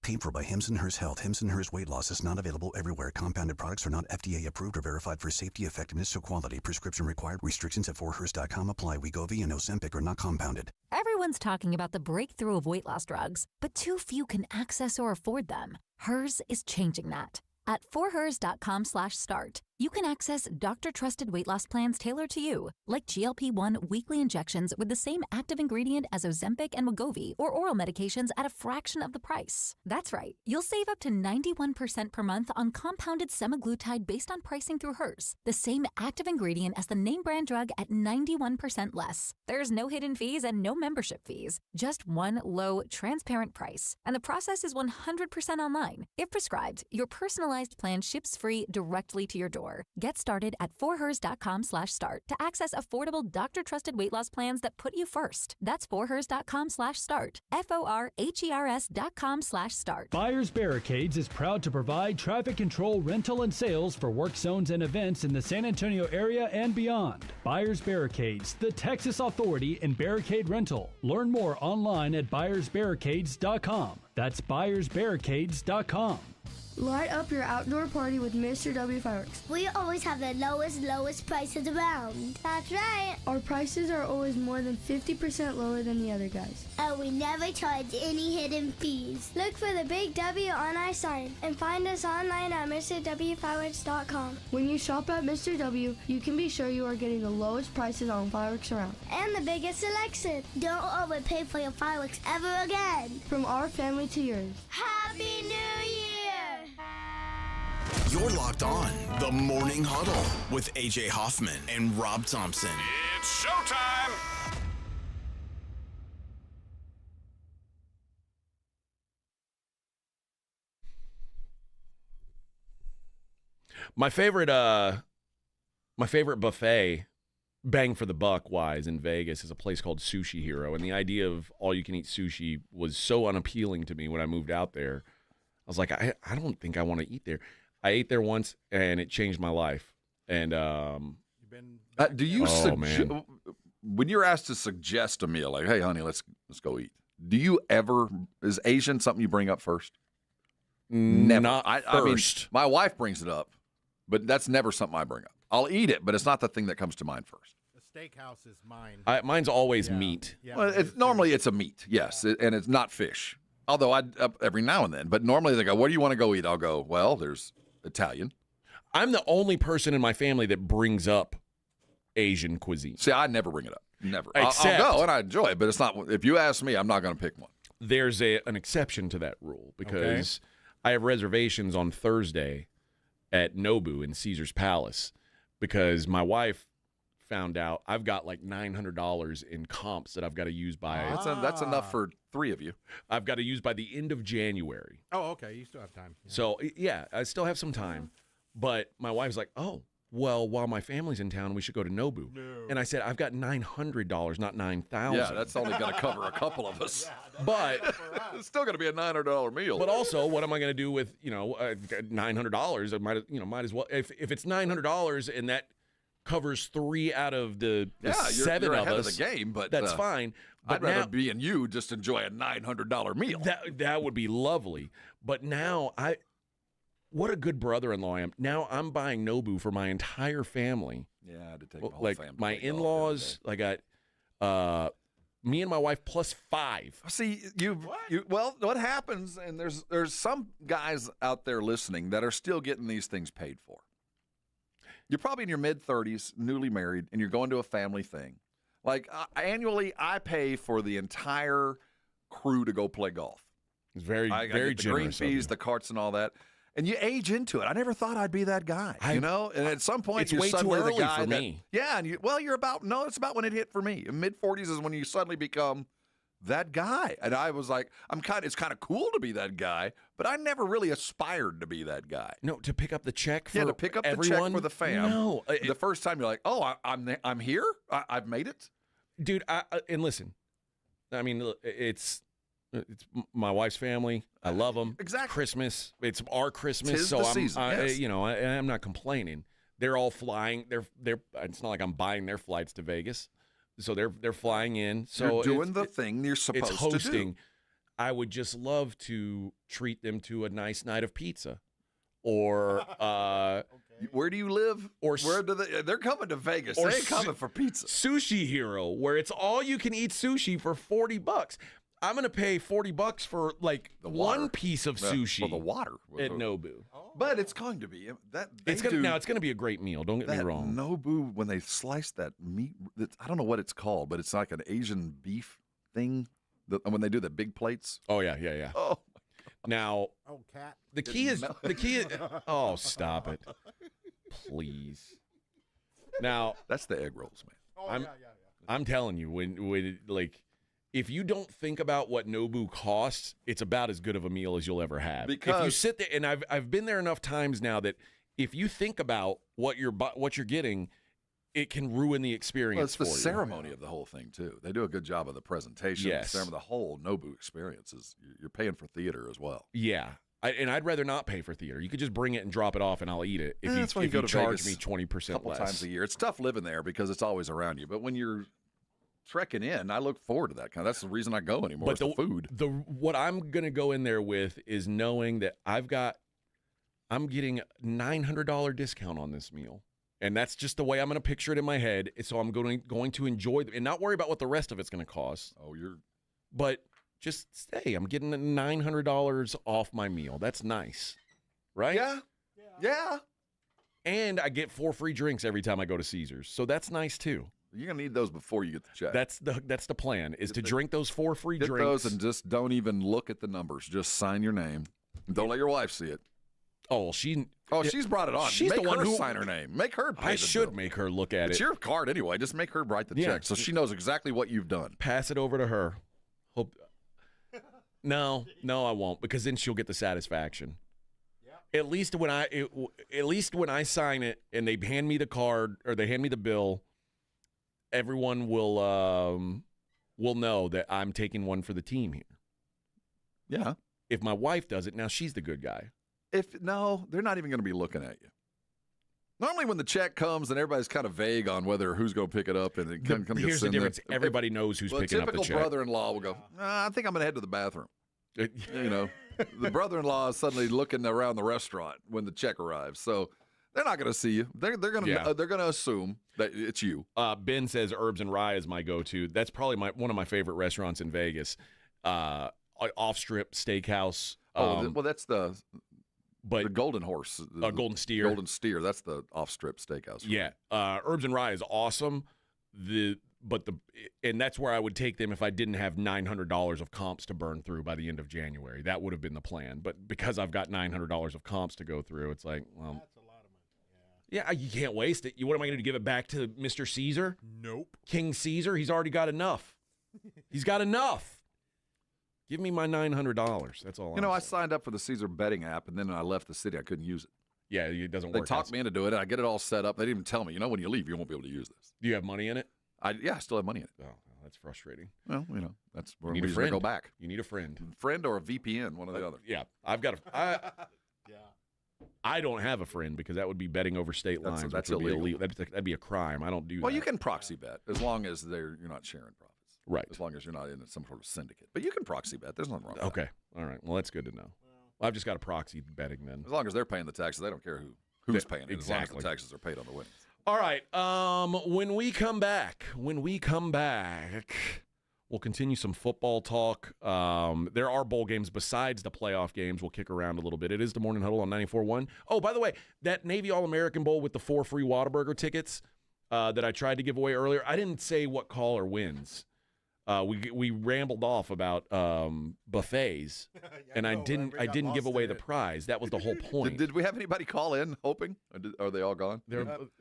Paid for by Hims & Hers Health. Hims & Hers Weight Loss is not available everywhere. Compounded products are not FDA approved or verified for safety, effectiveness, or quality. Prescription required. Restrictions at forhers.com apply. Wegovy and Ozempic are not compounded. Everyone's talking about the breakthrough of weight loss drugs, but too few can access or afford them. Hers is changing that. At forhers.com/start, you can access doctor-trusted weight loss plans tailored to you, like GLP-1 weekly injections with the same active ingredient as Ozempic and Wegovy, or oral medications at a fraction of the price. That's right, you'll save up to 91% per month on compounded semaglutide based on pricing through Hers, the same active ingredient as the name brand drug at 91% less. There's no hidden fees and no membership fees, just one low, transparent price. And the process is 100% online. If prescribed, your personalized plan ships free directly to your door. Get started at forhers.com/start to access affordable doctor-trusted weight loss plans that put you first. That's forhers.com/start. FORHERS.com/start. Buyers Barricades is proud to provide traffic control, rental, and sales for work zones and events in the San Antonio area and beyond. Buyers Barricades, the Texas authority in barricade rental. Learn more online at buyersbarricades.com. That's buyersbarricades.com. Light up your outdoor party with Mr. W Fireworks. We always have the lowest prices around. That's right. Our prices are always more than 50% lower than the other guys. And we never charge any hidden fees. Look for the big W on our sign and find us online at MrWFireworks.com. When you shop at Mr. W, you can be sure you are getting the lowest prices on fireworks around. And the biggest selection. Don't overpay for your fireworks ever again. From our family to yours. Happy New Year! You're locked on the Morning Huddle with AJ Hoffman and Rob Thompson. It's showtime! My favorite buffet, bang for the buck wise, in Vegas is a place called Sushi Hero, and the idea of all you can eat sushi was so unappealing to me when I moved out there. I was like, I don't think I want to eat there. I ate there once, and it changed my life. And do you when you're asked to suggest a meal, like, hey, honey, let's go eat? Do you ever, is Asian something you bring up first? Never. Not I mean, my wife brings it up, but that's never something I bring up. I'll eat it, but it's not the thing that comes to mind first. The steakhouse is mine. Mine's always meat. Yeah, well, normally it's a meat, yes, and it's not fish. Although every now and then, but normally they go, what do you want to go eat? I'll go, well, there's Italian. I'm the only person in my family that brings up Asian cuisine. See, I never bring it up. Never. Except, I'll go and I enjoy it, but it's not. If you ask me, I'm not going to pick one. There's an exception to that rule because I have reservations on Thursday at Nobu in Caesar's Palace because my wife found out I've got like $900 in comps that I've got to use by. That's enough for 3 of you. I've got to use by the end of January. Oh, okay. You still have time. Yeah. So, yeah, I still have some time. But my wife's like, oh, well, while my family's in town, we should go to Nobu. No. And I said, I've got $900, not $9,000. Yeah, that's only going to cover a couple of us. But it's still going to be a $900 meal. But also, what am I going to do with, $900? I might as well. If it's $900 and that covers 3 out of the 7 you're of ahead us of the game, but that's fine. But I'd rather be and you just enjoy a $900 meal. That would be lovely. But now what a good brother-in-law I am. Now I'm buying Nobu for my entire family. Yeah, I had to take my whole family. My in-laws, I got me and my wife plus 5. See, well, what happens, and there's some guys out there listening that are still getting these things paid for. You're probably in your mid-30s, newly married, and you're going to a family thing. Like, annually, I pay for the entire crew to go play golf. It's very I very get the generous. green fees, the carts, and all that. And you age into it. I never thought I'd be that guy, And at some point, it's you're way too suddenly early the guy for me. Yeah, and it's about when it hit for me. Mid-40s is when you suddenly become that guy. And I was like, it's kind of cool to be that guy, but I never really aspired to be that guy. No, to pick up the check for to pick up everyone? the check for the fam. No. The first time you're like, oh, I'm here? I've made it? Dude, and listen, I mean, it's my wife's family. I love them. Exactly. Christmas. It's our Christmas. Tis the season, yes. I'm not complaining. They're all flying. They're. It's not like I'm buying their flights to Vegas, so they're flying in. So you're doing the thing you're supposed it's hosting. to do. I would just love to treat them to a nice night of pizza, or where do you live? Or where do they're coming to Vegas? They ain't coming for pizza. Sushi Hero, where it's all you can eat sushi for $40. I'm gonna pay $40 for like one piece of sushi for the water at Nobu. But it's going to be that. It's gonna be a great meal. Don't get me wrong. Nobu, when they slice that meat, I don't know what it's called, but it's like an Asian beef thing. When they do the big plates. Oh yeah. Oh. Now, cat. The key is. Oh, stop it, please. Now that's the egg rolls, man. Oh, I'm telling you, when like, if you don't think about what Nobu costs, it's about as good of a meal as you'll ever have. Because if you sit there, and I've been there enough times now that if you think about what you're getting, it can ruin the experience. Well, it's the for you. ceremony of the whole thing too. They do a good job of the presentation. Yes. The whole Nobu experience is you're paying for theater as well. Yeah. And I'd rather not pay for theater. You could just bring it and drop it off, and I'll eat it. If That's why you go to charge Vegas me 20% a couple less. times a year. It's tough living there because it's always around you. But when you're trekking in, I look forward to that kind. That's the reason I go anymore. But the food. What I'm gonna go in there with is knowing that I'm getting a $900 discount on this meal, and that's just the way I'm gonna picture it in my head. So I'm going to enjoy it and not worry about what the rest of it's gonna cost. But just stay. I'm getting $900 off my meal. That's nice, right? Yeah. And I get 4 free drinks every time I go to Caesars, so that's nice too. You're gonna need those before you get the check. That's the plan, is to drink those 4 free Get drinks. those and just don't even look at the numbers. Just sign your name. Don't let your wife see it. Oh, she's brought it on. She's Make the one her who sign her name. Make her pay I the should bill. make her look at It's it. your card anyway. Just make her write the check so she knows exactly what you've done. Pass it over to her. No, I won't, because then she'll get the satisfaction. At least when I sign it and they hand me the card or they hand me the bill, everyone will know that I'm taking one for the team here. Yeah. If my wife does it, now she's the good guy. No, they're not even going to be looking at you. Normally when the check comes and everybody's kind of vague on whether who's going to pick it up and it comes Here's the difference. Everybody knows who's picking up the check. Typical brother-in-law will go, I think I'm going to head to the bathroom. The brother-in-law is suddenly looking around the restaurant when the check arrives. So they're not going to see you. They're going to assume that it's you. Ben says Herbs and Rye is my go-to. That's probably one of my favorite restaurants in Vegas. Off-strip steakhouse. That's the Golden Horse. Golden Steer. Golden Steer. That's the off-strip steakhouse. Yeah. Herbs and Rye is awesome. And that's where I would take them if I didn't have $900 of comps to burn through by the end of January. That would have been the plan. But because I've got $900 of comps to go through, it's like, well, that's a lot of money. Yeah, you can't waste it. What am I going to do? Give it back to Mr. Caesar? Nope. King Caesar? He's already got enough. He's got enough. Give me my $900. That's all. I signed up for the Caesar betting app, and then I left the city. I couldn't use it. Yeah, it doesn't work. They out. talked me into doing it. I get it all set up. They didn't even tell me, when you leave, you won't be able to use this. Do you have money in it? I still have money in it. Oh, that's frustrating. Well, that's where you need a reason friend. to go back. You need a friend. Friend or a VPN, one or the other. Yeah, I've got I don't have a friend because that would be betting over state lines. That's which would illegal. Be that'd be a crime. I don't do that. Well, you can proxy bet as long as you're not sharing profits. Right. As long as you're not in some sort of syndicate. But you can proxy bet. There's nothing wrong with that. Okay. All right. Well, that's good to know. Well, I've just got a proxy betting then. As long as they're paying the taxes, they don't care who's paying it. Exactly. As long as the taxes are paid on the winnings. All right. When we come back, we'll continue some football talk. There are bowl games besides the playoff games. We'll kick around a little bit. It is the Morning Huddle on 94.1. Oh, by the way, that Navy All-American Bowl with the 4 free Whataburger tickets that I tried to give away earlier, I didn't say what caller wins. We rambled off about buffets, and I didn't give away the prize. That was the whole point. Did we have anybody call in hoping? Or are they all gone?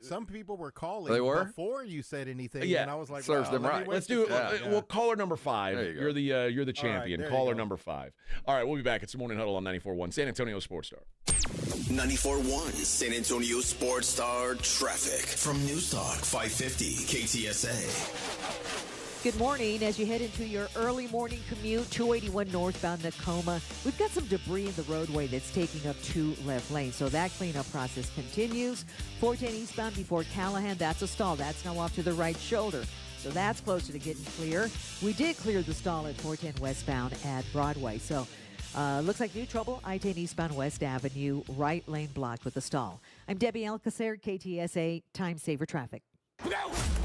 Some people were calling They were? before you said anything. Yeah. And I was like, Serves wow, them right. Let's do it. Well, caller number 5. There you go. You're the champion. there you Caller go. number 5. All right, we'll be back. It's the Morning Huddle on 94.1 San Antonio Sports Star. 94.1 San Antonio Sports Star traffic from News Talk 550 KTSA. Good morning. As you head into your early morning commute, 281 northbound Tacoma, we've got some debris in the roadway that's taking up 2 left lanes. So that cleanup process continues. 410 eastbound before Callahan, that's a stall. That's now off to the right shoulder. So that's closer to getting clear. We did clear the stall at 410 westbound at Broadway. So looks like new trouble. I-10 eastbound West Avenue, right lane blocked with a stall. I'm Debbie Alcacer, KTSA, Time Saver Traffic.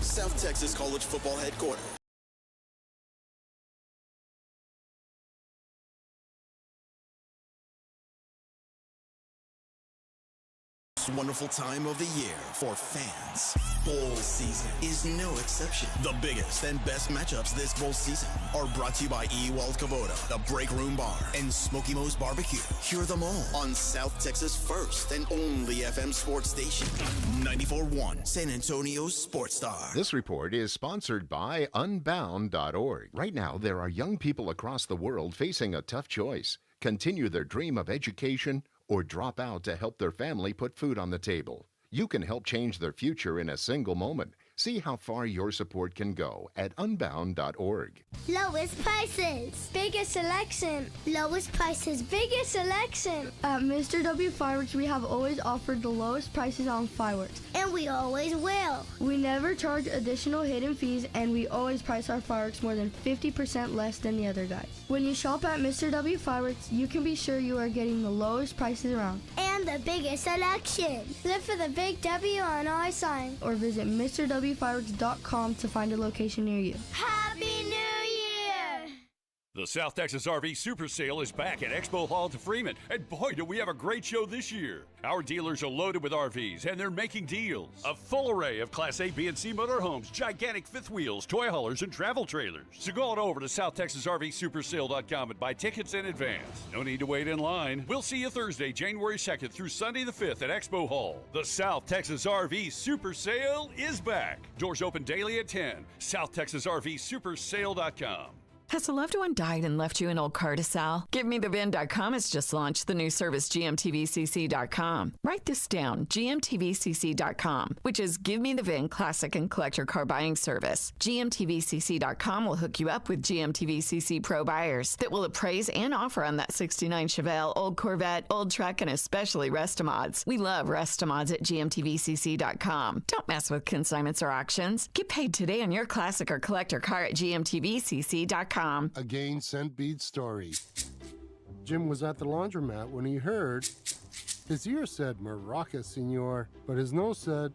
South Texas College Football Headquarters. Wonderful time of the year for fans. Bowl season is no exception. The biggest and best matchups this bowl season are brought to you by Ewald Kubota, the Break Room Bar, and Smoky Mo's Barbecue. Hear them all on South Texas' first and only FM sports station, 94.1 San Antonio Sports Star. This report is sponsored by Unbound.org. Right now, there are young people across the world facing a tough choice: continue their dream of education or drop out to help their family put food on the table. You can help change their future in a single moment. See how far your support can go at Unbound.org. Lowest prices, biggest selection. Lowest prices, biggest selection. At Mr. W Fireworks, we have always offered the lowest prices on fireworks. And we always will. We never charge additional hidden fees, and we always price our fireworks more than 50% less than the other guys. When you shop at Mr. W Fireworks, you can be sure you are getting the lowest prices around. And the biggest selection. Look for the big W on our sign. Or visit MrWFireworks.com to find a location near you. Happy New Year! The South Texas RV Super Sale is back at Expo Hall to Freeman, and boy, do we have a great show this year. Our dealers are loaded with RVs, and they're making deals. A full array of Class A, B, and C motorhomes, gigantic fifth wheels, toy haulers, and travel trailers. So go on over to SouthTexasRVSupersale.com and buy tickets in advance. No need to wait in line. We'll see you Thursday, January 2nd through Sunday the 5th at Expo Hall. The South Texas RV Super Sale is back. Doors open daily at 10. SouthTexasRVSupersale.com. Has a loved one died and left you an old car to sell? GiveMeTheVin.com has just launched the new service GMTVCC.com. Write this down, GMTVCC.com, which is Give Me the VIN classic and collector car buying service. GMTVCC.com will hook you up with GMTVCC Pro buyers that will appraise and offer on that 69 Chevelle, old Corvette, old truck, and especially Restomods. We love Restomods at GMTVCC.com. Don't mess with consignments or auctions. Get paid today on your classic or collector car at GMTVCC.com. A Gain Scent Bead story. Jim was at the laundromat when he heard his ear said Maraca, senor, but his nose said,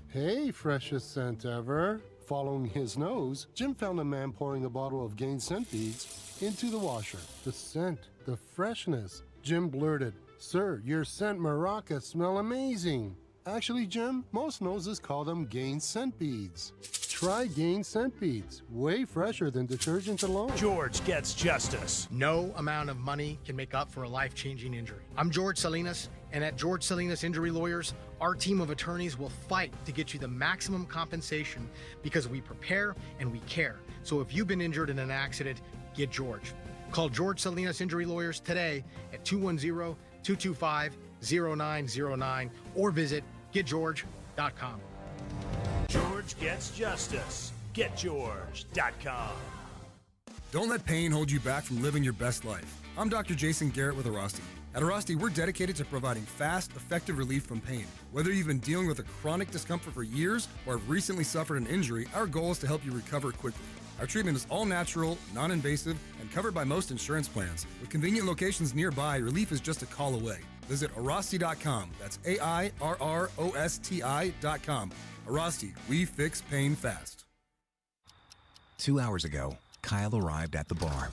hey, freshest scent ever. Following his nose, Jim found a man pouring a bottle of Gain Scent Beads into the washer. The scent, the freshness. Jim blurted, sir, your scent Maraca smell amazing. Actually, Jim, most noses call them Gain Scent Beads. Try Gain Scent Beads. Way fresher than detergent alone. George gets justice. No amount of money can make up for a life-changing injury. I'm George Salinas, and at George Salinas Injury Lawyers, our team of attorneys will fight to get you the maximum compensation because we prepare and we care. So if you've been injured in an accident, get George. Call George Salinas Injury Lawyers today at 210-225-0909 or visit getgeorge.com. George gets justice. GetGeorge.com. Don't let pain hold you back from living your best life. I'm Dr. Jason Garrett with Arasti. At Arasti, we're dedicated to providing fast, effective relief from pain. Whether you've been dealing with a chronic discomfort for years or have recently suffered an injury, our goal is to help you recover quickly. Our treatment is all natural, non-invasive, and covered by most insurance plans. With convenient locations nearby, relief is just a call away. Visit Arasti.com. That's AIRROSTI.com. Arasti, we fix pain fast. 2 hours ago, Kyle arrived at the bar.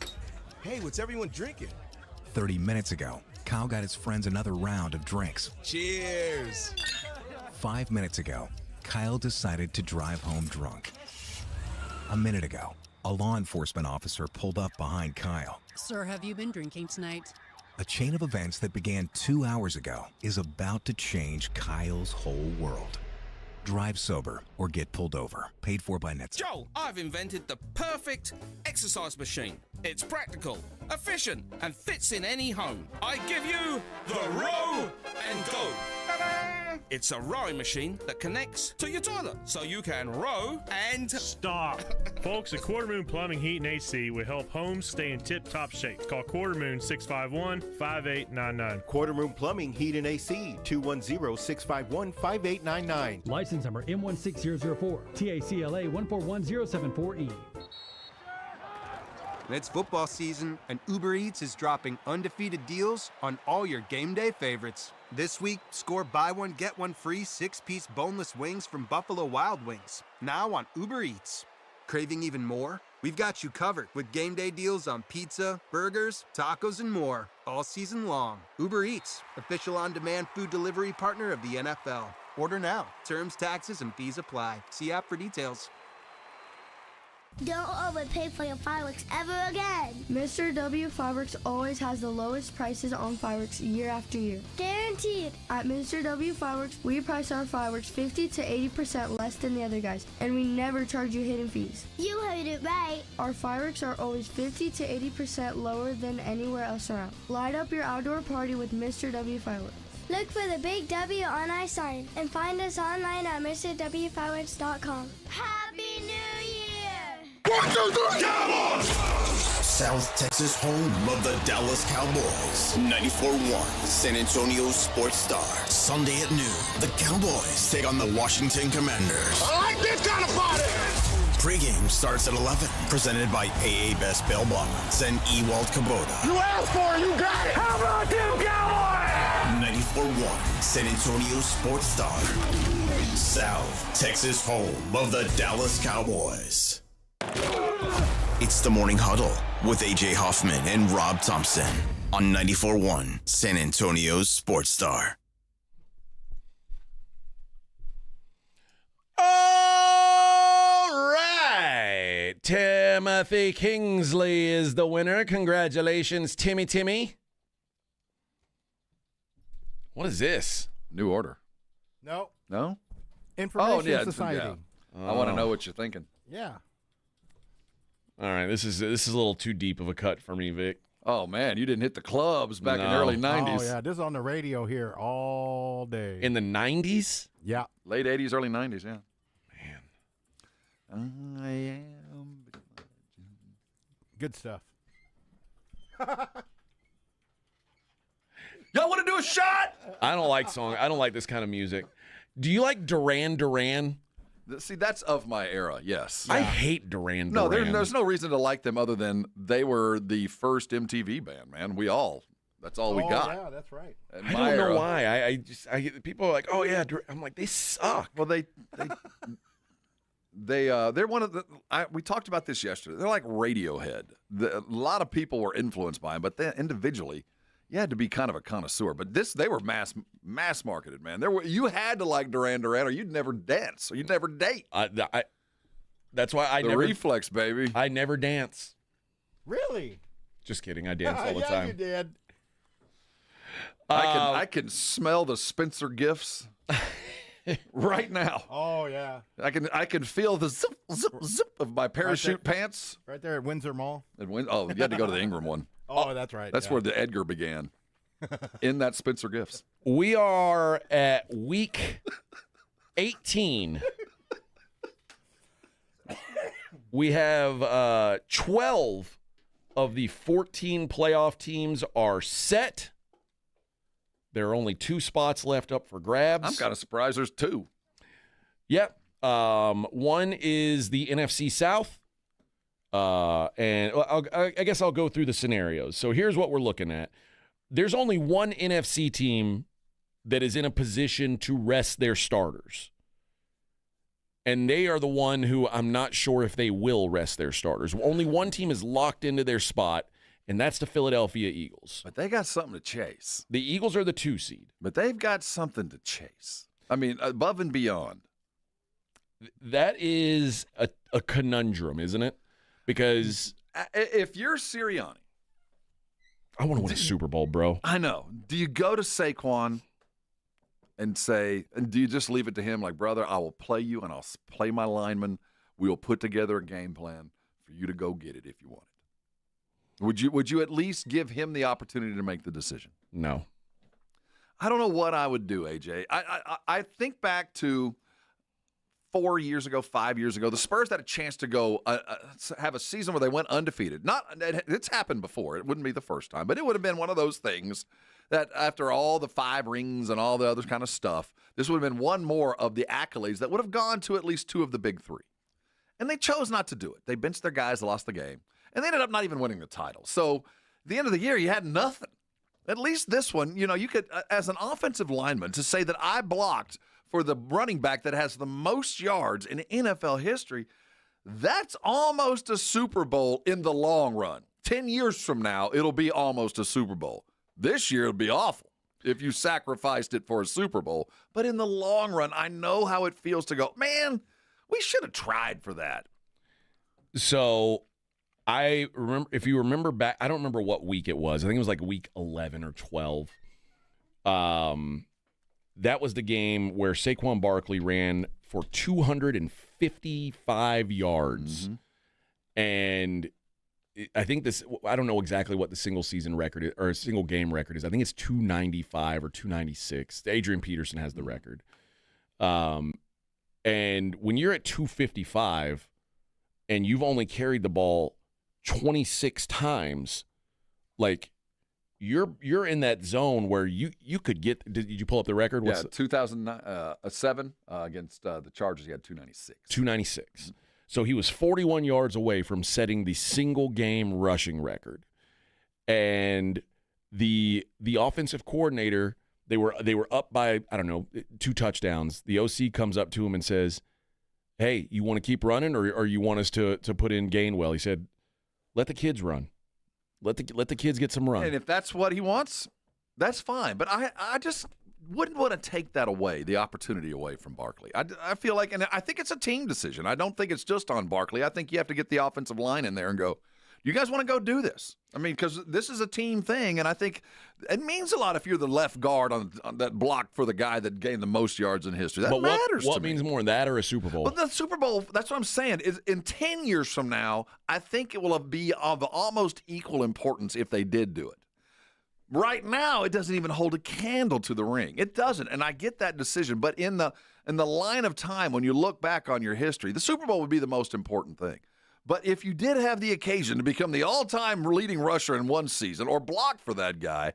Hey, what's everyone drinking? 30 minutes ago, Kyle got his friends another round of drinks. Cheers! 5 minutes ago, Kyle decided to drive home drunk. A minute ago, A law enforcement officer pulled up behind Kyle. Sir, have you been drinking tonight? A chain of events that began 2 hours ago is about to change Kyle's whole world. Drive sober or get pulled over. Paid for by NHTSA. Joe, I've invented the perfect exercise machine. It's practical, efficient, and fits in any home. I give you the Row and Go. Ta-da! It's a rowing machine that connects to your toilet, so you can row and... Stop. Folks, at Quarter Moon Plumbing, Heat, and AC will help homes stay in tip-top shape. Call Quarter Moon 651-5899. Quarter Moon Plumbing, Heat, and AC, 210-651-5899. License number M16004, TACLA 141074E. It's football season, and Uber Eats is dropping undefeated deals on all your game day favorites. This week, score buy one, get one free 6-piece boneless wings from Buffalo Wild Wings. Now on Uber Eats. Craving even more? We've got you covered with game day deals on pizza, burgers, tacos, and more all season long. Uber Eats, official on-demand food delivery partner of the NFL. Order now. Terms, taxes, and fees apply. See app for details. Don't overpay for your fireworks ever again. Mr. W Fireworks always has the lowest prices on fireworks year after year. Guaranteed. At Mr. W Fireworks, we price our fireworks 50 to 80% less than the other guys, and we never charge you hidden fees. You heard it right. Our fireworks are always 50 to 80% lower than anywhere else around. Light up your outdoor party with Mr. W Fireworks. Look for the big W on our sign and find us online at MrWFireworks.com. Happy New Year! 1, 2, 3, Cowboys! South Texas home of the Dallas Cowboys. 94.1 San Antonio Sports Star. Sunday at noon, the Cowboys take on the Washington Commanders. I like this kind of party! Pre-game starts at 11. Presented by AA Best Bail Bonds and Ewald Kubota. You asked for it, you got it! How about them Cowboys? 94.1 San Antonio Sports Star. South Texas home of the Dallas Cowboys. It's the Morning Huddle with A.J. Hoffman and Rob Thompson on 94.1 San Antonio Sports Star. All right. Timothy Kingsley is the winner. Congratulations, Timmy. What is this? New Order. No. No? Information Society. Yeah. I want to know what you're thinking. Yeah. All right, this is a little too deep of a cut for me, Vic. Oh, man, you didn't hit the clubs back in the early 90s. Oh, yeah, this is on the radio here all day. In the 90s? Yeah. Late 80s, early 90s, yeah. Man. I am. Good stuff. Y'all want to do a shot? I don't like this kind of music. Do you like Duran Duran? See, that's of my era, yes. I hate Duran No, Duran. there's no reason to like them other than they were the first MTV band, man. That's all we got. Yeah, that's right. I don't know why. People are like, oh yeah, I'm like, they suck. Well, they're one of the. We talked about this yesterday. They're like Radiohead. A lot of people were influenced by them, but then individually, you had to be kind of a connoisseur. But they were mass marketed, man. You had to like Duran Duran, or you'd never dance, or you'd never date. That's why I the never reflex, baby. I never dance. Really? Just kidding. I dance all the yeah, time. You did. I can smell the Spencer Gifts right now. Oh yeah. I can feel the zip of my parachute pants. Right there at Windsor Mall. You had to go to the Ingram one. Oh, that's right. That's where the Edgar began. In that Spencer Gifts. We are at week 18. We have 12 of the 14 playoff teams are set. There are only 2 spots left up for grabs. I'm kind of surprised there's 2. Yep. One is the NFC South. And I guess I'll go through the scenarios. So here's what we're looking at. There's only one NFC team that is in a position to rest their starters. And they are the one who I'm not sure if they will rest their starters. Only one team is locked into their spot, and that's the Philadelphia Eagles. But they got something to chase. The Eagles are the 2 seed. But they've got something to chase. I mean, above and beyond. That is a conundrum, isn't it? Because if you're Sirianni, I want to win a Super Bowl, bro. I know. Do you go to Saquon and do you just leave it to him like, brother, I will play you and I'll play my linemen. We will put together a game plan for you to go get it if you want it. Would you at least give him the opportunity to make the decision? No. I don't know what I would do, AJ. I think back to 4 years ago, 5 years ago, the Spurs had a chance to go have a season where they went undefeated. It's happened before. It wouldn't be the first time, but it would have been one of those things that after all the 5 rings and all the other kind of stuff, this would have been one more of the accolades that would have gone to at least 2 of the big 3. And they chose not to do it. They benched their guys, lost the game, and they ended up not even winning the title. So at the end of the year, you had nothing. At least this one, you could, as an offensive lineman, to say that I blocked for the running back that has the most yards in NFL history, that's almost a Super Bowl in the long run. 10 years from now, it'll be almost a Super Bowl. This year, it'll be awful if you sacrificed it for a Super Bowl. But in the long run, I know how it feels to go, man, we should have tried for that. So I remember, if you remember back, I don't remember what week it was. I think it was like week 11 or 12. That was the game where Saquon Barkley ran for 255 yards. Mm-hmm. And I think I don't know exactly what the single season record is, or a single game record is. I think it's 295 or 296. Adrian Peterson has the record. And when you're at 255 and you've only carried the ball 26 times, like you're in that zone where you could get. Did you pull up the record? Yeah, 2007 against the Chargers, he had 296. 296. Mm-hmm. So he was 41 yards away from setting the single game rushing record. And the offensive coordinator, they were up by, I don't know, 2 touchdowns. The OC comes up to him and says, "Hey, you want to keep running or you want us to put in Gainwell?" He said, "Let the kids run. Let the kids get some run." And if that's what he wants, that's fine. But I just wouldn't want to take that away, the opportunity away from Barkley. I feel like, and I think it's a team decision. I don't think it's just on Barkley. I think you have to get the offensive line in there and go, you guys want to go do this? I mean, because this is a team thing, and I think it means a lot if you're the left guard on that block for the guy that gained the most yards in history. That matters to me. What means more, that or a Super Bowl? Well, the Super Bowl, that's what I'm saying, is in 10 years from now, I think it will be of almost equal importance if they did do it. Right now, it doesn't even hold a candle to the ring. It doesn't, and I get that decision. But in the line of time, when you look back on your history, the Super Bowl would be the most important thing. But if you did have the occasion to become the all-time leading rusher in one season or block for that guy,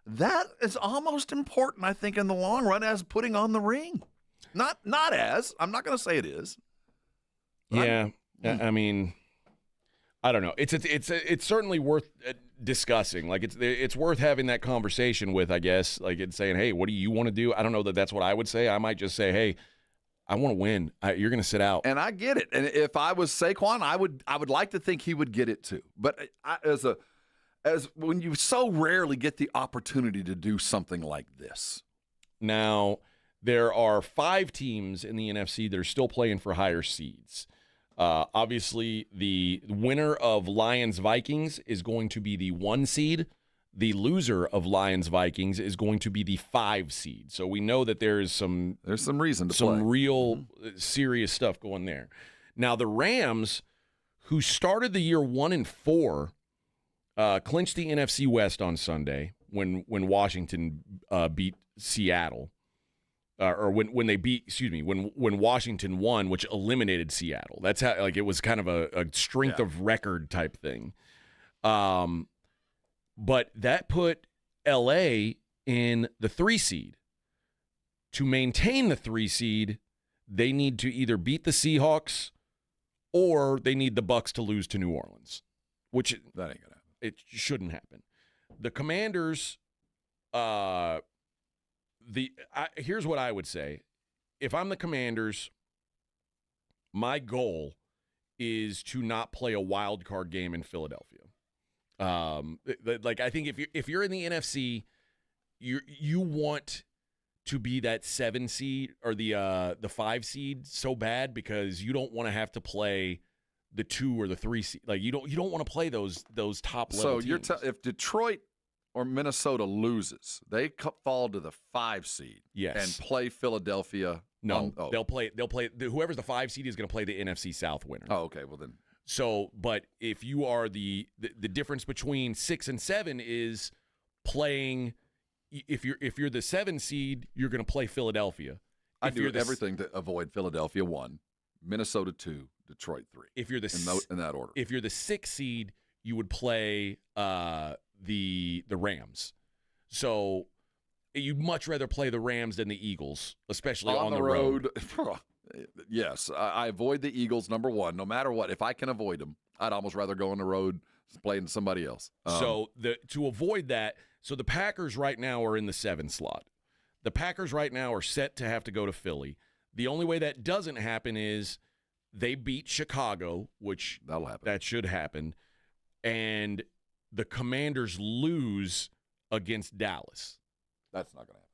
that is almost important, I think, in the long run as putting on the ring. Not as. I'm not going to say it is. Yeah, I mean, I don't know. It's certainly worth discussing. Like it's worth having that conversation with, I guess. Like it's saying, hey, what do you want to do? I don't know that that's what I would say. I might just say, hey, I want to win. You're going to sit out. And I get it. And if I was Saquon, I would like to think he would get it too. But as when you so rarely get the opportunity to do something like this. Now, there are 5 teams in the NFC that are still playing for higher seeds. Obviously, the winner of Lions-Vikings is going to be the 1 seed. The loser of Lions-Vikings is going to be the 5 seed. So we know that there's some reason to some play. real serious stuff going there. Now the Rams, who started the year 1-4, clinched the NFC West on Sunday when Washington beat Seattle. Or when they beat, when Washington won, which eliminated Seattle. That's how, like, it was kind of a strength of record type thing. But that put LA in the 3 seed. To maintain the 3 seed, they need to either beat the Seahawks or they need the Bucs to lose to New Orleans, which that ain't gonna happen. It shouldn't happen. The Commanders, here's what I would say. If I'm the Commanders, my goal is to not play a wild card game in Philadelphia. Like, I think if you're in the NFC, you want to be that 7 seed or the 5 seed so bad because you don't want to have to play the 2 or the 3 seed. Like you don't want to play those top level teams. If Detroit or Minnesota loses, they fall to the 5 seed. Yes. And play Philadelphia. No, they'll play whoever's the 5 seed is going to play the NFC South winner. Oh, okay. Well then. So, but if you are the difference between 6 and 7 is playing. If you're the 7 seed, you're going to play Philadelphia. I do everything to avoid Philadelphia 1, Minnesota 2, Detroit 3. If you're in that order. If you're the 6 seed, you would play the Rams. So you'd much rather play the Rams than the Eagles, especially on the road. Yes, I avoid the Eagles, number one, no matter what. If I can avoid them, I'd almost rather go on the road playing somebody else. So to avoid that, so the Packers right now are in the 7 slot. The Packers right now are set to have to go to Philly. The only way that doesn't happen is they beat Chicago, which that'll happen. That should happen, and the Commanders lose against Dallas. That's not going to happen.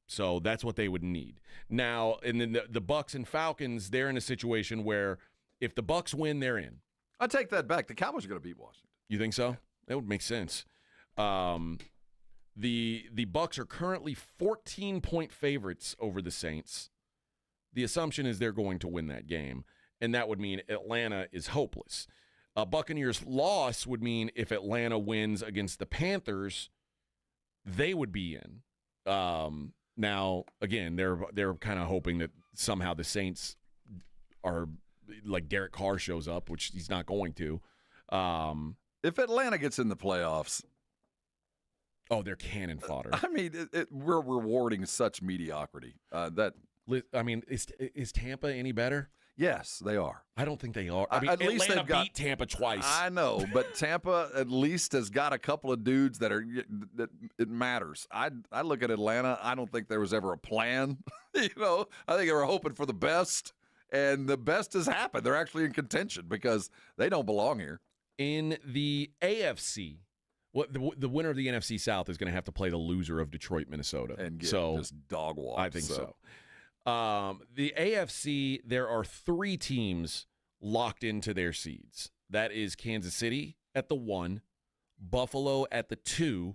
So that's what they would need. Now, and then the Bucs and Falcons, they're in a situation where if the Bucs win, they're in. I take that back. The Cowboys are going to beat Washington. You think so? Yeah. That would make sense. The Bucs are currently 14-point favorites over the Saints. The assumption is they're going to win that game, and that would mean Atlanta is hopeless. A Buccaneers loss would mean if Atlanta wins against the Panthers, they would be in. Now, again, they're kind of hoping that somehow the Saints are like Derek Carr shows up, which he's not going to. If Atlanta gets in the playoffs, they're cannon fodder. I mean, we're rewarding such mediocrity. Is Tampa any better? Yes, they are. I don't think they are. I mean, at least Atlanta they've got, beat Tampa twice. I know, but Tampa at least has got a couple of dudes that it matters. I look at Atlanta. I don't think there was ever a plan. I think they were hoping for the best, and the best has happened. They're actually in contention because they don't belong here. In the AFC, the winner of the NFC South is going to have to play the loser of Detroit, Minnesota, and get just dog walk. I think so. The AFC, there are 3 teams locked into their seeds. That is Kansas City at the 1, Buffalo at the 2,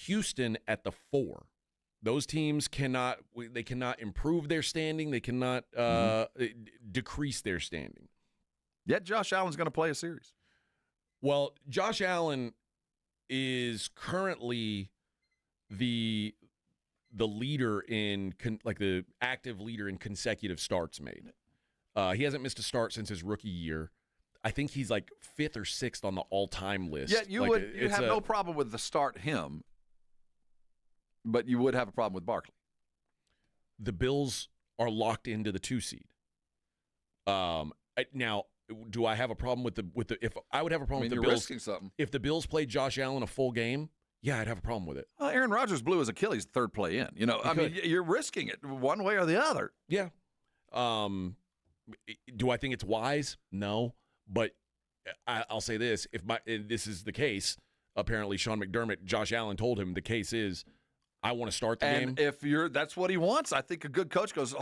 Houston at the 4. Those teams cannot improve their standing. They cannot decrease their standing. Yet Josh Allen's going to play a series. Well, Josh Allen is currently the leader in the active leader in consecutive starts made. He hasn't missed a start since his rookie year. I think he's like 5th or 6th on the all-time list. Yeah, you have no problem with the start him, but you would have a problem with Barkley. The Bills are locked into the 2 seed. Now, do I have a problem with the if I would have a problem with the Bills risking something. If the Bills played Josh Allen a full game? Yeah, I'd have a problem with it. Well, Aaron Rodgers blew his Achilles third play in. You're risking it one way or the other. Yeah. Do I think it's wise? No. But I'll say this: if this is the case, apparently Sean McDermott, Josh Allen told him the case is, I want to start the game. And if that's what he wants, I think a good coach goes,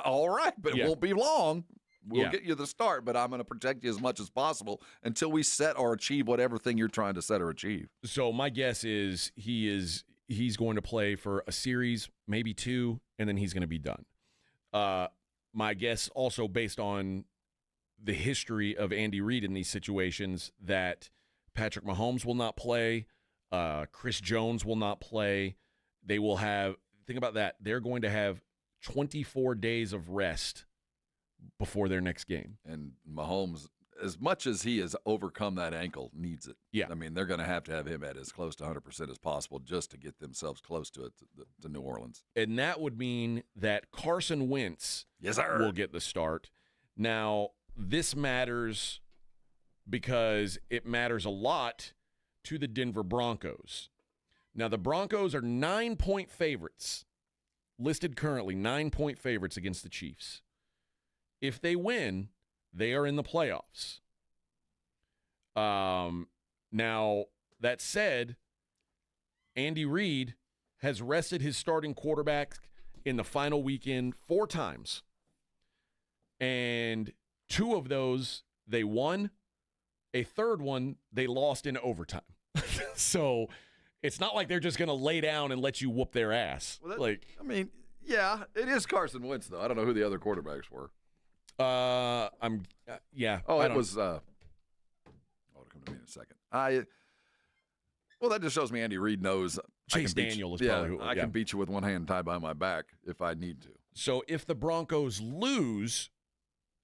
all right, but it won't be long. We'll get you the start, but I'm going to protect you as much as possible until we set or achieve whatever thing you're trying to set or achieve. So my guess is he's going to play for a series, maybe 2, and then he's going to be done. My guess also based on the history of Andy Reid in these situations that Patrick Mahomes will not play, Chris Jones will not play. They will have, think about that, they're going to have 24 days of rest before their next game. And Mahomes, as much as he has overcome that ankle, needs it. Yeah. I mean, they're going to have him at as close to 100% as possible just to get themselves close to it, to New Orleans. And that would mean that Carson Wentz will get the start. Now, this matters because it matters a lot to the Denver Broncos. Now, the Broncos are 9-point favorites, listed currently 9-point favorites against the Chiefs. If they win, they are in the playoffs. Now, that said, Andy Reid has rested his starting quarterback in the final weekend 4 times. And 2 of those, they won. A third one, they lost in overtime. So it's not like they're just going to lay down and let you whoop their ass. Well, it is Carson Wentz, though. I don't know who the other quarterbacks were. Yeah. It was. It'll come to me in a second. Well, that just shows me Andy Reid knows Chase Daniel is probably who. I can beat you with one hand tied behind my back if I need to. So if the Broncos lose,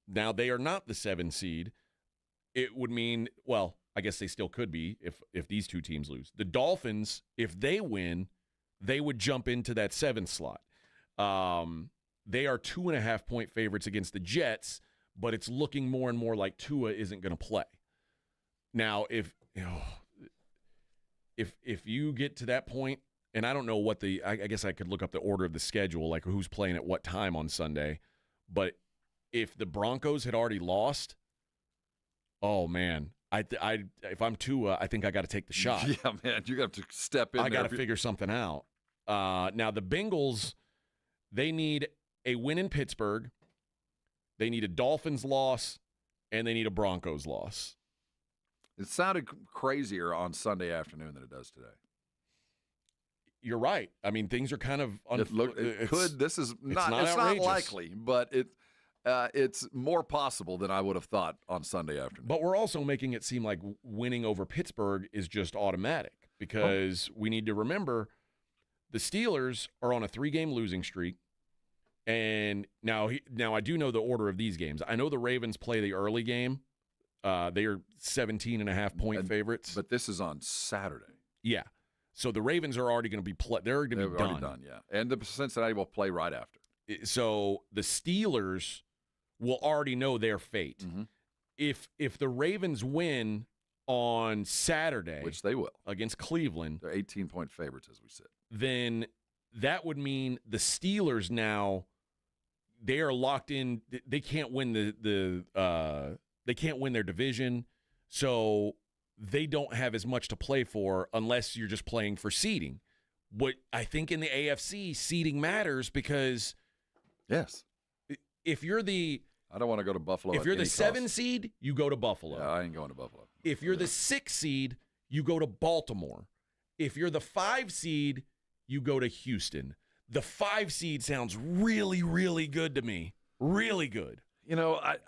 now they are not the 7 seed. It would mean, well, I guess they still could be if these two teams lose. The Dolphins, if they win, they would jump into that 7th slot. They are 2.5-point favorites against the Jets, but it's looking more and more like Tua isn't going to play. Now, if you get to that point, and I don't know what I guess I could look up the order of the schedule, like who's playing at what time on Sunday, but if the Broncos had already lost, oh man, if I'm Tua, I think I got to take the shot. Yeah, man, you got to step in. I got to figure something out. Now the Bengals, they need a win in Pittsburgh, they need a Dolphins loss, and they need a Broncos loss. It sounded crazier on Sunday afternoon than it does today. You're right. I mean, things are kind of This is not. It's not likely, but it's more possible than I would have thought on Sunday afternoon. But we're also making it seem like winning over Pittsburgh is just automatic because we need to remember the Steelers are on a 3-game losing streak. And now I do know the order of these games. I know the Ravens play the early game. They are 17.5-point favorites. But this is on Saturday. Yeah. So the Ravens are already going to be they're going to be done. Done, yeah. And the Cincinnati will play right after. So the Steelers will already know their fate. Mm-hmm. If the Ravens win on Saturday, which they will, against Cleveland, they're 18-point favorites as we said. Then that would mean the Steelers now they are locked in. They can't win they can't win their division, so they don't have as much to play for unless you're just playing for seeding. What I think in the AFC, seeding matters because yes, if you're I don't want to go to Buffalo. If you're the 7 seed, you go to Buffalo. Yeah, I ain't going to Buffalo. If you're the 6 seed, you go to Baltimore. If you're the 5 seed, you go to Houston. The 5 seed sounds really, really good to me. Really good. You know, I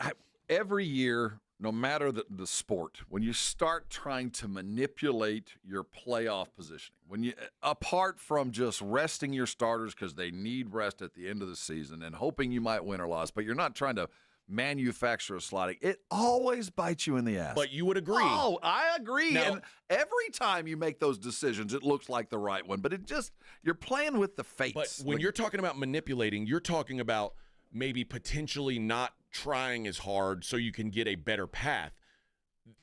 every year, no matter the sport, when you start trying to manipulate your playoff positioning, when you apart from just resting your starters because they need rest at the end of the season and hoping you might win or lose, but you're not trying to manufacture a slotting, it always bites you in the ass. But you would agree. Oh, I agree. Now, and every time you make those decisions, it looks like the right one. But you're playing with the fates. But when you're talking about manipulating, you're talking about maybe potentially not trying as hard so you can get a better path.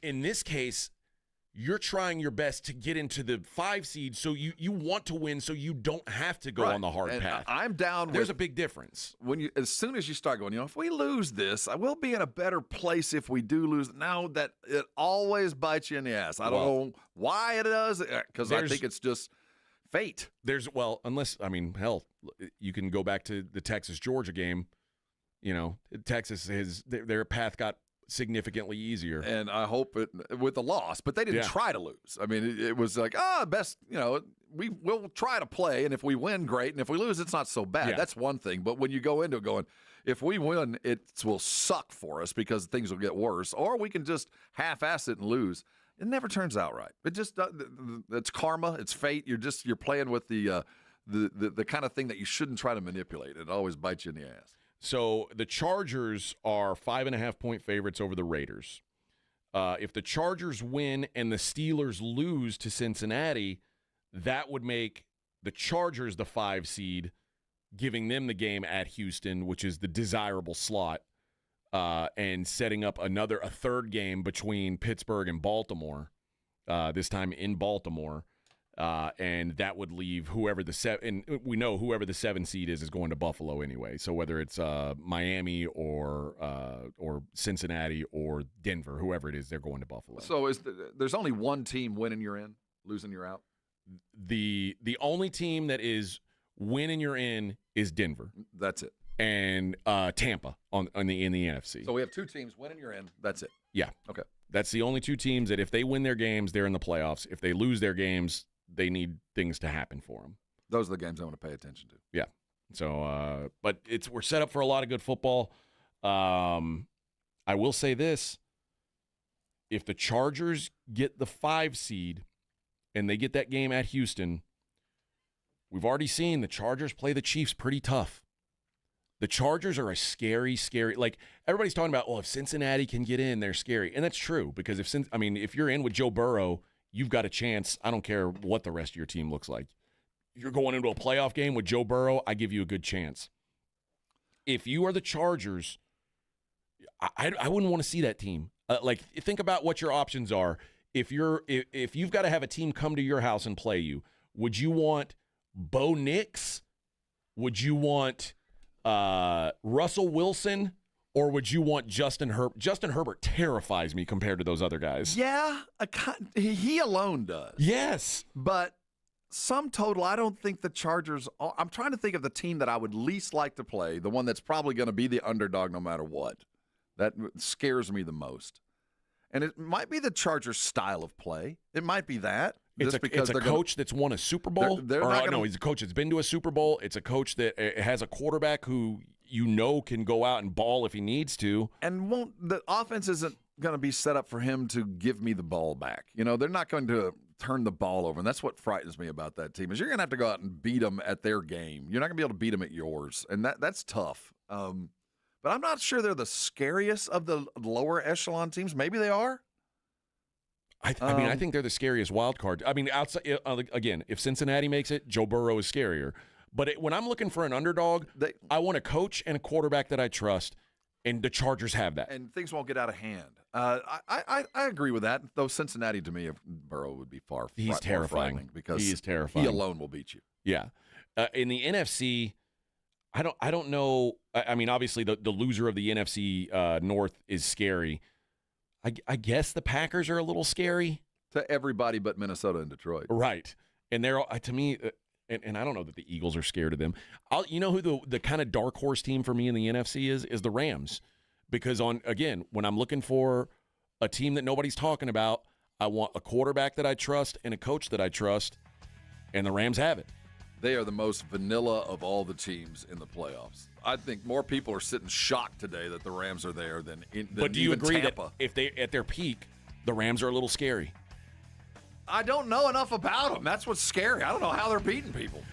In this case, you're trying your best to get into the 5 seed, so you want to win so you don't have to go on the hard path. I'm down. There's a big difference. As soon as you start going, if we lose this, I will be in a better place if we do lose. Now that it always bites you in the ass. I don't know why it does, because I think it's just fate. You can go back to the Texas-Georgia game. Texas, their path got significantly easier. And I hope it with the loss, but they didn't try to lose. I mean, it was like, best, we'll try to play, and if we win, great, and if we lose, it's not so bad. Yeah. That's one thing. But when you go into it going, if we win, it will suck for us because things will get worse, or we can just half-ass it and lose. It never turns out right. It just it's karma, it's fate. You're playing with the kind of thing that you shouldn't try to manipulate. It always bites you in the ass. So the Chargers are 5.5-point favorites over the Raiders. If the Chargers win and the Steelers lose to Cincinnati, that would make the Chargers the 5 seed, giving them the game at Houston, which is the desirable slot, and setting up a third game between Pittsburgh and Baltimore, this time in Baltimore. And that would leave whoever the 7 seed is going to Buffalo anyway. So whether it's Miami or Cincinnati or Denver, whoever it is, they're going to Buffalo. So there's only one team winning you're in, losing you're out? The only team that is winning you're in is Denver. That's it. and Tampa in the NFC. So we have 2 teams winning, you're in. That's it. Yeah. Okay. That's the only 2 teams that if they win their games, they're in the playoffs. If they lose their games, they need things to happen for them. Those are the games I want to pay attention to. Yeah. So, but we're set up for a lot of good football. I will say this. If the Chargers get the 5 seed and they get that game at Houston, we've already seen the Chargers play the Chiefs pretty tough. The Chargers are a scary, like everybody's talking about, well, if Cincinnati can get in, they're scary. And that's true because if you're in with Joe Burrow, you've got a chance. I don't care what the rest of your team looks like. You're going into a playoff game with Joe Burrow, I give you a good chance. If you are the Chargers, I wouldn't want to see that team. Think about what your options are. If you've got to have a team come to your house and play you, would you want Bo Nix? Would you want Russell Wilson? Or would you want Justin Herbert? Justin Herbert terrifies me compared to those other guys. Yeah, he alone does. Yes. But sum total, I don't think the Chargers – I'm trying to think of the team that I would least like to play, the one that's probably going to be the underdog no matter what. That scares me the most. And it might be the Chargers' style of play. It might be that. It's a coach that's won a Super Bowl. He's a coach that's been to a Super Bowl. It's a coach that has a quarterback who can go out and ball if he needs to. And the offense isn't going to be set up for him to give me the ball back. They're not going to turn the ball over. And that's what frightens me about that team is you're going to have to go out and beat them at their game. You're not going to be able to beat them at yours. And that's tough. But I'm not sure they're the scariest of the lower echelon teams. Maybe they are. I think they're the scariest wild card. Outside again, if Cincinnati makes it, Joe Burrow is scarier. But when I'm looking for an underdog, I want a coach and a quarterback that I trust, and the Chargers have that. And things won't get out of hand. I agree with that. Though Cincinnati, to me, Burrow would be He's terrifying because he is terrifying. He alone will beat you. Yeah. In the NFC. I don't know. Obviously, the loser of the NFC North is scary. I guess the Packers are a little scary. To everybody but Minnesota and Detroit. Right. And they're, to me, and I don't know that the Eagles are scared of them. You know who the kind of dark horse team for me in the NFC is the Rams. Because, when I'm looking for a team that nobody's talking about, I want a quarterback that I trust and a coach that I trust, and the Rams have it. They are the most vanilla of all the teams in the playoffs. I think more people are sitting shocked today that the Rams are there than But do you agree Tampa. that if they at their peak, the Rams are a little scary? I don't know enough about them. That's what's scary. I don't know how they're beating people.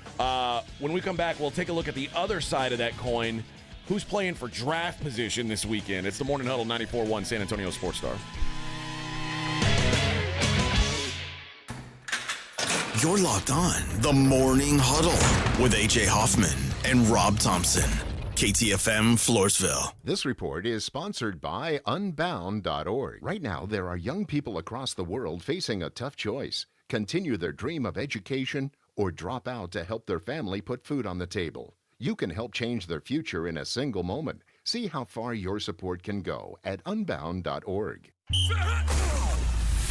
When we come back, we'll take a look at the other side of that coin. Who's playing for draft position this weekend? It's the Morning Huddle 94.1 San Antonio Sports Star. You're locked on the Morning Huddle with A.J. Hoffman and Rob Thompson. KTFM Floresville. This report is sponsored by Unbound.org. Right now, there are young people across the world facing a tough choice. Continue their dream of education or drop out to help their family put food on the table. You can help change their future in a single moment. See how far your support can go at Unbound.org.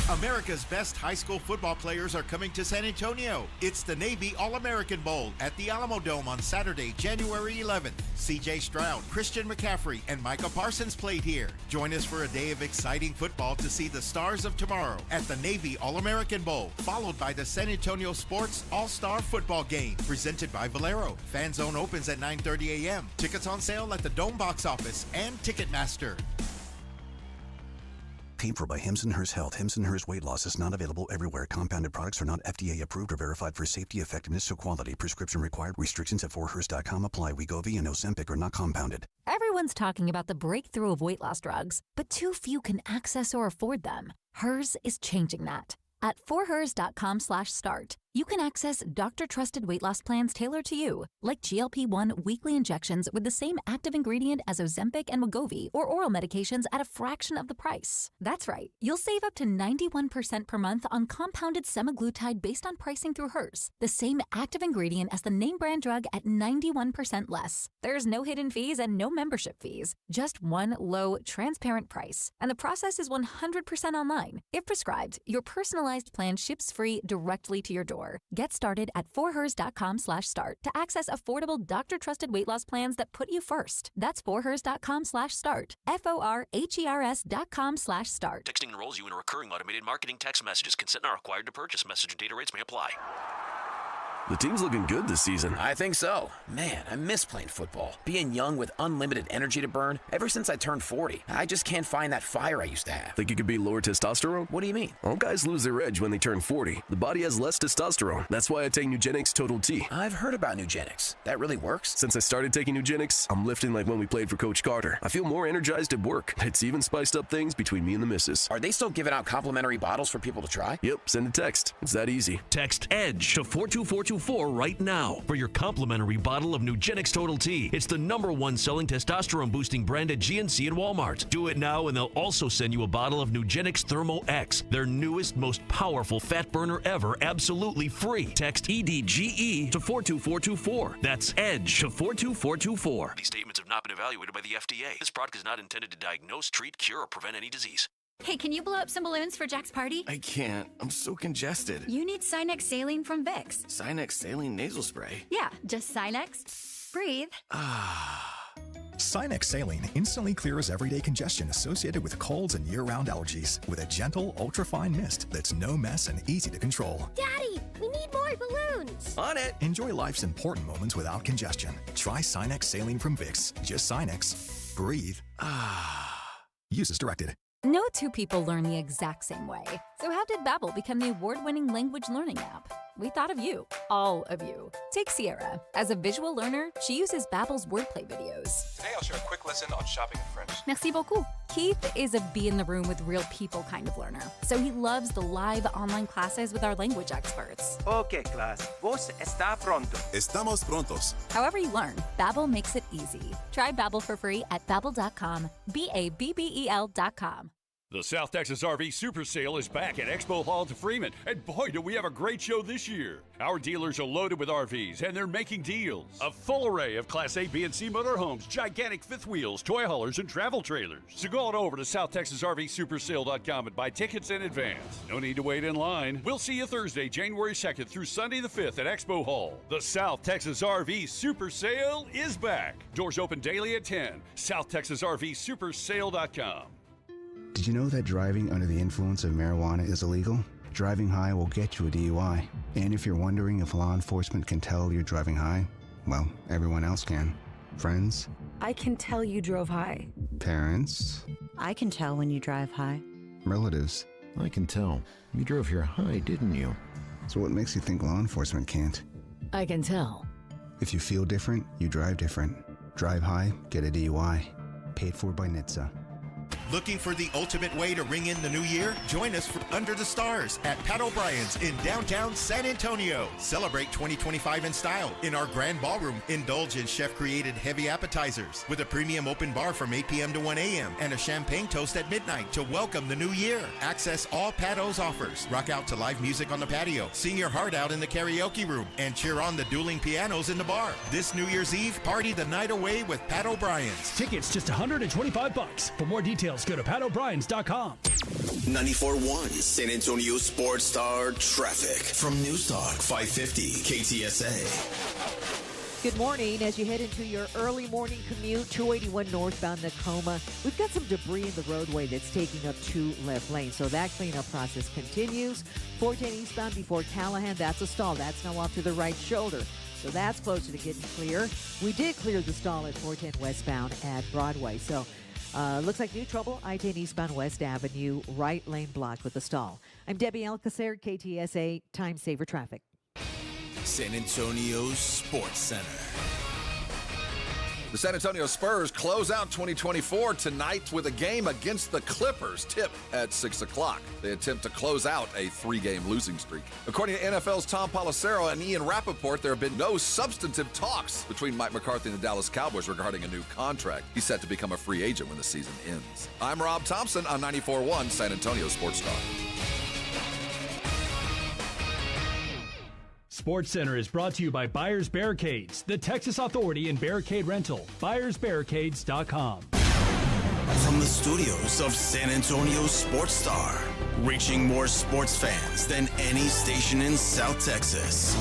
America's best high school football players are coming to San Antonio. It's the Navy All-American Bowl at the Alamo Dome on Saturday, January 11th. C.J. Stroud, Christian McCaffrey, and Micah Parsons played here. Join us for a day of exciting football to see the stars of tomorrow at the Navy All-American Bowl, followed by the San Antonio Sports All-Star Football Game, presented by Valero. Fan Zone opens at 9:30 a.m. Tickets on sale at the Dome box office and Ticketmaster. Paid for by Hims & Hers Health. Hims & Hers Weight Loss is not available everywhere. Compounded products are not FDA approved or verified for safety, effectiveness, or quality. Prescription required. Restrictions at forhers.com apply. Wegovy and Ozempic are not compounded. Everyone's talking about the breakthrough of weight loss drugs, but too few can access or afford them. Hers is changing that. At forhers.com/start, you can access doctor-trusted weight loss plans tailored to you, like GLP-1 weekly injections with the same active ingredient as Ozempic and Wegovy, or oral medications at a fraction of the price. That's right. You'll save up to 91% per month on compounded semaglutide based on pricing through Hers, the same active ingredient as the name brand drug at 91% less. There's no hidden fees and no membership fees, just one low, transparent price. And the process is 100% online. If prescribed, your personalized plan ships free directly to your door. store. Get started at forhers.com/start to access affordable doctor-trusted weight loss plans that put you first. That's forhers.com/start. FORHERS.com/start. Texting enrolls you in a recurring automated marketing text messages. Consent not required to purchase. Message and data rates may apply. The team's looking good this season. I think so. Man, I miss playing football. Being young with unlimited energy to burn. Ever since I turned 40, I just can't find that fire I used to have. Think you could be lower testosterone? What do you mean? All guys lose their edge when they turn 40. The body has less testosterone. That's why I take Nugenix Total T. I've heard about Nugenix. That really works? Since I started taking Nugenix, I'm lifting like when we played for Coach Carter. I feel more energized at work. It's even spiced up things between me and the missus. Are they still giving out complimentary bottles for people to try? Yep, send a text. It's that easy. Text EDGE to 42424 right now for your complimentary bottle of Nugenix Total T. It's the #1 selling testosterone boosting brand at GNC and Walmart. Do it now and they'll also send you a bottle of Nugenix Thermo X, their newest, most powerful fat burner ever, absolutely free. Text EDGE to 42424. That's EDGE to 42424. These statements have not been evaluated by the FDA. This product is not intended to diagnose, treat, cure, or prevent any disease. Hey, can you blow up some balloons for Jack's party? I can't. I'm so congested. You need Sinex Saline from Vicks. Sinex Saline Nasal Spray? Yeah, just Sinex. Breathe. Sinex Saline instantly clears everyday congestion associated with colds and year-round allergies with a gentle, ultra-fine mist that's no mess and easy to control. Daddy, we need more balloons. On it. Enjoy life's important moments without congestion. Try Sinex Saline from Vicks. Just Sinex. Breathe. Use as directed. No two people learn the exact same way. So how did Babbel become the award-winning language learning app? We thought of you, all of you. Take Sierra. As a visual learner, she uses Babbel's wordplay videos. Today I'll share a quick lesson on shopping in French. Merci beaucoup. Keith is a be in the room with real people kind of learner. So he loves the live online classes with our language experts. Okay, class. Vos está pronto. Estamos prontos. However you learn, Babbel makes it easy. Try Babbel for free at Babbel.com. BABBEL.com. The South Texas RV Super Sale is back at Expo Hall to Freeman, and boy, do we have a great show this year. Our dealers are loaded with RVs, and they're making deals. A full array of Class A, B, and C motorhomes, gigantic fifth wheels, toy haulers, and travel trailers. So go on over to SouthTexasRVSupersale.com and buy tickets in advance. No need to wait in line. We'll see you Thursday, January 2nd through Sunday the 5th at Expo Hall. The South Texas RV Super Sale is back. Doors open daily at 10. SouthTexasRVSupersale.com. Did you know that driving under the influence of marijuana is illegal? Driving high will get you a DUI. And if you're wondering if law enforcement can tell you're driving high, well, everyone else can. Friends? I can tell you drove high. Parents? I can tell when you drive high. Relatives? I can tell. You drove here high, didn't you? So what makes you think law enforcement can't? I can tell. If you feel different, you drive different. Drive high, get a DUI. Paid for by NHTSA. Looking for the ultimate way to ring in the new year? Join us for Under the Stars at Pat O'Brien's in downtown San Antonio. Celebrate 2025 in style in our grand ballroom. Indulge in chef-created heavy appetizers with a premium open bar from 8 p.m. to 1 a.m. and a champagne toast at midnight to welcome the new year. Access all Pat O's offers. Rock out to live music on the patio. Sing your heart out in the karaoke room and cheer on the dueling pianos in the bar. This New Year's Eve, party the night away with Pat O'Brien's. Tickets just $125. For more details, go to PatO'Briens.com. 94.1 San Antonio Sports Star traffic from News Talk 550 KTSA. Good morning. As you head into your early morning commute, 281 northbound Tacoma, we've got some debris in the roadway that's taking up 2 left lanes. So that cleanup process continues. 410 eastbound before Callahan, that's a stall. That's now off to the right shoulder. So that's closer to getting clear. We did clear the stall at 410 westbound at Broadway. So looks like new trouble, I-10 eastbound West Avenue, right lane blocked with a stall. I'm Debbie Alcacer, KTSA Time Saver Traffic. San Antonio Sports Center. The San Antonio Spurs close out 2024 tonight with a game against the Clippers, tip at 6 o'clock. They attempt to close out a 3-game losing streak. According to NFL's Tom Pelissero and Ian Rappaport, there have been no substantive talks between Mike McCarthy and the Dallas Cowboys regarding a new contract. He's set to become a free agent when the season ends. I'm Rob Thompson on 94.1 San Antonio Sports Star. Sports Center is brought to you by Buyers Barricades, the Texas Authority in Barricade Rental. BuyersBarricades.com. From the studios of San Antonio Sports Star, reaching more sports fans than any station in South Texas.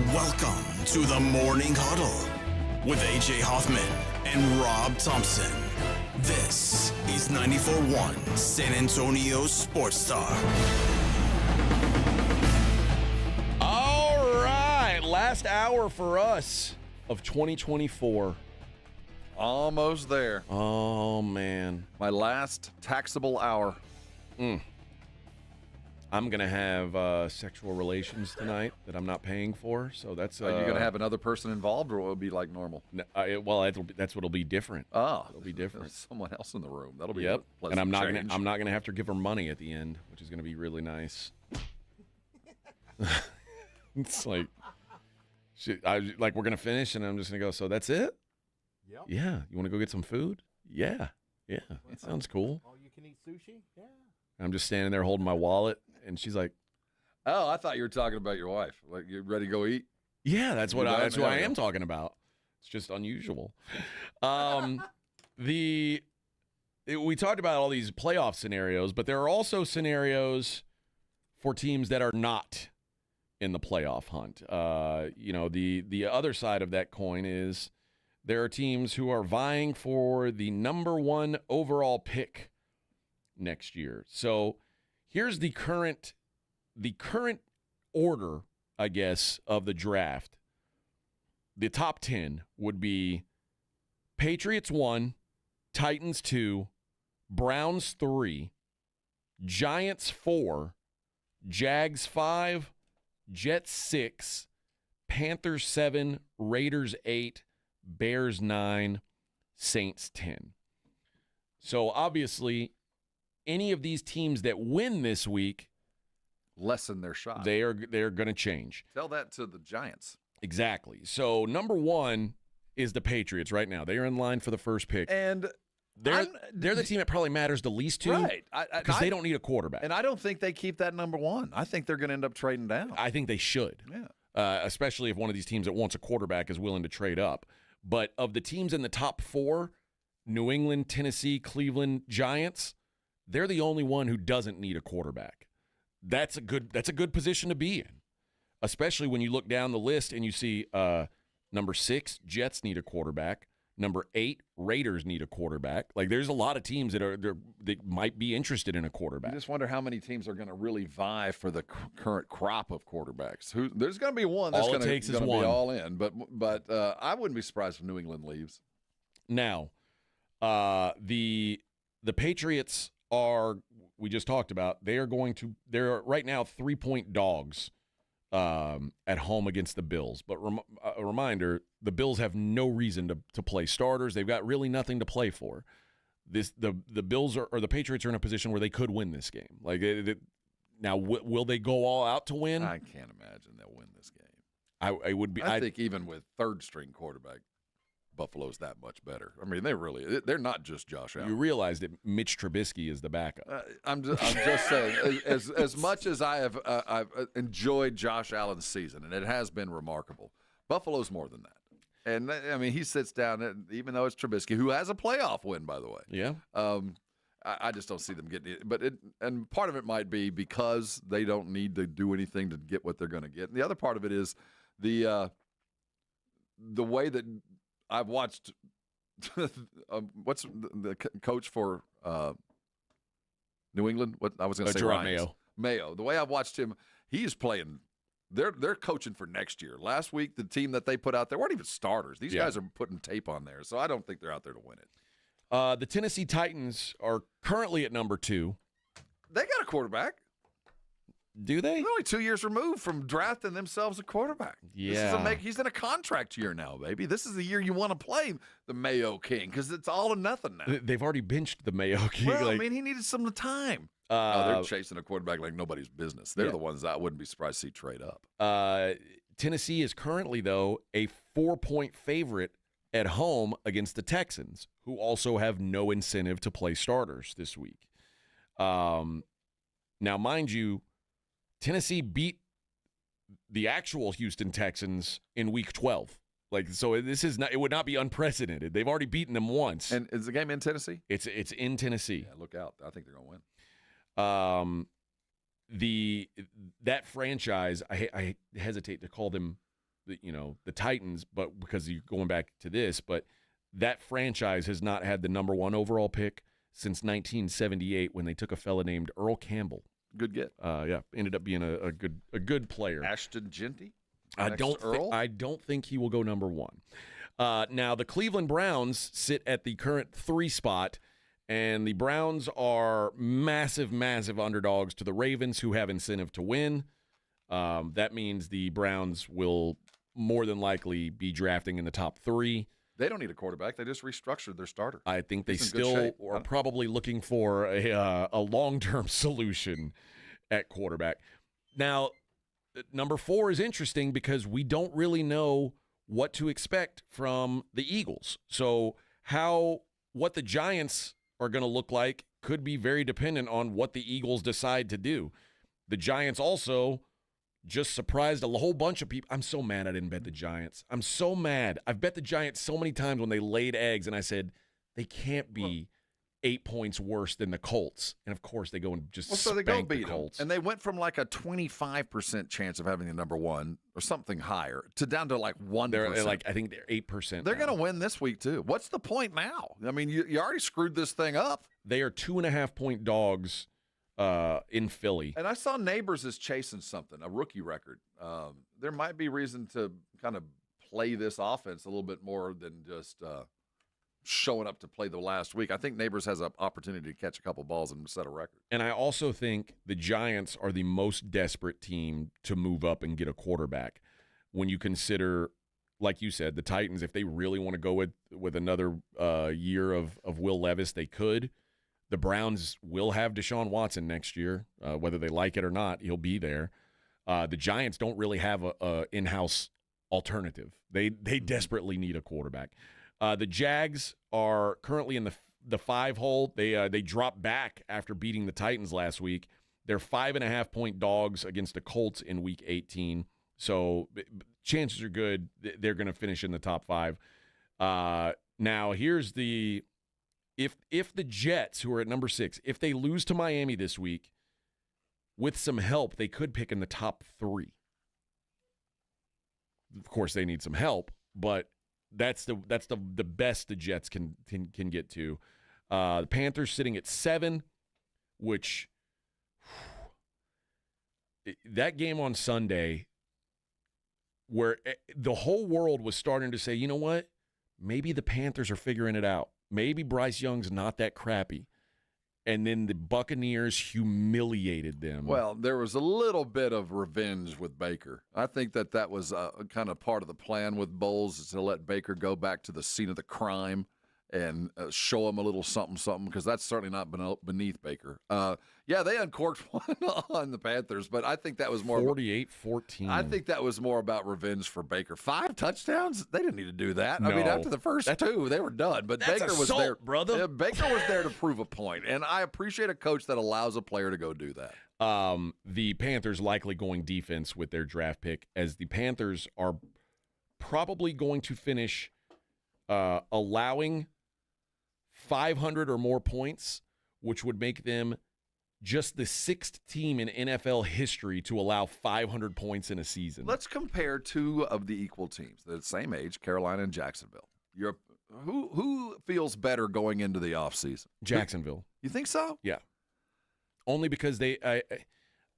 Welcome to the Morning Huddle with A.J. Hoffman and Rob Thompson. This is 94.1 San Antonio Sports Star. All right, last hour for us of 2024. Almost there. Oh, man. My last taxable hour. I'm going to have sexual relations tonight that I'm not paying for, so that's... Are you going to have another person involved, or will it be like normal? No, that's what'll be different. Oh. It'll be different. Someone else in the room. That'll be Yep. a And I'm not change. going to have to give her money at the end, which is going to be really nice. It's like... we're going to finish, and I'm just going to go, so that's it? Yep. Yeah. You want to go get some food? Yeah. Yeah. That sounds cool. Oh, you can eat sushi? Yeah. I'm just standing there holding my wallet, and she's like, "Oh, I thought you were talking about your wife. Like, you ready to go eat?" "Yeah, that's what I am talking about." It's just unusual. We talked about all these playoff scenarios, but there are also scenarios for teams that are not in the playoff hunt. The other side of that coin is there are teams who are vying for the number one overall pick next year. So here's the current order, I guess, of the draft. The top 10 would be Patriots 1, Titans 2, Browns 3, Giants 4, Jags 5, Jets 6, Panthers 7, Raiders 8, Bears 9, Saints 10. So obviously, any of these teams that win this week lessen their shot. They're going to change. Tell that to the Giants. Exactly. So number one is the Patriots right now. They are in line for the first pick, and they're the team that probably matters the least to, right? Because they don't need a quarterback. And I don't think they keep that number one. I think they're going to end up trading down. I think they should. Yeah. Especially if one of these teams that wants a quarterback is willing to trade up. But of the teams in the top 4, New England, Tennessee, Cleveland, Giants, they're the only one who doesn't need a quarterback. That's a good position to be in, especially when you look down the list and you see number 6, Jets need a quarterback. Number 8, Raiders need a quarterback. Like, there's a lot of teams that might be interested in a quarterback. You just wonder how many teams are going to really vie for the current crop of quarterbacks. There's going to be one that's going to be all in, but I wouldn't be surprised if New England leaves. Now, the Patriots are, we just talked about, they're right now 3-point dogs at home against the Bills. But a reminder, the Bills have no reason to play starters. They've got really nothing to play for. The Bills or the Patriots are in a position where they could win this game. Now, will they go all out to win? I can't imagine they'll win this game. I think even with third-string quarterback, Buffalo's that much better. I mean, they're not just Josh Allen. You realize that Mitch Trubisky is the backup. I'm just saying, as much as I've enjoyed Josh Allen's season, and it has been remarkable, Buffalo's more than that. And, I mean, he sits down, even though it's Trubisky, who has a playoff win, by the way. Yeah. I just don't see them getting it. And part of it might be because they don't need to do anything to get what they're going to get. And the other part of it is the way that I've watched what's the coach for New England? What I was going to say, Jerome Mayo. The way I've watched him, he's playing. They're coaching for next year. Last week, the team that they put out there weren't even starters. These guys are putting tape on there, so I don't think they're out there to win it. The Tennessee Titans are currently at number 2. They got a quarterback. Do they? They're only 2 years removed from drafting themselves a quarterback. Yeah. He's in a contract year now, baby. This is the year you want to play the Mayo King because it's all or nothing now. They've already benched the Mayo King. Well, I mean, he needed some time. They're chasing a quarterback like nobody's business. They're the ones that I wouldn't be surprised to see trade up. Tennessee is currently, though, a 4-point favorite at home against the Texans, who also have no incentive to play starters this week. Now, mind you, Tennessee beat the actual Houston Texans in Week 12. So it would not be unprecedented. They've already beaten them once. And is the game in Tennessee? It's in Tennessee. Yeah, look out. I think they're going to win. That franchise, I hesitate to call them, the Titans, but because you're going back to this, but that franchise has not had the number 1 overall pick since 1978 when they took a fella named Earl Campbell. Good get. Ended up being a good player. Ashton Genty? I don't think he will go number 1. Now the Cleveland Browns sit at the current 3 spot, and the Browns are massive, massive underdogs to the Ravens, who have incentive to win. That means the Browns will more than likely be drafting in the top 3. They don't need a quarterback. They just restructured their starter. I think they still are probably looking for a long-term solution at quarterback. Now, number 4 is interesting because we don't really know what to expect from the Eagles. So what the Giants are going to look like could be very dependent on what the Eagles decide to do. The Giants also just surprised a whole bunch of people. I'm so mad I didn't bet the Giants. I'm so mad. I've bet the Giants so many times when they laid eggs, and I said they can't be 8 points worse than the Colts. And, of course, they go and just spank the Colts. And they went from like a 25% chance of having the number 1 or something higher to down to like 1%. They're I think they're 8%. They're going to win this week, too. What's the point now? I mean, you already screwed this thing up. They are 2.5-point dogs in Philly. And I saw Neighbors is chasing something, a rookie record. There might be reason to kind of play this offense a little bit more than just showing up to play the last week. I think Neighbors has an opportunity to catch a couple balls and set a record. And I also think the Giants are the most desperate team to move up and get a quarterback. When you consider, like you said, the Titans, if they really want to go with another year of Will Levis, they could. The Browns will have Deshaun Watson next year, whether they like it or not. He'll be there. The Giants don't really have a in-house alternative. They desperately need a quarterback. The Jags are currently in the 5 hole. They dropped back after beating the Titans last week. They're 5.5-point dogs against the Colts in Week 18. So chances are good they're going to finish in the top 5. Now here's the. If the Jets, who are at number 6, if they lose to Miami this week, with some help, they could pick in the top 3. Of course, they need some help, but that's the best the Jets can get to. The Panthers sitting at 7, which that game on Sunday, where the whole world was starting to say, you know what, maybe the Panthers are figuring it out. Maybe Bryce Young's not that crappy. And then the Buccaneers humiliated them. Well, there was a little bit of revenge with Baker. I think that was kind of part of the plan with Bowles, is to let Baker go back to the scene of the crime and show him a little something, because that's certainly not beneath Baker. Yeah, they uncorked one on the Panthers, but I think that was more 48-14. I think that was more about revenge for Baker. 5 touchdowns? They didn't need to do that. No, I mean, after the first 2, they were done. But Baker was there, brother. Yeah, Baker was there to prove a point, and I appreciate a coach that allows a player to go do that. The Panthers likely going defense with their draft pick, as the Panthers are probably going to finish allowing 500 or more points, which would make them just the 6th team in NFL history to allow 500 points in a season. Let's compare 2 of the equal teams, the same age, Carolina and Jacksonville. Who feels better going into the offseason? Jacksonville. You think so? Yeah. Only because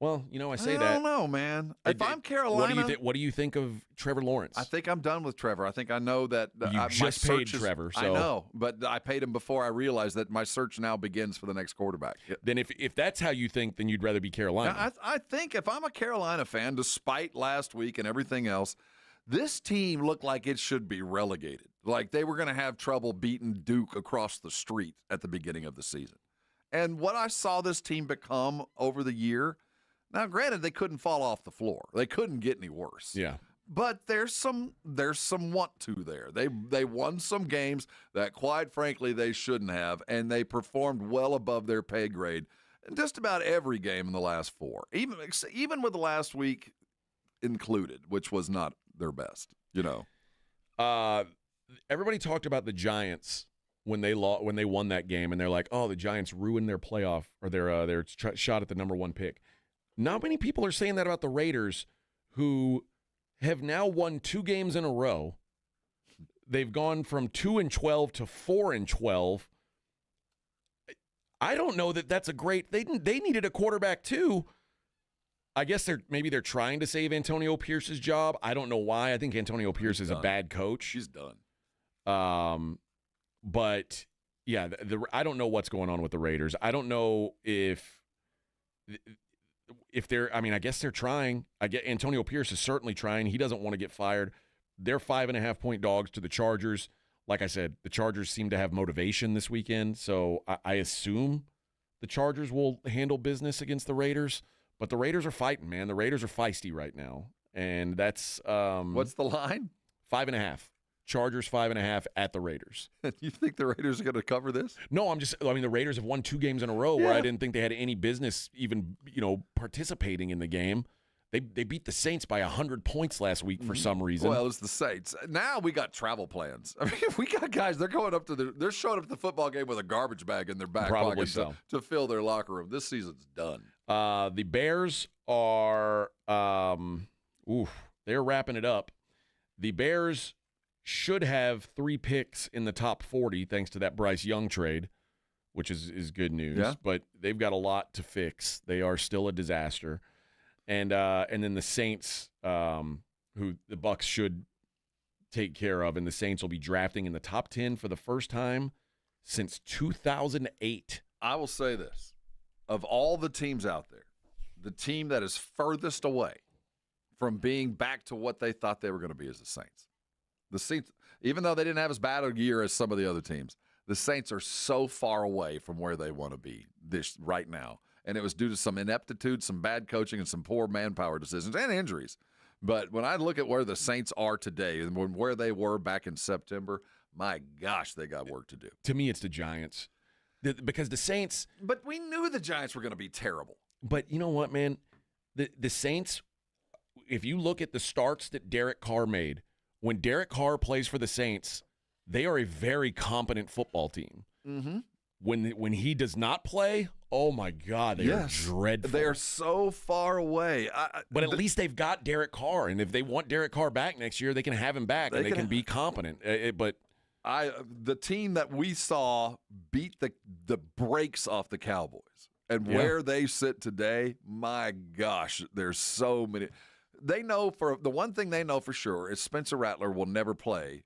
well, I say that. I don't know, man. If I'm Carolina, what do you think of Trevor Lawrence? I think I'm done with Trevor. I think I know that you just paid Trevor. So. I know, but I paid him before I realized that my search now begins for the next quarterback. Then if that's how you think, then you'd rather be Carolina. Now, I think if I'm a Carolina fan, despite last week and everything else, this team looked like it should be relegated. Like they were going to have trouble beating Duke across the street at the beginning of the season. And what I saw this team become over the year. Now, granted, they couldn't fall off the floor. They couldn't get any worse. Yeah. But there's some want to there. They won some games that, quite frankly, they shouldn't have, and they performed well above their pay grade in just about every game in the last 4, even with the last week included, which was not their best. Everybody talked about the Giants when they won that game, and they're like, "Oh, the Giants ruined their playoff or their shot at the number 1 pick." Not many people are saying that about the Raiders, who have now won 2 games in a row. They've gone from 2-12 to 4-12. I don't know that that's a great. They needed a quarterback too. I guess they're trying to save Antonio Pierce's job. I don't know why. I think Antonio Pierce is a bad coach. He's done. But yeah, I don't know what's going on with the Raiders. I don't know if they're. I mean, I guess they're trying. I get Antonio Pierce is certainly trying. He doesn't want to get fired. They're 5.5-point dogs to the Chargers. Like I said, the Chargers seem to have motivation this weekend, so I assume the Chargers will handle business against the Raiders. But the Raiders are fighting, man. The Raiders are feisty right now, and that's what's the line? 5.5. Chargers 5.5 at the Raiders. You think the Raiders are going to cover this? No, the Raiders have won 2 games in a row where I didn't think they had any business even, participating in the game. They beat the Saints by 100 points last week for some reason. Well, it's the Saints. Now we got travel plans. I mean, we got guys. They're showing up to the football game with a garbage bag in their back pocket to fill their locker room. This season's done. The Bears are they're wrapping it up. The Bears should have 3 picks in the top 40 thanks to that Bryce Young trade, which is good news. Yeah. But they've got a lot to fix. They are still a disaster. And then the Saints, who the Bucs should take care of, and the Saints will be drafting in the top 10 for the first time since 2008. I will say this. Of all the teams out there, the team that is furthest away from being back to what they thought they were going to be is the Saints. The Saints, even though they didn't have as bad a year as some of the other teams, the Saints are so far away from where they want to be right now. And it was due to some ineptitude, some bad coaching, and some poor manpower decisions and injuries. But when I look at where the Saints are today and where they were back in September, my gosh, they got work to do. To me, it's the Giants. Because the Saints... But we knew the Giants were going to be terrible. But you know what, man? The Saints, if you look at the starts that Derek Carr made, when Derek Carr plays for the Saints, they are a very competent football team. Mm-hmm. When he does not play, oh my God, they are dreadful. They are so far away. But at least they've got Derek Carr, and if they want Derek Carr back next year, they can have him back, and they can be competent. The team that we saw beat the brakes off the Cowboys, and where they sit today, my gosh, there's so many. They know the one thing they know for sure is Spencer Rattler will never play.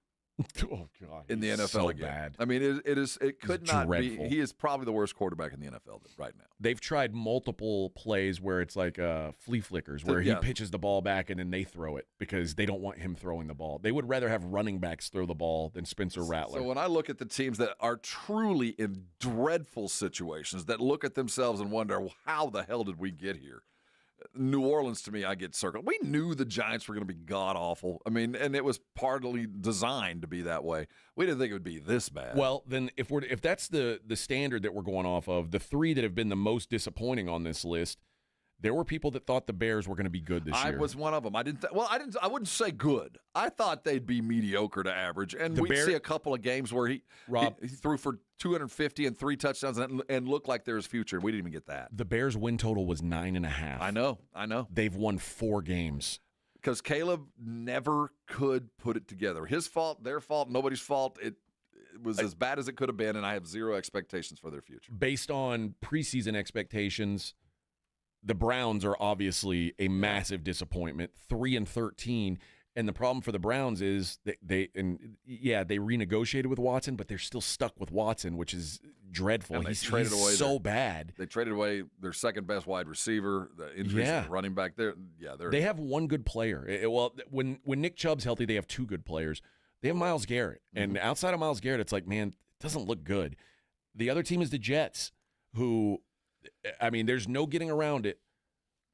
Oh God! In the NFL so again. Bad. I mean, it could not dreadful. be. He is probably the worst quarterback in the NFL right now. They've tried multiple plays where it's like flea flickers, where he pitches the ball back and then they throw it because they don't want him throwing the ball. They would rather have running backs throw the ball than Spencer Rattler. So when I look at the teams that are truly in dreadful situations, that look at themselves and wonder, well, how the hell did we get here? New Orleans, to me, I get circled. We knew the Giants were going to be god-awful. I mean, and it was partly designed to be that way. We didn't think it would be this bad. Well, then if that's the standard that we're going off of, the 3 that have been the most disappointing on this list, there were people that thought the Bears were going to be good this year. I was one of them. I wouldn't say good. I thought they'd be mediocre to average, and we'd see a couple of games where he threw for 250 and 3 touchdowns and looked like there was future. We didn't even get that. The Bears' win total was 9.5. I know. They've won 4 games. Because Caleb never could put it together. His fault, their fault, nobody's fault. It was as bad as it could have been, and I have zero expectations for their future. Based on preseason expectations, the Browns are obviously a massive disappointment, 3-13. And the problem for the Browns is they renegotiated with Watson, but they're still stuck with Watson, which is dreadful. And he's traded away so bad. They traded away their second best wide receiver. The injuries to the running back there. They have one good player. When Nick Chubb's healthy, they have 2 good players. They have Myles Garrett, and outside of Myles Garrett, it's like, man, it doesn't look good. The other team is the Jets, who, I mean, there's no getting around it.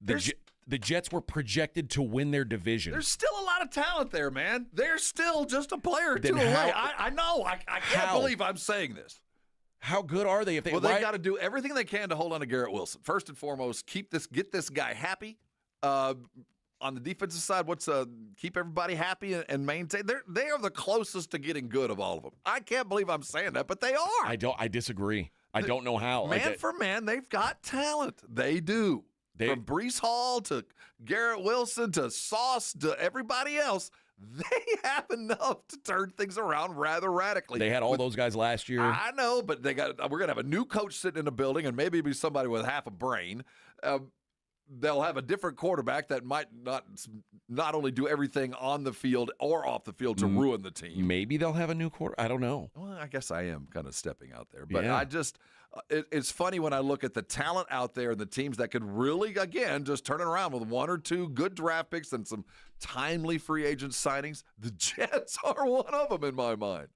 The Jets were projected to win their division. There's still a lot of talent there, man. They're still just a player or two away. I know. I can't believe I'm saying this. How good are they? They've got to do everything they can to hold on to Garrett Wilson. First and foremost, get this guy happy. on the defensive side, what's keep everybody happy and maintain? They are the closest to getting good of all of them. I can't believe I'm saying that, but they are. I disagree. I don't know how. Man for man, they've got talent. They do. From Breece Hall to Garrett Wilson to Sauce to everybody else, they have enough to turn things around rather radically. They had all those guys last year. I know, but we're going to have a new coach sitting in the building, and maybe it'll be somebody with half a brain. They'll have a different quarterback that might not only do everything on the field or off the field to ruin the team. Maybe they'll have a new quarter. I don't know. Well, I guess I am kind of stepping out there. But Yeah. I just it's funny when I look at the talent out there and the teams that could really, again, just turn it around with one or two good draft picks and some timely free agent signings. The Jets are one of them in my mind.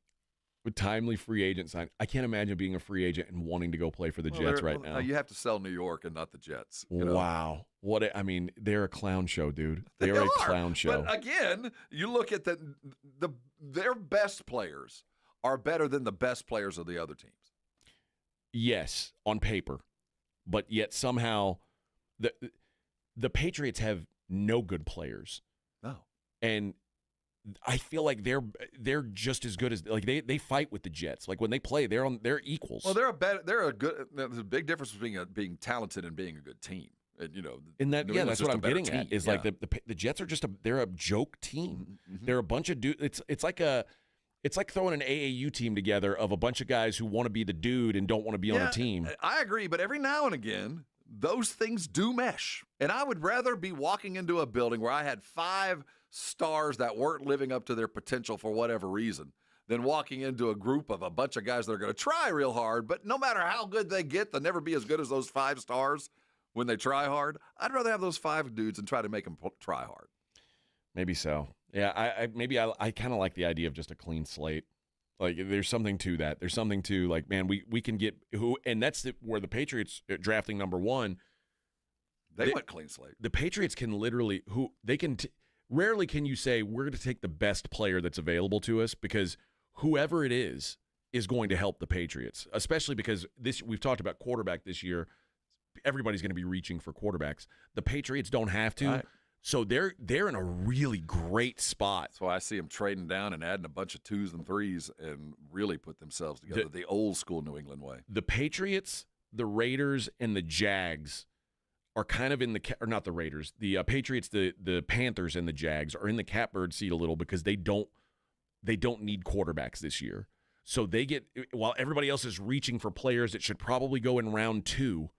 With timely free agent sign, I can't imagine being a free agent and wanting to go play for the Jets right now. You have to sell New York and not the Jets. Wow. They're a clown show, dude. They're a clown show. But again, you look at their best players are better than the best players of the other teams. Yes, on paper. But yet somehow the Patriots have no good players. No. And I feel like they're just as good as they fight with the Jets. Like when they play, they're equals. Well, there's a big difference between being talented and being a good team. And that's what I'm getting at. Is like the Jets are they're a joke team. Mm-hmm. They're a bunch of dudes. It's like throwing an AAU team together of a bunch of guys who want to be the dude and don't want to be on a team. I agree, but every now and again, those things do mesh. And I would rather be walking into a building where I had 5 stars that weren't living up to their potential for whatever reason than walking into a group of a bunch of guys that are going to try real hard, but no matter how good they get, they'll never be as good as those 5 stars when they try hard. I'd rather have those 5 dudes and try to make them try hard. Maybe so. Yeah, I kind of like the idea of just a clean slate. Like, there's something to that. There's something to, like, man, we can get who, and that's where the Patriots drafting number 1. They went clean slate. The Patriots can literally, rarely can you say, we're going to take the best player that's available to us, because whoever it is going to help the Patriots, especially because we've talked about quarterback this year. Everybody's going to be reaching for quarterbacks. The Patriots don't have to. Right. So they're in a really great spot. That's why I see them trading down and adding a bunch of 2s and 3s and really put themselves together the old school New England way. The Patriots, the Raiders, and the Jags are kind of in or not the Raiders. The Patriots, the Panthers, and the Jags are in the catbird seat a little because they don't need quarterbacks this year. So they get, while everybody else is reaching for players that should probably go in round 2.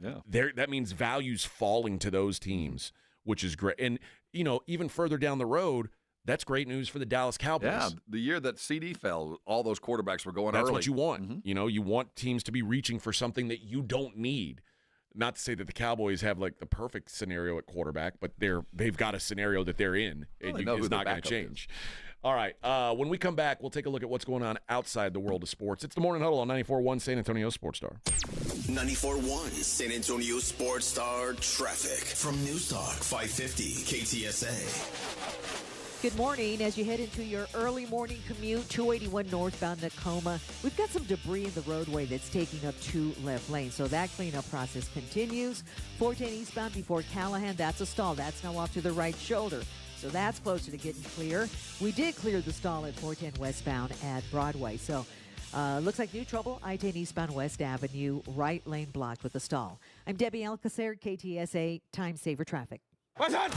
Yeah, that means value's falling to those teams, which is great. And, even further down the road, that's great news for the Dallas Cowboys. Yeah, the year that CD fell, all those quarterbacks were going early. That's what what you want. Mm-hmm. You want teams to be reaching for something that you don't need. Not to say that the Cowboys have, like, the perfect scenario at quarterback, but they've got a scenario that they're in. Well, it's not going to change. All right, when we come back, we'll take a look at what's going on outside the world of sports. It's the Morning Huddle on 94.1 San Antonio Sports Star. 94.1 San Antonio Sports Star traffic from News Talk 550 KTSA. Good morning. As you head into your early morning commute, 281 northbound Tacoma, we've got some debris in the roadway that's taking up 2 left lanes. So that cleanup process continues. 410 eastbound before Callahan, that's a stall. That's now off to the right shoulder. So that's closer to getting clear. We did clear the stall at 410 westbound at Broadway. So looks like new trouble. I-10 eastbound West Avenue, right lane blocked with a stall. I'm Debbie Alcacer, KTSA Time Saver Traffic. What's that?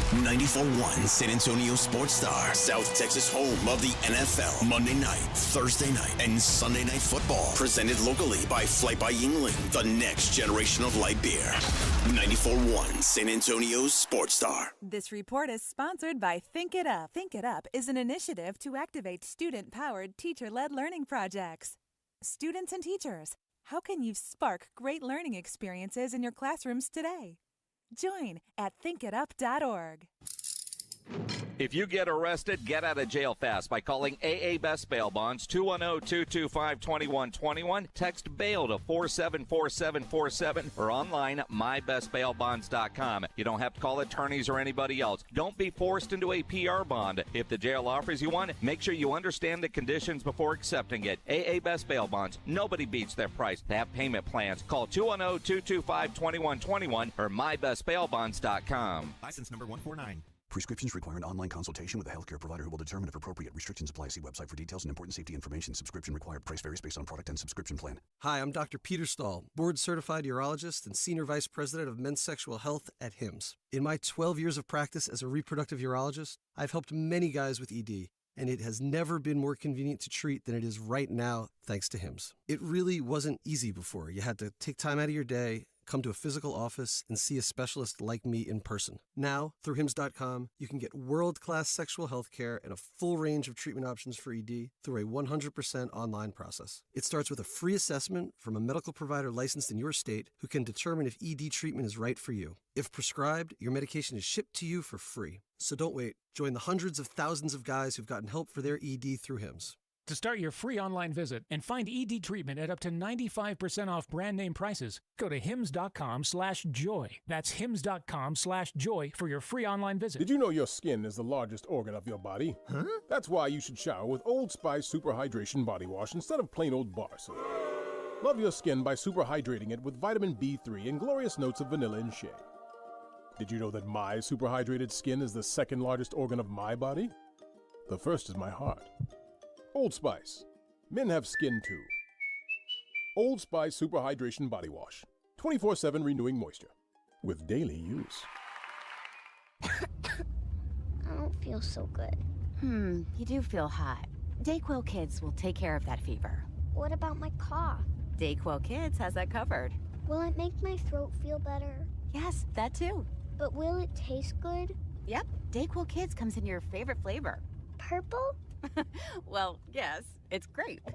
94.1 San Antonio Sports Star, South Texas home of the NFL. Monday night, Thursday night, and Sunday night football. Presented locally by Flight by Yingling, the next generation of light beer. 94.1 San Antonio Sports Star. This report is sponsored by Think It Up. Think It Up is an initiative to activate student-powered, teacher-led learning projects. Students and teachers, how can you spark great learning experiences in your classrooms today? Join at thinkitup.org. If you get arrested, get out of jail fast by calling AA Best Bail Bonds, 210-225-2121. Text bail to 474747 or online at mybestbailbonds.com. You don't have to call attorneys or anybody else. Don't be forced into a PR bond. If the jail offers you one, make sure you understand the conditions before accepting it. AA Best Bail Bonds. Nobody beats their price. They have payment plans. Call 210-225-2121 or mybestbailbonds.com. License number 149. Prescriptions require an online consultation with a healthcare provider who will determine if appropriate. Restrictions apply. See website for details and important safety information. Subscription required. Price varies based on product and subscription plan. Hi, I'm Dr. Peter Stahl, board-certified urologist and senior vice president of men's sexual health at HIMSS. In my 12 years of practice as a reproductive urologist, I've helped many guys with ED, and it has never been more convenient to treat than it is right now, thanks to HIMSS. It really wasn't easy before. You had to take time out of your day, come to a physical office, and see a specialist like me in person. Now, through HIMSS.com, you can get world-class sexual health care and a full range of treatment options for ED through a 100% online process. It starts with a free assessment from a medical provider licensed in your state who can determine if ED treatment is right for you. If prescribed, your medication is shipped to you for free. So don't wait. Join the hundreds of thousands of guys who've gotten help for their ED through HIMSS. To start your free online visit and find ED treatment at up to 95% off brand name prices, go to hims.com/joy. That's hims.com/joy for your free online visit. Did you know your skin is the largest organ of your body? Huh? That's why you should shower with Old Spice Super Hydration Body Wash instead of plain old bar soap. Love your skin by super hydrating it with vitamin B3 and glorious notes of vanilla and shea. Did you know that my super hydrated skin is the second largest organ of my body? The first is my heart. Old Spice. Men have skin too. Old Spice Super Hydration Body Wash. 24/7 renewing moisture. With daily use. I don't feel so good. You do feel hot. DayQuil Kids will take care of that fever. What about my cough? DayQuil Kids has that covered. Will it make my throat feel better? Yes, that too. But will it taste good? Yep, DayQuil Kids comes in your favorite flavor. Purple? Well, yes, it's grape.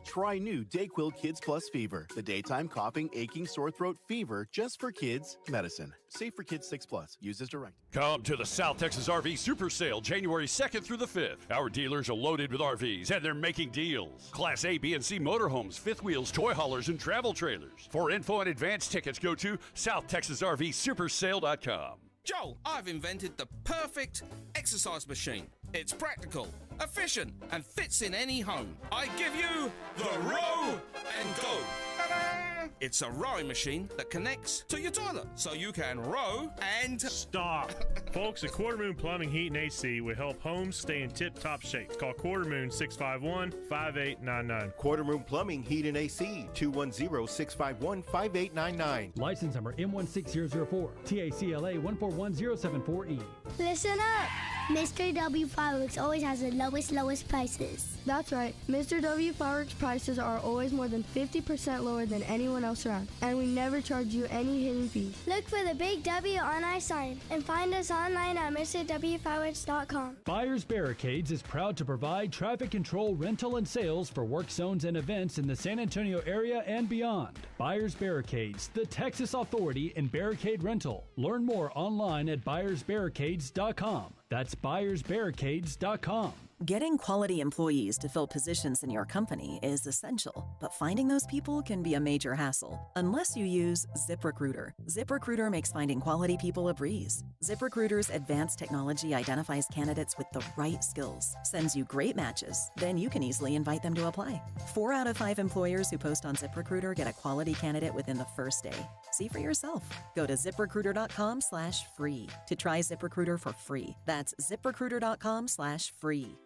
Try new DayQuil Kids Plus Fever, the daytime coughing, aching, sore throat fever just for kids medicine. Safe for kids 6+. Use as directed. Come to the South Texas RV Super Sale January 2nd through the 5th. Our dealers are loaded with RVs and they're making deals. Class A, B, and C motorhomes, fifth wheels, toy haulers, and travel trailers. For info and advance tickets, go to southtexasrvsupersale.com. Joel, I've invented the perfect exercise machine. It's practical, efficient, and fits in any home. I give you the Row and Go. Ta-da! It's a rowing machine that connects to your toilet, so you can row and... Stop. Folks, at Quarter Moon Plumbing, Heat, and AC will help homes stay in tip-top shape. Call Quarter Moon 651-5899. Quarter Moon Plumbing, Heat, and AC, 210-651-5899. License number M16004, TACLA 141074E. Listen up! Mr. W Fireworks always has the lowest prices. That's right. Mr. W Fireworks prices are always more than 50% lower than anyone else around, and we never charge you any hidden fees. Look for the big W on our sign and find us online at MrWFireworks.com. Buyers Barricades is proud to provide traffic control, rental, and sales for work zones and events in the San Antonio area and beyond. Buyers Barricades, the Texas authority in barricade rental. Learn more online at buyersbarricades.com. That's buyersbarricades.com. Getting quality employees to fill positions in your company is essential, but finding those people can be a major hassle unless you use ZipRecruiter. ZipRecruiter makes finding quality people a breeze. ZipRecruiter's advanced technology identifies candidates with the right skills, sends you great matches, then you can easily invite them to apply. 4 out of 5 employers who post on ZipRecruiter get a quality candidate within the first day. See for yourself. Go to ZipRecruiter.com/free to try ZipRecruiter for free. That's ZipRecruiter.com/free.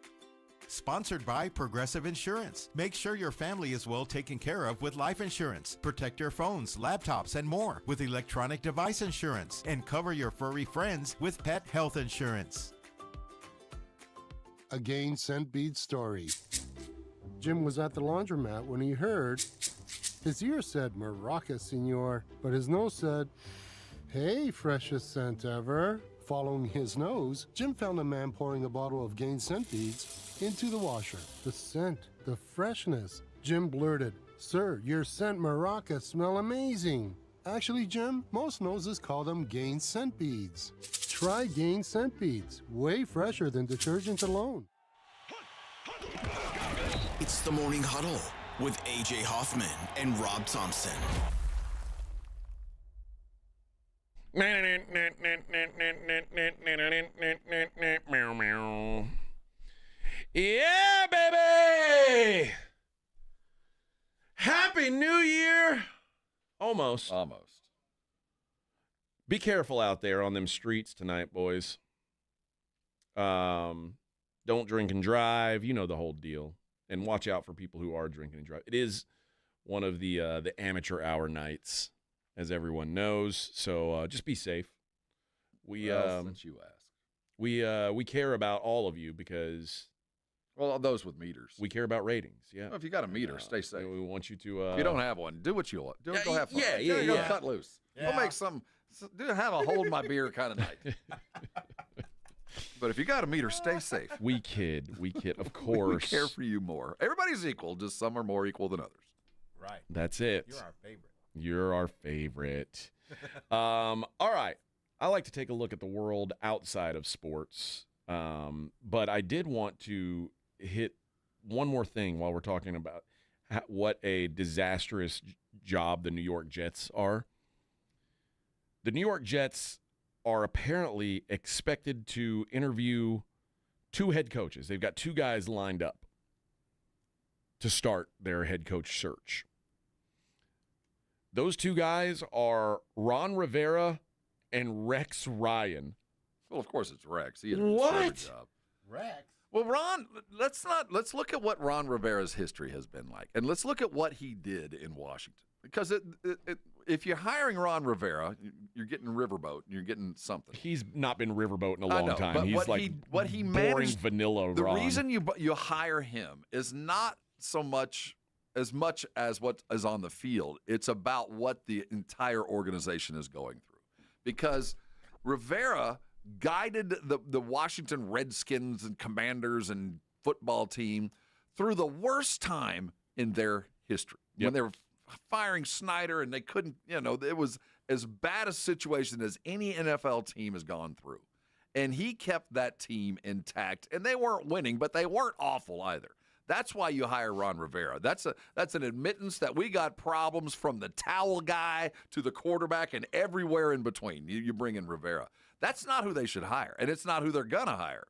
Sponsored by Progressive Insurance. Make sure your family is well taken care of with life insurance. Protect your phones, laptops, and more with electronic device insurance. And cover your furry friends with pet health insurance. A Gain Scent Bead story. Jim was at the laundromat when he heard his ear said, "Maraca, senor," but his nose said, "Hey, freshest scent ever." Following his nose, Jim found a man pouring a bottle of Gain Scent Beads into the washer. The scent, the freshness. Jim blurted, "Sir, your scent maracas smell amazing." Actually, Jim, most noses call them Gain Scent Beads. Try Gain Scent Beads, way fresher than detergent alone. It's the Morning Huddle with A.J. Hoffman and Rob Thompson. Yeah, baby! Happy New Year! Almost. Be careful out there on them streets tonight, boys. Don't drink and drive. You know the whole deal. And watch out for people who are drinking and driving. It is one of the amateur hour nights, as everyone knows. So just be safe. Since you ask, we care about all of you because. Well, those with meters. We care about ratings, yeah. Well, if you got a meter, stay safe. We want you to... if you don't have one, do what you want. Go have fun. Yeah. Cut loose. Yeah. Go make have a hold my beer kind of night. But if you got a meter, stay safe. We kid, of course. We care for you more. Everybody's equal, just some are more equal than others. Right. That's it. You're our favorite. You're our favorite. All right. I like to take a look at the world outside of sports, but I did want to hit one more thing while we're talking about what a disastrous job the New York Jets are. The New York Jets are apparently expected to interview 2 head coaches. They've got 2 guys lined up to start their head coach search. Those 2 guys are Ron Rivera and Rex Ryan. Well, of course it's Rex. He had a job. Rex? Well, Ron, let's look at what Ron Rivera's history has been like, and let's look at what he did in Washington. Because if you're hiring Ron Rivera, you're getting Riverboat, and you're getting something. He's not been Riverboat in a long time. But He's what like he boring managed, vanilla the Ron. reason you hire him is not so much as what is on the field. It's about what the entire organization is going through. Because Rivera guided the Washington Redskins and Commanders and football team through the worst time in their history. Yep. When they were firing Snyder and they couldn't, it was as bad a situation as any NFL team has gone through. And he kept that team intact. And they weren't winning, but they weren't awful either. That's why you hire Ron Rivera. That's an admittance that we got problems from the towel guy to the quarterback and everywhere in between. You bring in Rivera. That's not who they should hire, and it's not who they're going to hire.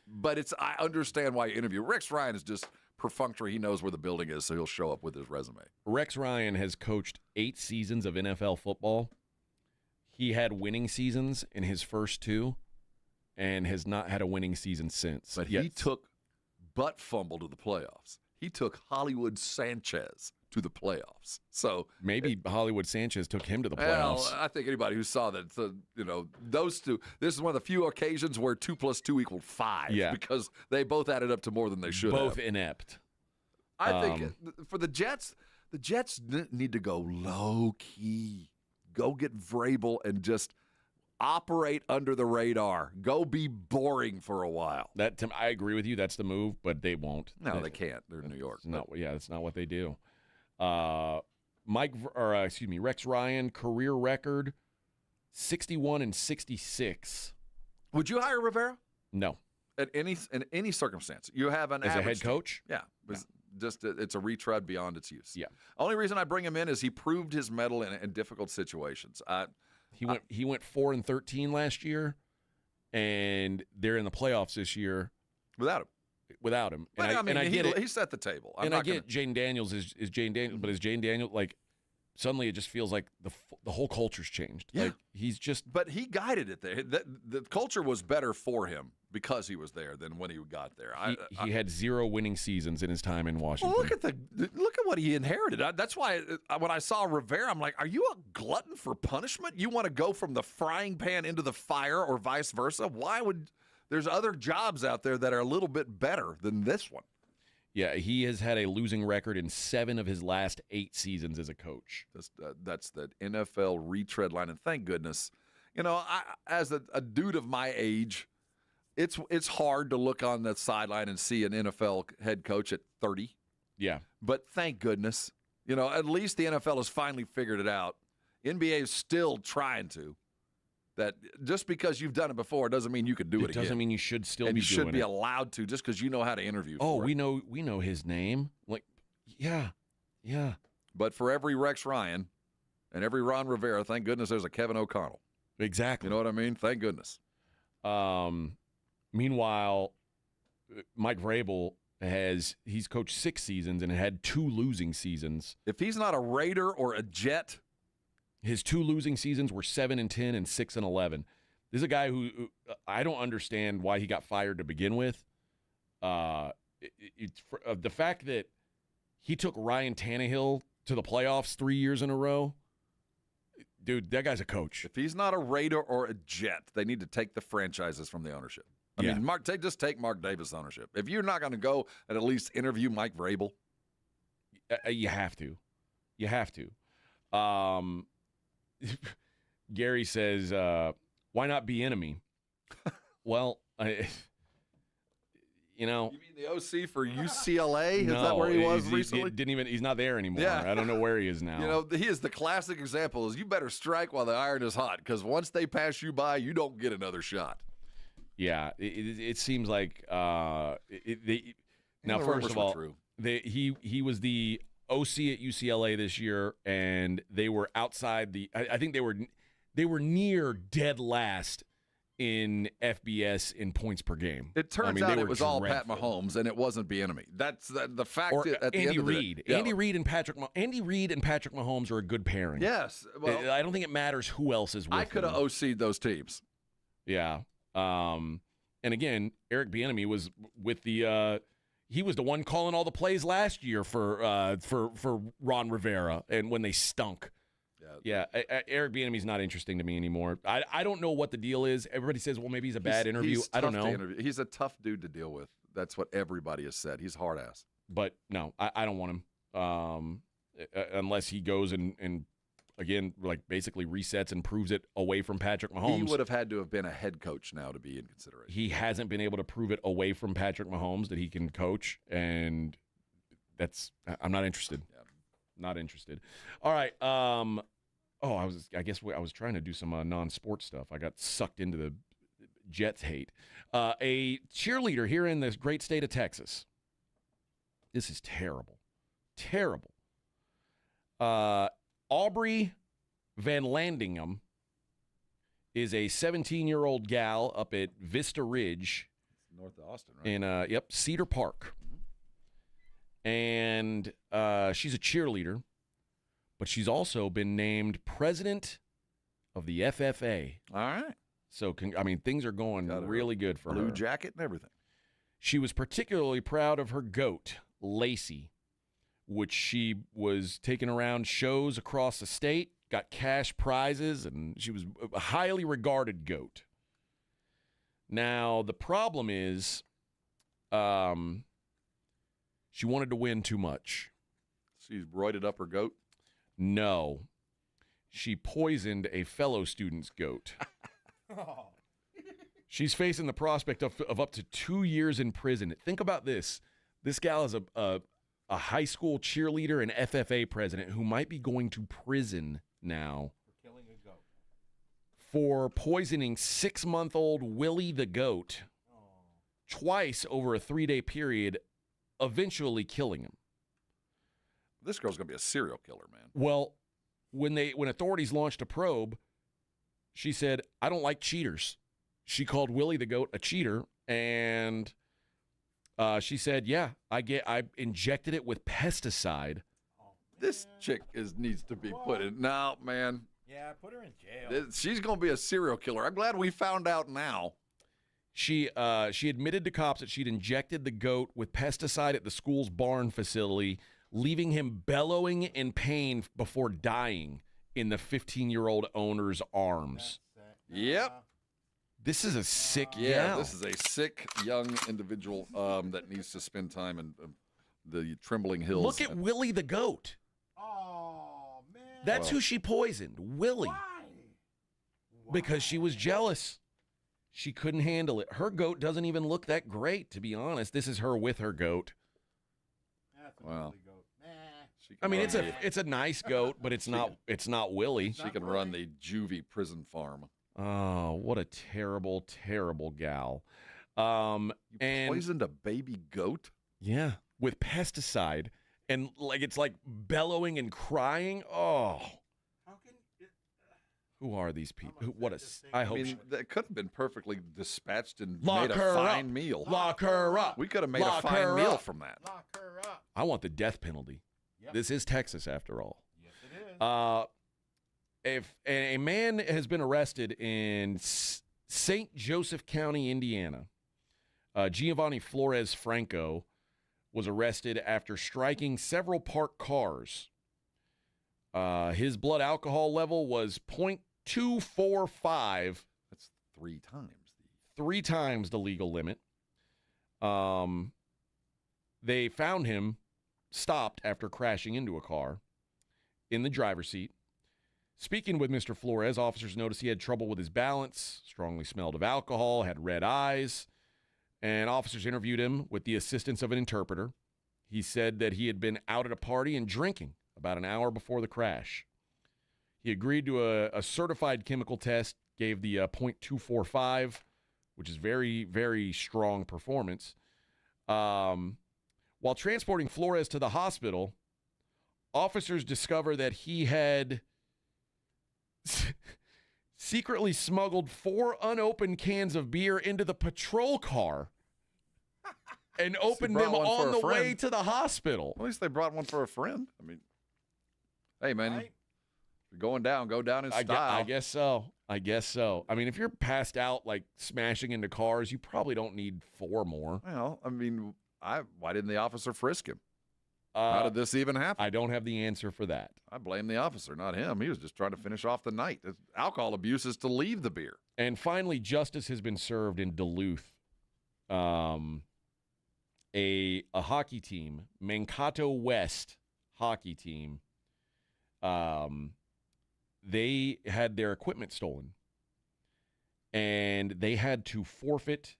But I understand why you interview. Rex Ryan is just perfunctory. He knows where the building is, so he'll show up with his resume. Rex Ryan has coached 8 seasons of NFL football. He had winning seasons in his first 2 and has not had a winning season since. But he took butt fumble to the playoffs. He took Hollywood Sanchez to the playoffs. So maybe Hollywood Sanchez took him to the playoffs. Well, I think anybody who saw that, those 2, this is one of the few occasions where 2 + 2 = 5. Yeah. Because they both added up to more than they should have. Both inept. I think for the Jets need to go low key. Go get Vrabel and just operate under the radar. Go be boring for a while. I agree with you. That's the move, but they won't. No, they can't. They're in New York. That's not what they do. Rex Ryan, career record 61-66. Would you hire Rivera? No. In any circumstance, you have an as average a head coach. Yeah, it's a retread beyond its use. Yeah. Only reason I bring him in is he proved his mettle in difficult situations. He went 4-13 last year, and they're in the playoffs this year without him. And But, I get it. He set the table. I get Jane Daniels is Jane Daniels, but is Jane Daniels like suddenly it just feels like the whole culture's changed. Yeah. Like he's just. But he guided it there. The culture was better for him because he was there than when he got there. He had 0 winning seasons in his time in Washington. Well, look at what he inherited. That's why when I saw Rivera, I'm like, are you a glutton for punishment? You want to go from the frying pan into the fire or vice versa? There's other jobs out there that are a little bit better than this one. Yeah, he has had a losing record in 7 of his last 8 seasons as a coach. That's the NFL retread line, and thank goodness. As a dude of my age, it's hard to look on the sideline and see an NFL head coach at 30. Yeah. But thank goodness. At least the NFL has finally figured it out. NBA is still trying to. That just because you've done it before doesn't mean you could do it again. It doesn't mean you should still and be you doing should be it. allowed to just because you know how to interview. Oh, for we it. know his name. Like, yeah. But for every Rex Ryan and every Ron Rivera, thank goodness there's a Kevin O'Connell. Exactly. You know what I mean? Thank goodness. Meanwhile, Mike Vrabel he's coached 6 seasons and had 2 losing seasons. If he's not a Raider or a Jet, his 2 losing seasons were 7-10 and 6-11. This is a guy who I don't understand why he got fired to begin with. It's the fact that he took Ryan Tannehill to the playoffs 3 years in a row. Dude, that guy's a coach. if he's not a Raider or a Jet, they need to take the franchises from the ownership. I mean, just take Mark Davis ownership. If you're not going to go and at least interview Mike Vrabel, you have to. You have to. Gary says, why not be enemy? Well, You mean the OC for UCLA? No, Is that where he was recently? He's not there anymore. Yeah. I don't know where he is now. He is the classic example is you better strike while the iron is hot because once they pass you by, you don't get another shot. Yeah, it seems like now. First of all, he was the OC at UCLA this year, and they were outside the. I think they were near dead last in FBS in points per game. It turns out it was all Pat Mahomes, and it wasn't Bieniemy. That's the fact. Or at the Andy end of Reid. Andy Reid and Patrick Mahomes are a good pairing. Yes. Well, I don't think it matters who else is with I could have OC'd those teams. Yeah. And again, Eric Bieniemy was with the he was the one calling all the plays last year for Ron Rivera, and when they stunk. Yeah, Eric Bieniemy's not interesting to me anymore. I don't know what the deal is. Everybody says, well, maybe he's a bad interview. I don't know. He's a tough dude to deal with. That's what everybody has said. He's hard ass. But no, I don't want him unless he goes and again, like basically resets and proves it away from Patrick Mahomes. He would have had to have been a head coach now to be in consideration. He hasn't been able to prove it away from Patrick Mahomes that he can coach, and I'm not interested. Yeah. Not interested. All right. I guess I was trying to do some non-sports stuff. I got sucked into the Jets hate. A cheerleader here in this great state of Texas. This is terrible. Terrible. Aubrey Van Landingham is a 17-year-old gal up at Vista Ridge. North of Austin, right? In Cedar Park. And she's a cheerleader, but she's also been named president of the FFA. All right. So, things are going really good for her. Blue jacket and everything. She was particularly proud of her goat, Lacey, which she was taking around shows across the state, got cash prizes, and she was a highly regarded goat. Now, the problem is she wanted to win too much. She's roided up her goat? No. She poisoned a fellow student's goat. She's facing the prospect of up to 2 years in prison. Think about this. This gal is a high school cheerleader and FFA president who might be going to prison now. For killing a goat. For poisoning 6-month-old Willie the goat twice over a 3-day period, eventually killing him. This girl's going to be a serial killer, man. Well, when authorities launched a probe, she said, I don't like cheaters. She called Willie the goat a cheater, and she said, yeah, I injected it with pesticide. This chick needs to be put in. No, man. Yeah, put her in jail. She's going to be a serial killer. I'm glad we found out now. She admitted to cops that she'd injected the goat with pesticide at the school's barn facility, leaving him bellowing in pain before dying in the 15-year-old owner's arms. Yep. This is a sick gal. This is a sick young individual that needs to spend time in the Trembling Hills. Look at Willie the goat. Oh, man. That's who she poisoned, Willie. Why? Because she was jealous. She couldn't handle it. Her goat doesn't even look that great, to be honest. This is her with her goat. That's a ugly goat. I mean, it's a nice goat, but it's not Willie. She can run the juvie prison farm. Oh, what a terrible, terrible gal. You and poisoned a baby goat? Yeah, with pesticide, and it's like bellowing and crying. Oh, who are these people? I hope that could have been perfectly dispatched and Lock made a her fine up. meal. Lock her up. We could have made Lock a fine her meal up. from that. Lock her up. I want the death penalty. Yep. This is Texas, after all. Yes, it is. If a man has been arrested in St. Joseph County, Indiana, Giovanni Flores Franco was arrested after striking several parked cars. His blood alcohol level was 0.245. That's 3 times. 3 times the legal limit. They found him stopped after crashing into a car in the driver's seat. Speaking with Mr. Flores, officers noticed he had trouble with his balance, strongly smelled of alcohol, had red eyes, and officers interviewed him with the assistance of an interpreter. He said that he had been out at a party and drinking about an hour before the crash. He agreed to a certified chemical test, gave the 0.245, which is very, very strong performance. While transporting Flores to the hospital, officers discovered that he had secretly smuggled 4 unopened cans of beer into the patrol car and opened them on the way to the hospital. At least they brought one for a friend. I mean, hey, man, if you're going down, go down in style. I guess so. I mean, if you're passed out, like smashing into cars, you probably don't need 4 more. Well, I mean, why didn't the officer frisk him? How did this even happen? I don't have the answer for that. I blame the officer, not him. He was just trying to finish off the night. Alcohol abuse is to leave the beer. And finally, justice has been served in Duluth. A hockey team, Mankato West hockey team, they had their equipment stolen, and they had to forfeit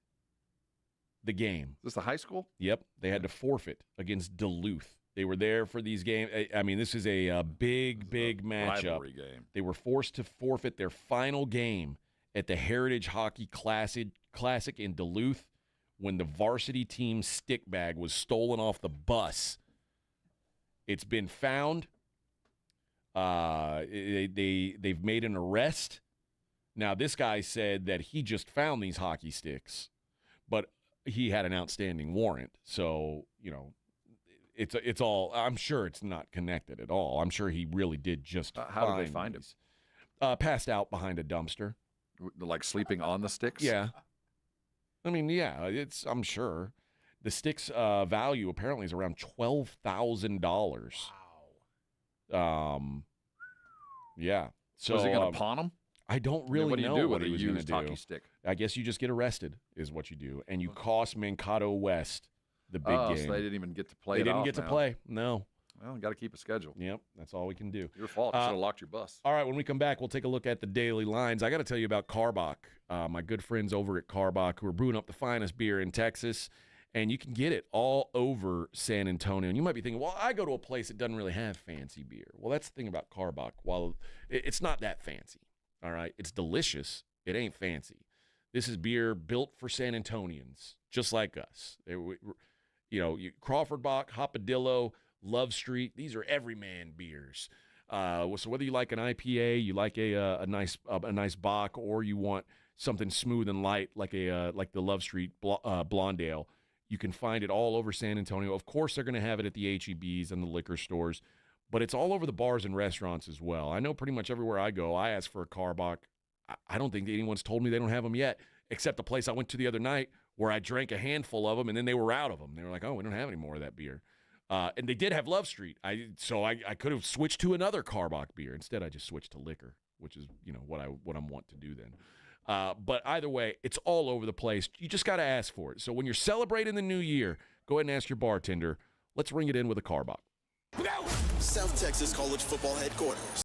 the game. Is this the high school? Yep, they had to forfeit against Duluth. They were there for these games. I mean, this is a big matchup. Rivalry game. They were forced to forfeit their final game at the Heritage Hockey Classic in Duluth when the varsity team's stick bag was stolen off the bus. It's been found. They've made an arrest. Now, this guy said that he just found these hockey sticks, but he had an outstanding warrant. So, it's all, I'm sure it's not connected at all. I'm sure he really did just how did they find him? Passed out behind a dumpster. Like sleeping on the sticks? Yeah. I mean, yeah, I'm sure. The stick's value apparently is around $12,000. Wow. Yeah. So was he going to pawn them? I don't really what do you know do what with he a was going to used do. hockey stick? I guess you just get arrested is what you do, and you cost Mankato West the big game. So they didn't even get to play. They didn't get to play. No. Well, got to keep a schedule. Yep, that's all we can do. Your fault. You should have locked your bus. All right, when we come back, we'll take a look at the daily lines. I got to tell you about Karbach, my good friends over at Karbach, who are brewing up the finest beer in Texas, and you can get it all over San Antonio. And you might be thinking, well, I go to a place that doesn't really have fancy beer. Well, that's the thing about Karbach. While it's not that fancy, all right? It's delicious. It ain't fancy. This is beer built for San Antonians, just like us. Crawford Bock, Hopadillo, Love Street, these are everyman beers. So whether you like an IPA, you like a nice Bock, or you want something smooth and light like the Love Street Blonde Ale, you can find it all over San Antonio. Of course, they're going to have it at the HEBs and the liquor stores, but it's all over the bars and restaurants as well. I know pretty much everywhere I go, I ask for a Karbach. I don't think anyone's told me they don't have them yet, except the place I went to the other night where I drank a handful of them, and then they were out of them. They were like, oh, we don't have any more of that beer. And they did have Love Street. So I could have switched to another Karbach beer. Instead, I just switched to liquor, which is what I'm want to do then. But either way, it's all over the place. You just got to ask for it. So when you're celebrating the new year, go ahead and ask your bartender, let's ring it in with a Karbach. South Texas College Football Headquarters.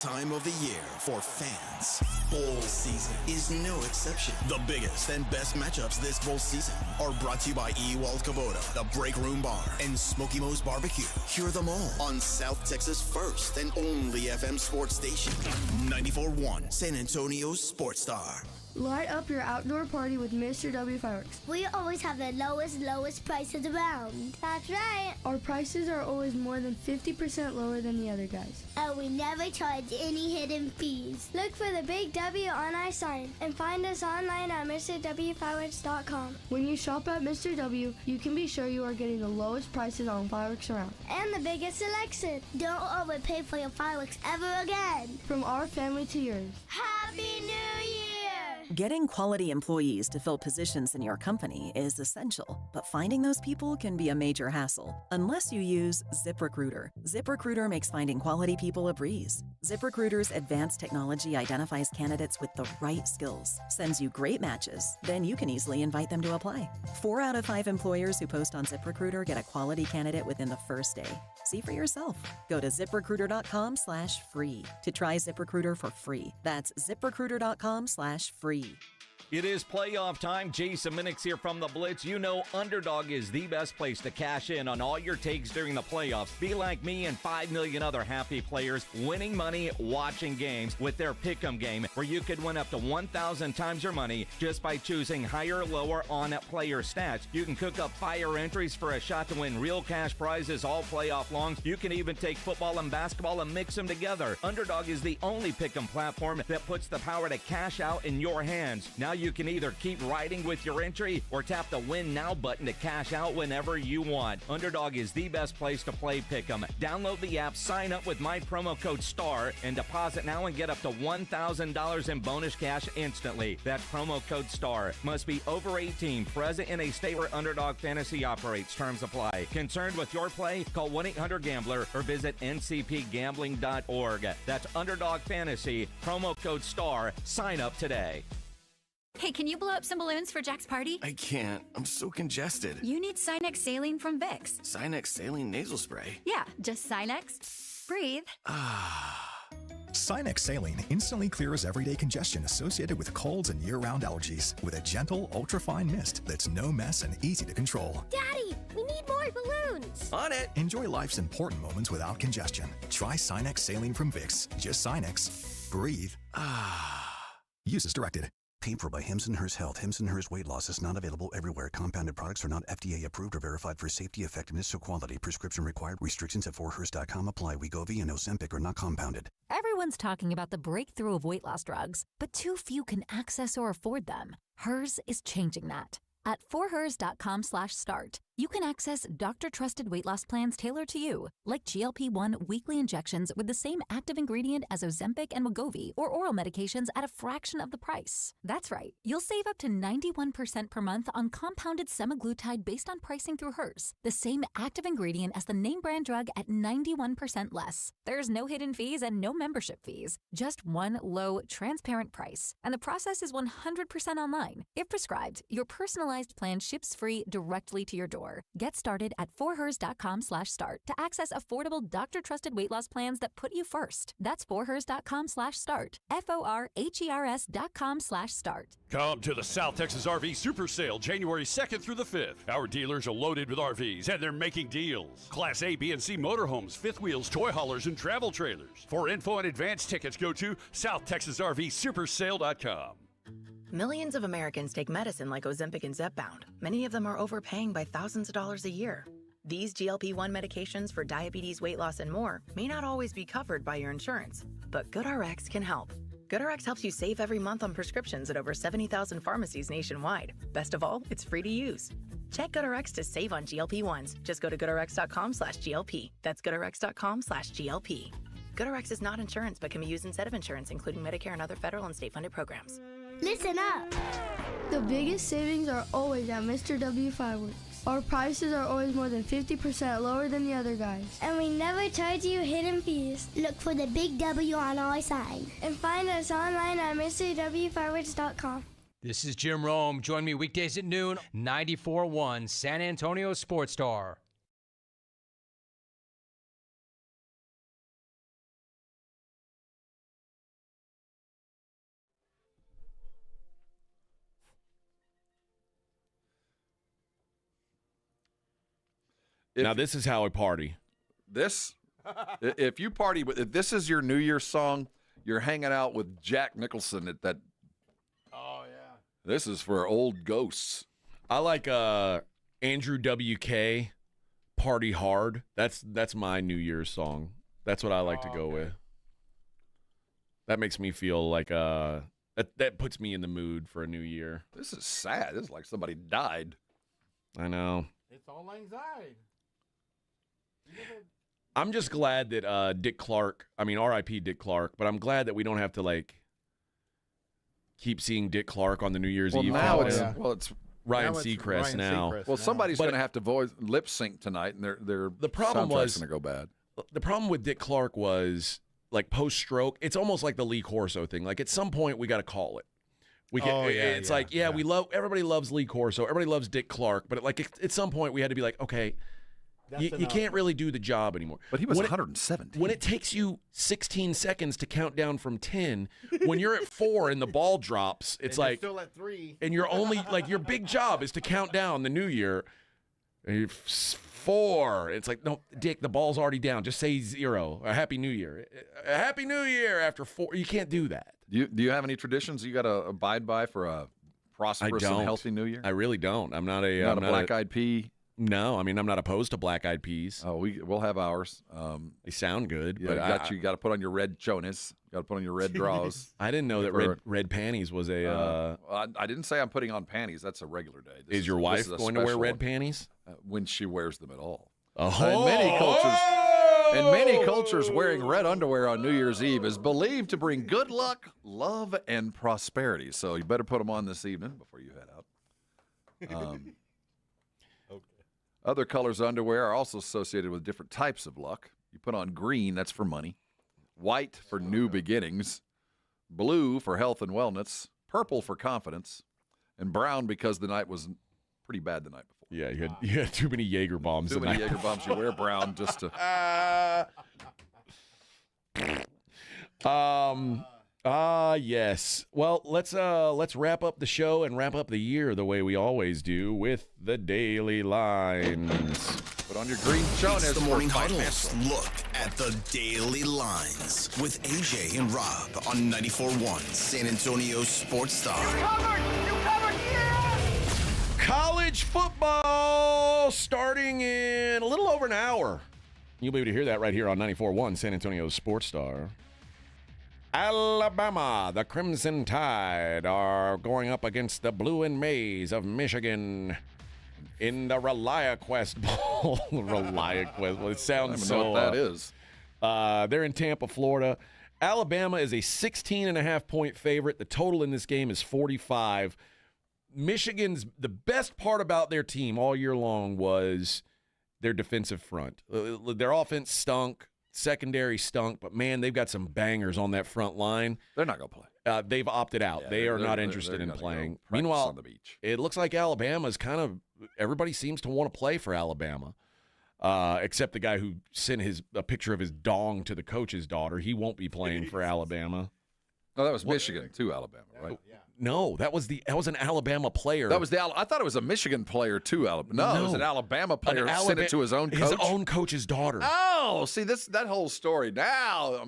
Time of the year for fans. Bowl season is no exception. The biggest and best matchups this bowl season are brought to you by Ewald Kubota, the Break Room Bar, and Smoky Mo's Barbecue. Hear them all on South Texas' first and only FM sports station, 94.1 San Antonio Sports Star. Light up your outdoor party with Mr. W Fireworks. We always have the lowest prices around. That's right. Our prices are always more than 50% lower than the other guys. And we never charge any hidden fees. Look for the big W on our sign and find us online at MrWFireworks.com. When you shop at Mr. W, you can be sure you are getting the lowest prices on fireworks around. And the biggest selection. Don't overpay for your fireworks ever again. From our family to yours. Happy New Year! Getting quality employees to fill positions in your company is essential, but finding those people can be a major hassle unless you use ZipRecruiter. ZipRecruiter makes finding quality people a breeze. ZipRecruiter's advanced technology identifies candidates with the right skills, sends you great matches, then you can easily invite them to apply. 4 out of 5 employers who post on ZipRecruiter get a quality candidate within the first day. See for yourself. Go to ZipRecruiter.com/free to try ZipRecruiter for free. That's ZipRecruiter.com/free. It is playoff time. Jason Minix here from The Blitz. You know Underdog is the best place to cash in on all your takes during the playoffs. Be like me and 5 million other happy players winning money watching games with their Pick'em game, where you could win up to 1,000 times your money just by choosing higher or lower on player stats. You can cook up fire entries for a shot to win real cash prizes all playoff long. You can even take football and basketball and mix them together. Underdog is the only Pick'em platform that puts the power to cash out in your hands. Now you can either keep riding with your entry or tap the Win Now button to cash out whenever you want. Underdog is the best place to play Pick'em. Download the app, sign up with my promo code STAR, and deposit now and get up to $1,000 in bonus cash instantly. That's promo code STAR. Must be over 18, present in a state where Underdog Fantasy operates. Terms apply. Concerned with your play? Call 1-800-GAMBLER or visit ncpgambling.org. That's Underdog Fantasy, promo code STAR. Sign up today. Hey, can you blow up some balloons for Jack's party? I can't. I'm so congested. You need Sinex Saline from Vicks. Sinex Saline nasal spray? Yeah, just Sinex. Breathe. Sinex Saline instantly clears everyday congestion associated with colds and year-round allergies with a gentle, ultra-fine mist that's no mess and easy to control. Daddy, we need more balloons. On it. Enjoy life's important moments without congestion. Try Sinex Saline from Vicks. Just Sinex. Breathe. Use as directed. Paid for by Hims & Hers Health. Hims & Hers Weight Loss is not available everywhere. Compounded products are not FDA approved or verified for safety, effectiveness, or quality. Prescription required. Restrictions at forhers.com apply. Wegovy and Ozempic are not compounded. Everyone's talking about the breakthrough of weight loss drugs, but too few can access or afford them. Hers is changing that. At forhers.com/start, you can access doctor-trusted weight loss plans tailored to you, like GLP-1 weekly injections with the same active ingredient as Ozempic and Wegovy, or oral medications at a fraction of the price. That's right, you'll save up to 91% per month on compounded semaglutide based on pricing through Hers, the same active ingredient as the name brand drug at 91% less. There's no hidden fees and no membership fees, just one low, transparent price. And the process is 100% online. If prescribed, your personalized plan ships free directly to your door. Get started at forhers.com/start to access affordable doctor-trusted weight loss plans that put you first. That's forhers.com/start. forhers.com/start. Come to the South Texas RV Super Sale January 2nd through the 5th. Our dealers are loaded with RVs and they're making deals. Class A, B, and C motorhomes, fifth wheels, toy haulers, and travel trailers. For info and advance tickets, go to southtexasrvsupersale.com. Millions of Americans take medicine like Ozempic and Zepbound. Many of them are overpaying by thousands of dollars a year. These GLP-1 medications for diabetes, weight loss, and more may not always be covered by your insurance, but GoodRx can help. GoodRx helps you save every month on prescriptions at over 70,000 pharmacies nationwide. Best of all, it's free to use. Check GoodRx to save on GLP-1s. Just go to goodrx.com/GLP. That's goodrx.com/GLP. GoodRx is not insurance but can be used instead of insurance, including Medicare and other federal and state-funded programs. Listen up. The biggest savings are always at Mr. W Fireworks. Our prices are always more than 50% lower than the other guys. And we never charge you hidden fees. Look for the big W on our sign. And find us online at MrWFireworks.com. This is Jim Rome. Join me weekdays at noon, 94.1 San Antonio Sports Star. Now this is how I party. If you party with, if this is your New Year's song, you're hanging out with Jack Nicholson at that. Oh yeah. This is for old ghosts. I like Andrew WK, Party Hard. That's my New Year's song. That's what I like to go with. That makes me feel like that puts me in the mood for a new year. This is sad. This is like somebody died. I know. It's all anxiety. I'm just glad that Dick Clark, I mean R.I.P. Dick Clark, but I'm glad that we don't have to like keep seeing Dick Clark on the New Year's Eve. Now it's Ryan Seacrest now. Well, somebody's going to have to lip sync tonight, and their the problem was going to go bad. The problem with Dick Clark was like post stroke. It's almost like the Lee Corso thing. Like at some point we got to call it. We can, we love everybody loves Lee Corso, everybody loves Dick Clark, but at some point we had to be like, okay, you can't really do the job anymore. But he was 117. When it takes you 16 seconds to count down from 10, when you're at 4 and the ball drops, it's like still at 3, and you're only like your big job is to count down the new year. 4. It's like, no, Dick, the ball's already down. Just say 0. A Happy New Year. A Happy New Year after 4. You can't do that. Do you have any traditions you got to abide by for a prosperous and healthy New Year? I really don't. I'm not a black-eyed pea. No, I mean I'm not opposed to black-eyed peas. Oh, we'll have ours. They sound good, yeah, but you got to put on your red chones. Got to put on your red draws. I didn't know that red panties was a. I didn't say I'm putting on panties. That's a regular day. Is your wife going to wear red panties? When she wears them at all. Oh. In many cultures, wearing red underwear on New Year's Eve is believed to bring good luck, love, and prosperity. So you better put them on this evening before you head out. Other colors of underwear are also associated with different types of luck. You put on green, that's for money. White for new beginnings. Blue for health and wellness. Purple for confidence. And brown because the night was pretty bad the night before. Yeah, you had too many Jaeger bombs. Too many Jaeger bombs. You wear brown just to. Yes. Well, let's wrap up the show and wrap up the year the way we always do with the Daily Lines. Put on your green chones. It's the Morning Huddle's look at the Daily Lines with AJ and Rob on 94.1 San Antonio Sports Star. You covered, yeah! College football starting in a little over an hour. You'll be able to hear that right here on 94.1 San Antonio Sports Star. Alabama, the Crimson Tide, are going up against the Blue and Maize of Michigan in the ReliaQuest Bowl. ReliaQuest. Well, it sounds so. I don't know what that is. They're in Tampa, Florida. Alabama is a 16.5-point favorite. The total in this game is 45. Michigan's the best part about their team all year long was their defensive front. Their offense stunk. Secondary stunk, but man, they've got some bangers on that front line. They're not going to play. They've opted out. They are not interested in playing. Meanwhile, on the beach. It looks like Alabama's kind of everybody seems to want to play for Alabama, except the guy who sent a picture of his dong to the coach's daughter. He won't be playing for Alabama. No, that was Michigan to Alabama, right? Yeah. No, that was an Alabama player. I thought it was a Michigan player to Alabama. No, it was an Alabama player who sent it to his own coach. His own coach's daughter. Oh, see that whole story. Now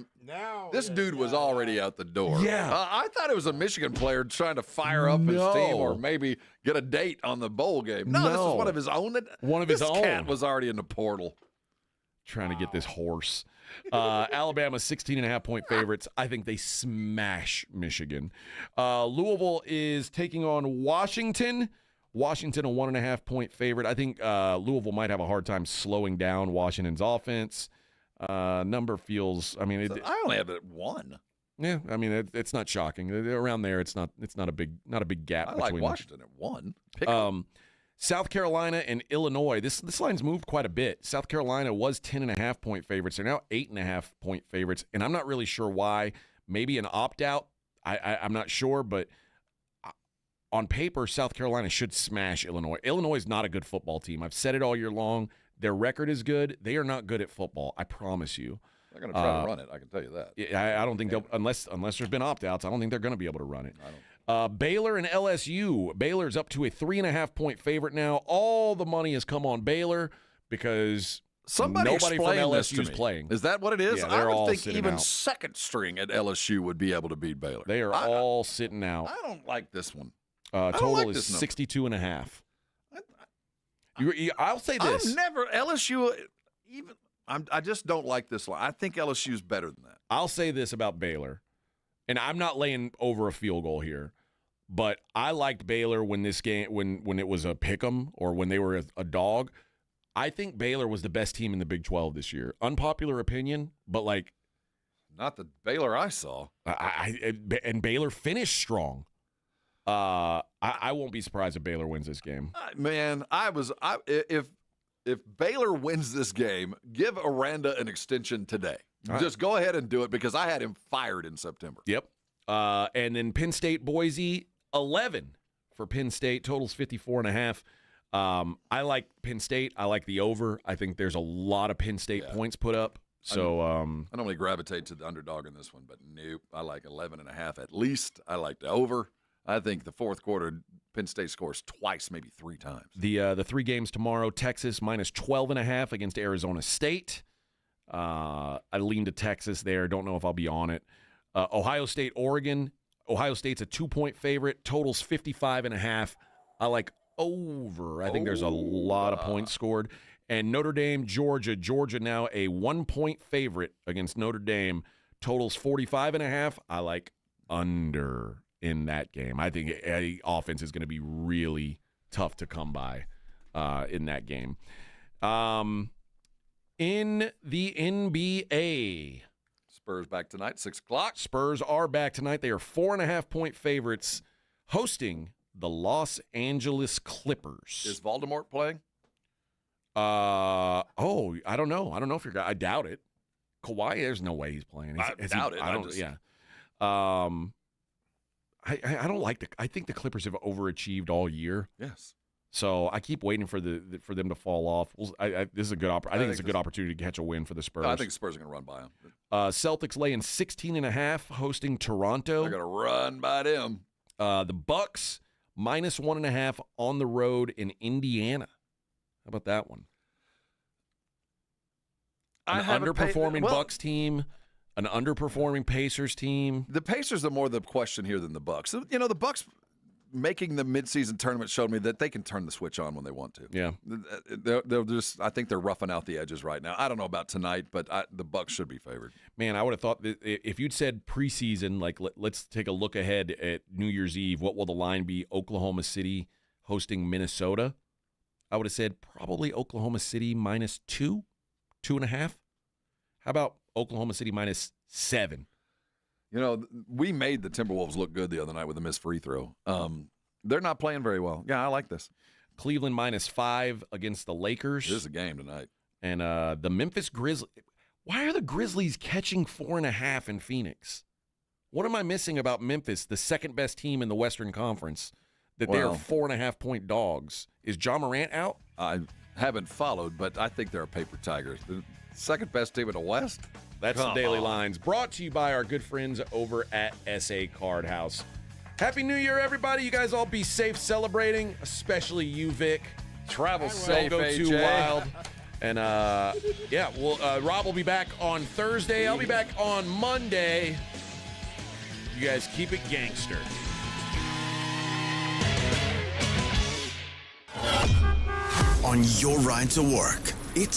this dude was already out the door. Yeah. I thought it was a Michigan player trying to fire up his team or maybe get a date on the bowl game. No, this was one of his own. This cat was already in the portal. Trying to get this horse. Alabama 16.5-point favorites. I think they smash Michigan. Louisville is taking on Washington. Washington a 1.5-point favorite. I think Louisville might have a hard time slowing down Washington's offense. Number feels. I mean, I only have it at 1. Yeah, I mean it's not shocking. Around there, it's not a big gap. I like Washington at 1. Pick South Carolina and Illinois. This line's moved quite a bit. South Carolina was 10.5-point favorites. They're now 8.5-point favorites, and I'm not really sure why. Maybe an opt-out. I'm not sure, but on paper, South Carolina should smash Illinois. Illinois is not a good football team. I've said it all year long. Their record is good. They are not good at football. I promise you. They're going to try to run it. I can tell you that. I don't think they'll, unless there's been opt-outs, I don't think they're going to be able to run it. Baylor and LSU. Baylor's up to a 3.5-point favorite now. All the money has come on Baylor. because Somebody nobody from explain this LSU to is me. playing. Is that what it is? Yeah, I they're would all think sitting even out. second string at LSU would be able to beat Baylor. They are all sitting out. I don't like this one. Total like is this number. 62.5. I'll say this. I've never LSU even. I just don't like this line. I think LSU is better than that. I'll say this about Baylor, and I'm not laying over a field goal here, but I liked Baylor when this game when it was a pick'em or when they were a dog. I think Baylor was the best team in the Big 12 this year. Unpopular opinion, but like not the Baylor I saw. And Baylor finished strong. I won't be surprised if Baylor wins this game. Man, if Baylor wins this game, give Aranda an extension today. Just go ahead and do it because I had him fired in September. Yep. And then Penn State, Boise, 11 for Penn State. Totals 54.5. I like Penn State. I like the over. I think there's a lot of Penn State points put up. So I normally gravitate to the underdog in this one, but nope. I like 11.5 at least. I like the over. I think the fourth quarter, Penn State scores twice, maybe 3 times. The 3 games tomorrow, Texas minus 12.5 against Arizona State. I lean to Texas there. Don't know if I'll be on it. Ohio State, Oregon. Ohio State's a 2-point favorite. Totals 55.5. I like over. I think there's a lot of points scored. And Notre Dame, Georgia. Georgia now a 1-point favorite against Notre Dame. Totals 45.5. I like under in that game. I think the offense is going to be really tough to come by in that game. In the NBA, Spurs back tonight, 6 o'clock. Spurs are back tonight. They are 4.5-point favorites hosting the Los Angeles Clippers. Is Voldemort playing? I don't know. I don't know if you're. I doubt it. Kawhi, there's no way he's playing. I doubt it. I don't. Yeah. I don't like I think the Clippers have overachieved all year. Yes. So I keep waiting for them to fall off. This is a good I think it's a good opportunity to catch a win for the Spurs. I think the Spurs are going to run by them. Celtics laying 16.5 hosting Toronto. They're going to run by them. The Bucks minus 1.5 on the road in Indiana. How about that one? An underperforming Bucks team. An underperforming Pacers team. The Pacers are more the question here than the Bucks. You know, the Bucks making the midseason tournament showed me that they can turn the switch on when they want to. Yeah, they're just. I think they're roughing out the edges right now. I don't know about tonight, but the Bucks should be favored. Man, I would have thought that if you'd said preseason, like let's take a look ahead at New Year's Eve. What will the line be? Oklahoma City hosting Minnesota. I would have said probably Oklahoma City minus 2, 2.5. How about Oklahoma City minus 7? You know, we made the Timberwolves look good the other night with a missed free throw. They're not playing very well. Yeah, I like this. Cleveland minus 5 against the Lakers. This is a game tonight. And the Memphis Grizzlies. Why are the Grizzlies catching 4.5 in Phoenix? What am I missing about Memphis, the second best team in the Western Conference, that they're 4.5-point dogs? Is Ja Morant out? I haven't followed, but I think they're a paper tiger. The second best team in the West? That's the Daily Lines, brought to you by our good friends over at SA Card House. Happy New Year, everybody. You guys all be safe celebrating, especially you, Vic. Travel safe, Don't go AJ. too wild. And, Rob will be back on Thursday. I'll be back on Monday. You guys keep it gangster. On your ride to work, it's